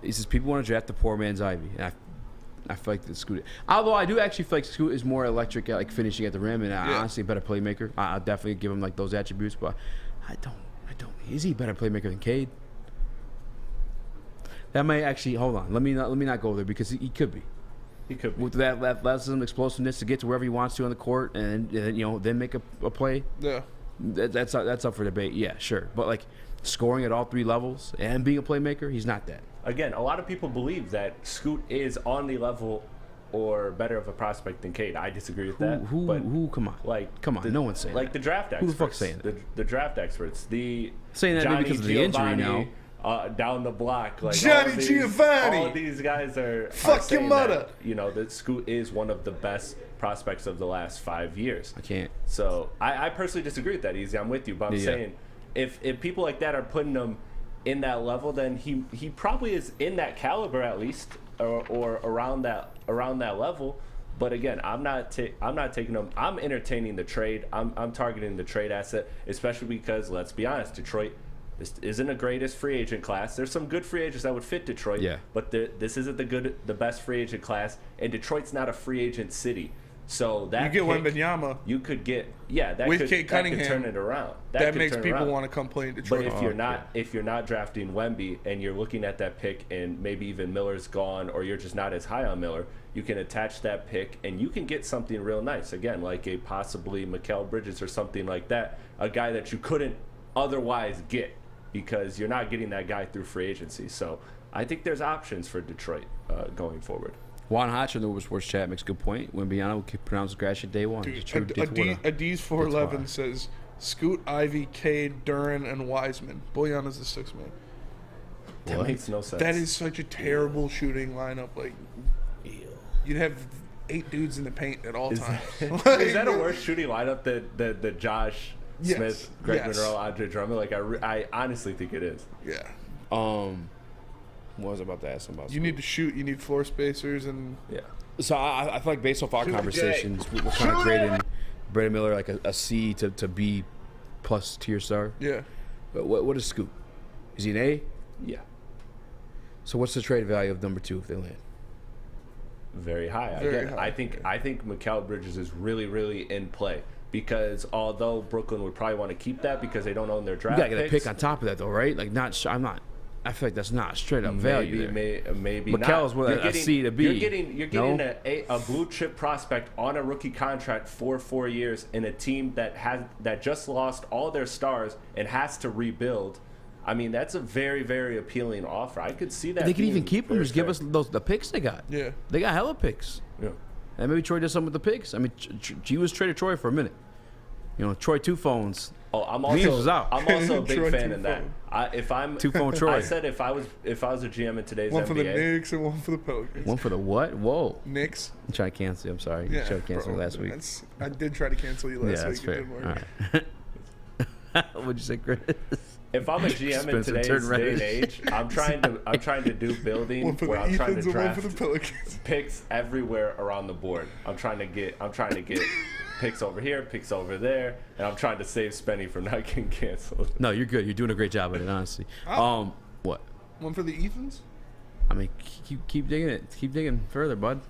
He says people want to draft the poor man's Ivy, and I feel like the Scoot. Although I do actually feel like Scoot is more electric at like finishing at the rim, and honestly a better playmaker. I'll definitely give him like those attributes, but I don't. Is he a better playmaker than Cade? That may actually hold on. Let me not go there because he could be. He could be. With that athleticism, explosiveness to get to wherever he wants to on the court, and then make a play. Yeah, that's up for debate. Yeah, sure, but like scoring at all three levels and being a playmaker, he's not that. Again, a lot of people believe that Scoot is on the level or better of a prospect than Cade. I disagree with that. Who? Come on. Come on. No one's saying like that. the draft experts. Who the fuck's saying that? The draft experts. The saying that Johnny because of the injury Giovanni, now. Down the block, like Johnny Giovanni. All these guys are fuck your mother. That Scoot is one of the best prospects of the last 5 years. I can't. So I personally disagree with that, Eazy. I'm with you, but I'm saying if people like that are putting him in that level, then he probably is in that caliber at least, or around that level. But again, I'm not taking him. I'm entertaining the trade. I'm targeting the trade asset, especially because, let's be honest, Detroit, this isn't the greatest free agent class. There's some good free agents that would fit Detroit. Yeah. But this isn't the best free agent class, and Detroit's not a free agent city. So that you get Wembanyama, you could get that with could, Cade Cunningham, that could turn it around. That makes people want to come play in Detroit. But if you're not drafting Wemby and you're looking at that pick and maybe even Miller's gone, or you're just not as high on Miller, you can attach that pick and you can get something real nice. Again, like a possibly Mikal Bridges or something like that, a guy that you couldn't otherwise get because you're not getting that guy through free agency. So I think there's options for Detroit going forward. Juan Hodge in the Woodward Sports Chat makes a good point. Wembanyama will pronounce Gratiot day one. Adiz 411 says Scoot, Ivy, Cade, Duran, and Wiseman. Boyana's the sixth man. That makes no sense. That is such a terrible shooting lineup. Like, you'd have 8 dudes in the paint at all times. Is that a worse shooting lineup than the Josh Smith, Greg Monroe, Andre Drummond? Like, I honestly think it is. Yeah. What was I about to ask him about? You need to shoot. You need floor spacers and So I feel like based off our conversations, we're kind of grading Brandon Miller like a C to B plus tier star. Yeah. But what is Scoot? Is he an A? Yeah. So what's the trade value of number 2 if they land? Very high. Very Again, high. I think Mikal Bridges is really, really in play because although Brooklyn would probably want to keep that because they don't own their draft You gotta get a picks, pick on top of that though, right? Like I feel like that's not straight up value. Maybe Mikal's not. a C to B. You're getting a blue chip prospect on a rookie contract for 4 years in a team that just lost all their stars and has to rebuild. I mean, that's a very, very appealing offer. I could see that. They could even keep them. Just give us the picks they got. Yeah. They got hella picks. Yeah. And maybe Troy did something with the picks. I mean, he was traded Troy for a minute. Troy 2 phones. Oh, I'm Leans was out. also a big fan of that. If I'm 2-phone Troy. I said if I was a GM in today's one NBA, for the Knicks and one for the Pelicans. One for the what? Whoa. Knicks. I'm trying to cancel you. I'm sorry. You tried to cancel me last week. I did try to cancel you last week. That's fair. It didn't work. All right. What'd you say, Chris? If I'm a GM in today's day and age, I'm trying to do building One for where the I'm trying Ethans to and one draft for the Pelicans. picks everywhere around the board. I'm trying to get picks over here, picks over there, and I'm trying to save Spenny from not getting canceled. No, you're good. You're doing a great job at it, honestly. What? One for the Ethans? I mean, keep digging it. Keep digging further, bud.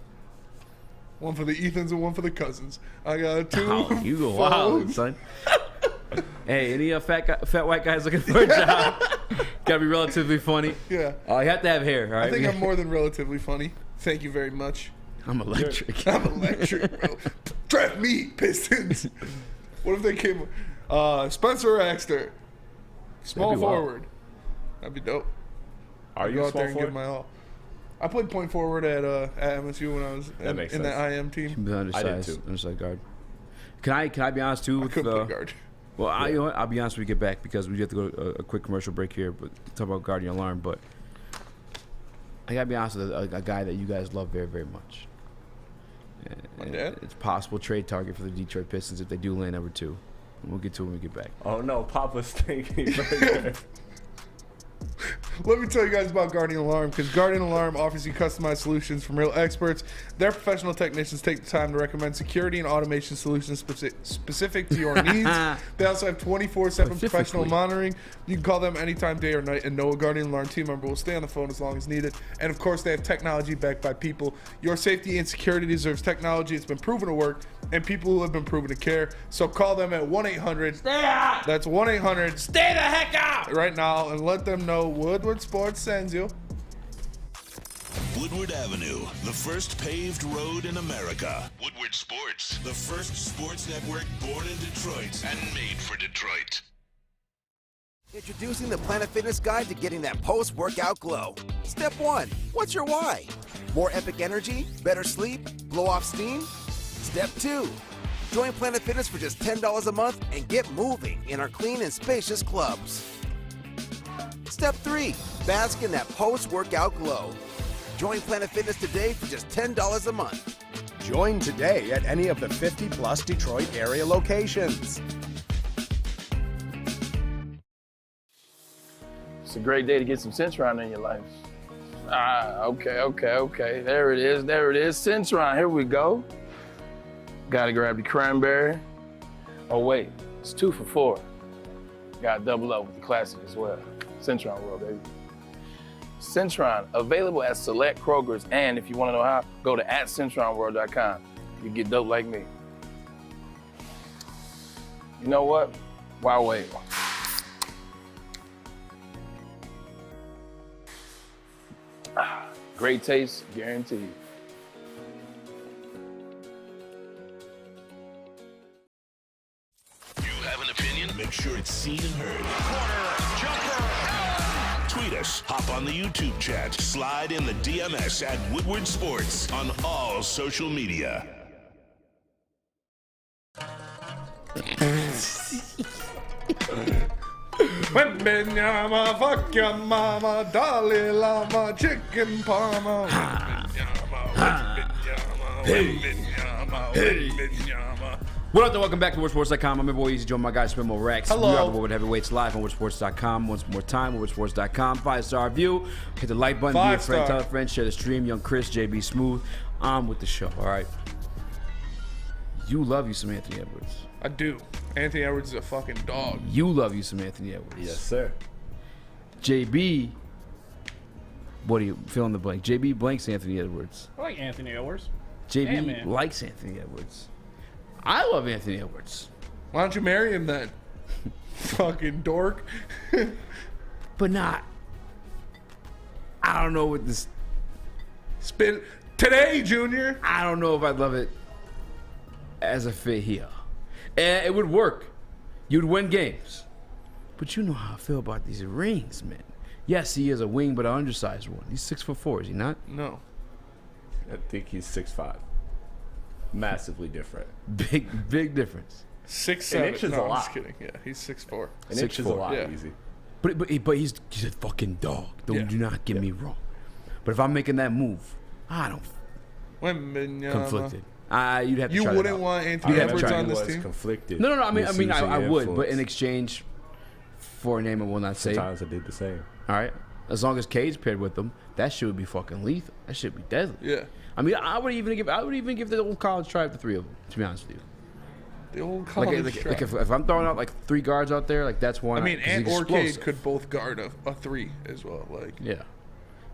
One for the Ethans and one for the Cousins. I got 2 Oh, you go wild, phones. son. Hey, any fat white guys looking for a job? Gotta be relatively funny. Yeah. You have to have hair, all right? I think I'm more than relatively funny. Thank you very much. I'm electric. I'm electric, bro. Draft me, Pistons. What if they came... Spencer Axter. Small That'd be wild. forward. That'd be dope. Are I'd you go a out there small and give forward? my all. I played point forward at MSU when I was in makes that sense. IM team. The undersized guard. Can I be honest too? I With, couldn't play guard. Well, you know what? I'll be honest when we get back because we have to go to a quick commercial break here. But talk about guarding alarm. But I gotta be honest with a guy that you guys love very, very much. My dad? It's possible trade target for the Detroit Pistons if they do land number 2. And we'll get to it when we get back. Oh no, Papa's thinking. Burger. Let me tell you guys about Guardian Alarm, because Guardian Alarm offers you customized solutions from real experts. Their professional technicians take the time to recommend security and automation solutions specific to your needs. They also have 24/7 professional monitoring. You can call them anytime, day or night, and know a Guardian Alarm team member will stay on the phone as long as needed. And of course, they have technology backed by people. Your safety and security deserves technology. It's been proven to work, and people who have been proven to care. So call them at 1-800. Stay out! That's 1-800. Stay the heck out! Right now, and let them know Woodward Sports sends you. Woodward Avenue, the first paved road in America. Woodward Sports, the first sports network born in Detroit and made for Detroit. Introducing the Planet Fitness Guide to getting that post-workout glow. Step 1. What's your why? More epic energy? Better sleep? Blow off steam? Step 2. Join Planet Fitness for just $10 a month and get moving in our clean and spacious clubs. Step 3. Bask in that post-workout glow. Join Planet Fitness today for just $10 a month. Join today at any of the 50-plus Detroit area locations. It's a great day to get some Centron in your life. Okay. There it is. Centron, here we go. Gotta grab the cranberry. Oh wait, it's 2 for $4. Gotta double up with the classic as well. Centron World, baby. Centron, available at select Krogers, and if you wanna know how, go to @CentronWorld.com. You get dope like me. You know what? Why wait? Great taste, guaranteed. You have an opinion? Make sure it's seen and heard. Jumper! Tweet us, hop on the YouTube chat, slide in the DMS at Woodward Sports on all social media. Wembenyama, fuck your mama, Dalai Lama, chicken parma. What up, though? Welcome back to WoodwardSports.com. I'm your boy Eazy, joined by my guy Spimo Rex. Hello. We are the Woodward Heavyweights live on WoodwardSports.com. Once more time, WoodwardSports.com. 5-star review. Hit the like button, be a friend, tell a friend, share the stream. Young Chris, JB Smooth. I'm with the show, all right? You love you some Anthony Edwards. I do. Anthony Edwards is a fucking dog. You love you some Anthony Edwards. Yes, sir. JB, what do you fill in the blank? JB blanks Anthony Edwards. I like Anthony Edwards. JB Yeah, man. likes Anthony Edwards. I love Anthony Edwards. Why don't you marry him then? Fucking dork. But not. I don't know what this. Spin today, Junior. I don't know if I'd love it as a fit here. And it would work. You'd win games. But you know how I feel about these rings, man. Yes, he is a wing, but an undersized one. He's 6'4", is he not? No. I think he's 6'5". Massively different. Big difference. 6'7". An inch is no, a I'm lot. just kidding. Yeah, he's 6'4". An inch is a lot, Yeah. Easy. But he's a fucking dog. Do not get me wrong. But if I'm making that move, I don't. Wembenyama. Conflicted. You'd have to You try wouldn't that out. want Anthony You'd have to Edwards try on it. this was team? conflicted. No. I mean, Misusing I would, but influence. in exchange for a name I will not say. Sometimes I did the same. All right. As long as Cade's paired with them, that shit would be fucking lethal. That shit would be deadly. Yeah. I mean, I would even give the old college try the 3 of them. To be honest with you. The old college Like if I'm throwing out like 3 guards out there, like that's one. I mean, 'cause Ant he's or Cade explosive. could both guard a 3 as well. Like, Yeah.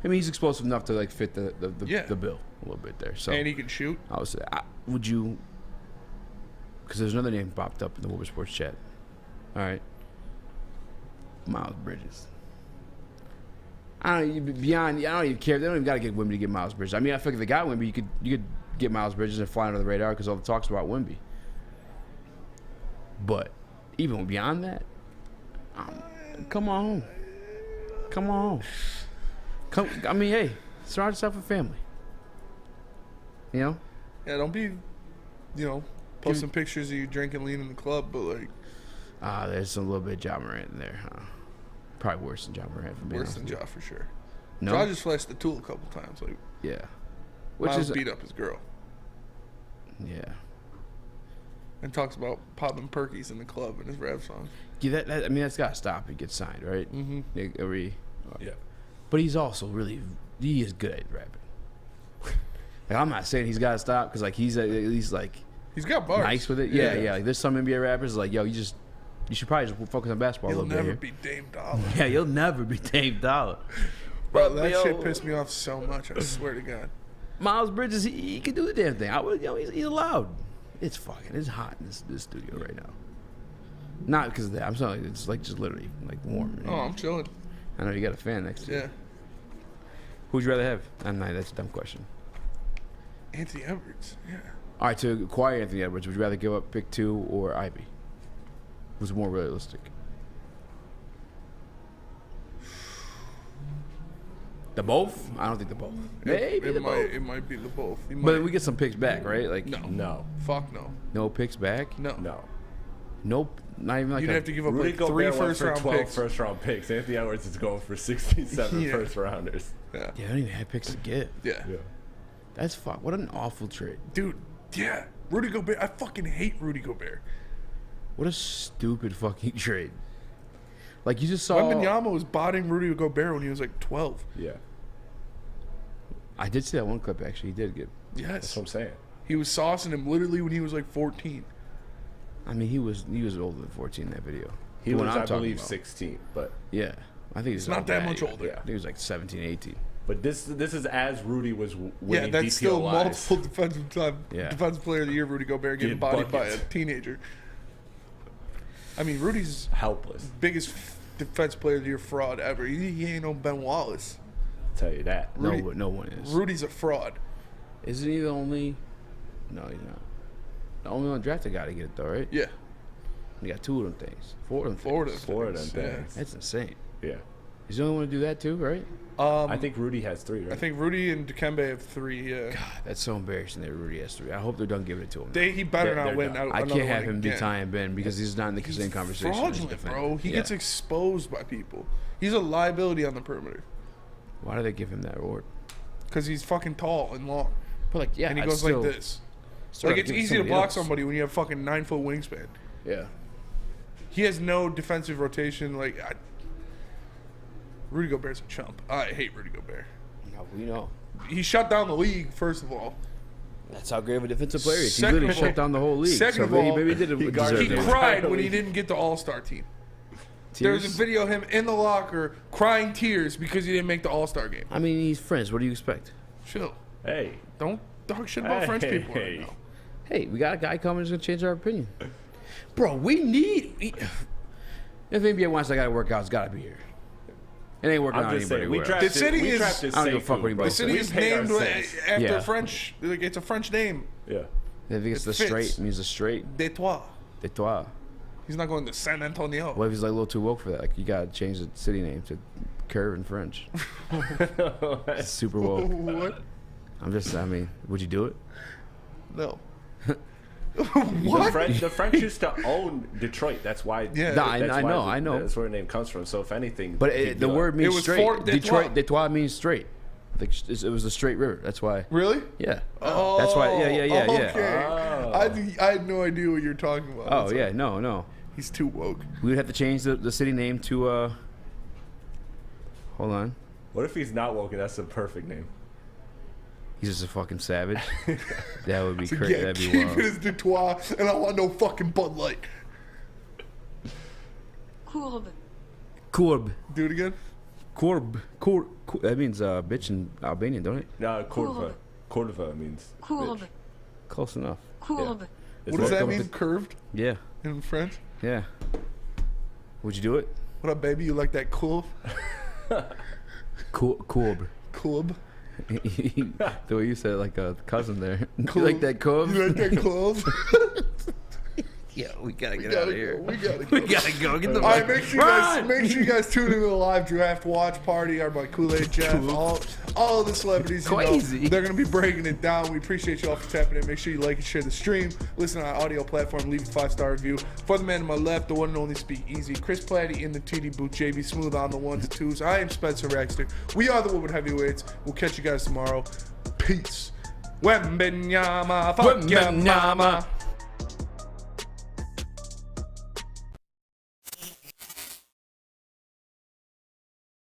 I mean, he's explosive enough to like fit the Yeah. bill a little bit there. So And he can shoot. I would say, would you? Because there's another name popped up in the Woodward Sports chat. All right, Miles Bridges. I don't even care. They don't even got to get Wemby to get Miles Bridges. I mean, I feel like if they got Wemby, you could get Miles Bridges and fly under the radar because all the talk's about Wemby. But even beyond that, come on home. I mean, hey, surround yourself with family. You know? Yeah, don't be, posting pictures of you drinking lean in the club, but like. There's a little bit of Ja Morant in there, huh? Probably worse than Ja Morant. Worse than Ja for sure. No? Ja just flashed the tool a couple times. Like, yeah. Miles beat up his girl. Yeah. And talks about popping perkies in the club in his rap song. Yeah, that's got to stop. He gets signed, right? Mm-hmm. Yeah. But he's also he is good at rapping. Like, I'm not saying he's got to stop because like he's at least like he's got bars. Nice with it. Yeah. Like, there's some NBA rappers like, yo, you should probably just focus on basketball a little bit. You'll never be Dame Dollar. Yeah, you'll never be Dame Dollar. Bro, that shit pissed me off so much. I swear to God. Miles Bridges, he can do the damn thing. He's allowed. It's hot in this studio right now. Not because of that. I'm sorry. It's like just literally like warm. Oh, I'm chilling. I know you got a fan next to you. Yeah. Who'd you rather have? That's a dumb question. Anthony Edwards. Yeah. All right, to acquire Anthony Edwards, would you rather give up pick 2 or Ivy? Who's more realistic? The both? I don't think the both. Maybe it might be the both. But we get some picks back, right? Like no. Fuck no. No picks back? No. Nope. Not even like You'd have to give up Rudy like Gobert 3 went for 1st-round 12 picks. first-round picks. Anthony Edwards is going for 67 first-rounders. Yeah. Yeah, I don't even have picks to give. Yeah. That's fuck. What an awful trade. Dude, yeah. Rudy Gobert. I fucking hate Rudy Gobert. What a stupid fucking trade. Like, you just saw... Wembanyama was botting Rudy Gobert when he was like 12. Yeah. I did see that one clip, actually. He did get... Yes. That's what I'm saying. He was saucing him literally when he was like 14. I mean, he was older than 14 in that video. He The was, one I'm I talking believe, about. 16. But Yeah. I think He's not that much older. Yeah. He was like 17, 18. But this is as Rudy was winning Yeah, that's DPOIs. still multiple defensive player of the year. Rudy Gobert getting Get bodied by a buckets. teenager. I mean, Rudy's helpless. Biggest defense player of the year fraud ever. He ain't no Ben Wallace. I'll tell you that. No one is. Rudy's a fraud. Isn't he the only... No, he's not. The only undrafted guy to get it, though, right? Yeah. He got 2 of them things. 4 of them things. Four of them things. That's insane. Yeah. He's the only one to do that, too, right? I think Rudy has 3, right? I think Rudy and Dikembe have 3. Yeah. God, that's so embarrassing that Rudy has 3. I hope they're done giving it to him. He better not win. I can't have him be Ty and Ben because he's not in the same conversation. as Fraudulent, defender. bro. He Yeah. gets exposed by people. He's a liability on the perimeter. Why do they give him that award? Because he's fucking tall and long. But like, yeah, and he I'd goes still- like this. still Like, gotta it's give it to easy to somebody block else. somebody when you have fucking 9-foot wingspan. Yeah. He has no defensive rotation. Rudy Gobert's a chump. I hate Rudy Gobert. No, we know. He shut down the league, first of all. That's how great of a defensive player he is. He Second literally of all- shut down the whole league. Second So of all, maybe he did deserve he it. cried when he didn't get the All-Star team. There was a video of him in the locker crying tears because he didn't make the All-Star game. I mean, he's French. What do you expect? Chill. Hey. Don't talk shit about French people right now. Hey, we got a guy coming who's going to change our opinion. Bro, if NBA wants that guy to work out, it's got to be here. It ain't working I'm out just anybody. saying, we else. drafted- The city we is. drafted I don't give a fuck what Sekou, anybody The city says. is paid our named cents. after Yeah. French. Like, it's a French name. Yeah. I think it's It the fits. straight. It means the straight. Detroit. Detroit. He's not going to San Antonio. What if he's like a little too woke for that? Like, you got to change the city name to Curve in French. It's super woke. What? I mean, would you do it? No. The French used to own Detroit. That's why. Yeah. No, I that's why know. That's where the name comes from. So if anything, But he'd the be word like- means It was straight. Fort Detroit. Detroit means straight. Like, it was the straight river. That's why. Really? Yeah. Oh, That's why. Yeah. Okay. Oh. I had no idea what you're talking about. Oh That's yeah. all. No. He's too woke. We would have to change the city name to. Hold on. What if he's not woke and that's the perfect name? He's just a fucking savage. That would be So crazy. yeah, That'd be keep wild. it as Detroit, and I want no fucking Bud Light. Courbe. Do it again. That means bitch in Albanian, don't it? No, kurva means bitch. Close enough. Yeah. What does that mean? Curved? Yeah. In French? Yeah. Would you do it? What up, baby? You like that cool? Cool. Cool. The way you said it, like a cousin there. Cool. You like that cove? You like that cove? Yeah, we gotta get out of here. We gotta go. Get the All right, make sure you guys tune into the live draft watch party. Our boy Kool-Aid Jeff, all of the celebrities, they're gonna be breaking it down. We appreciate you all for tapping in. Make sure you like and share the stream. Listen on our audio platform. Leave a 5-star review. For the man to my left, the one and only Speak Easy, Chris Platty in the TD booth, JB Smooth on the 1s and 2s. I am Spencer Raxter. We are the Woodward Heavyweights. We'll catch you guys tomorrow. Peace. Wembenyama, fuck ya mama.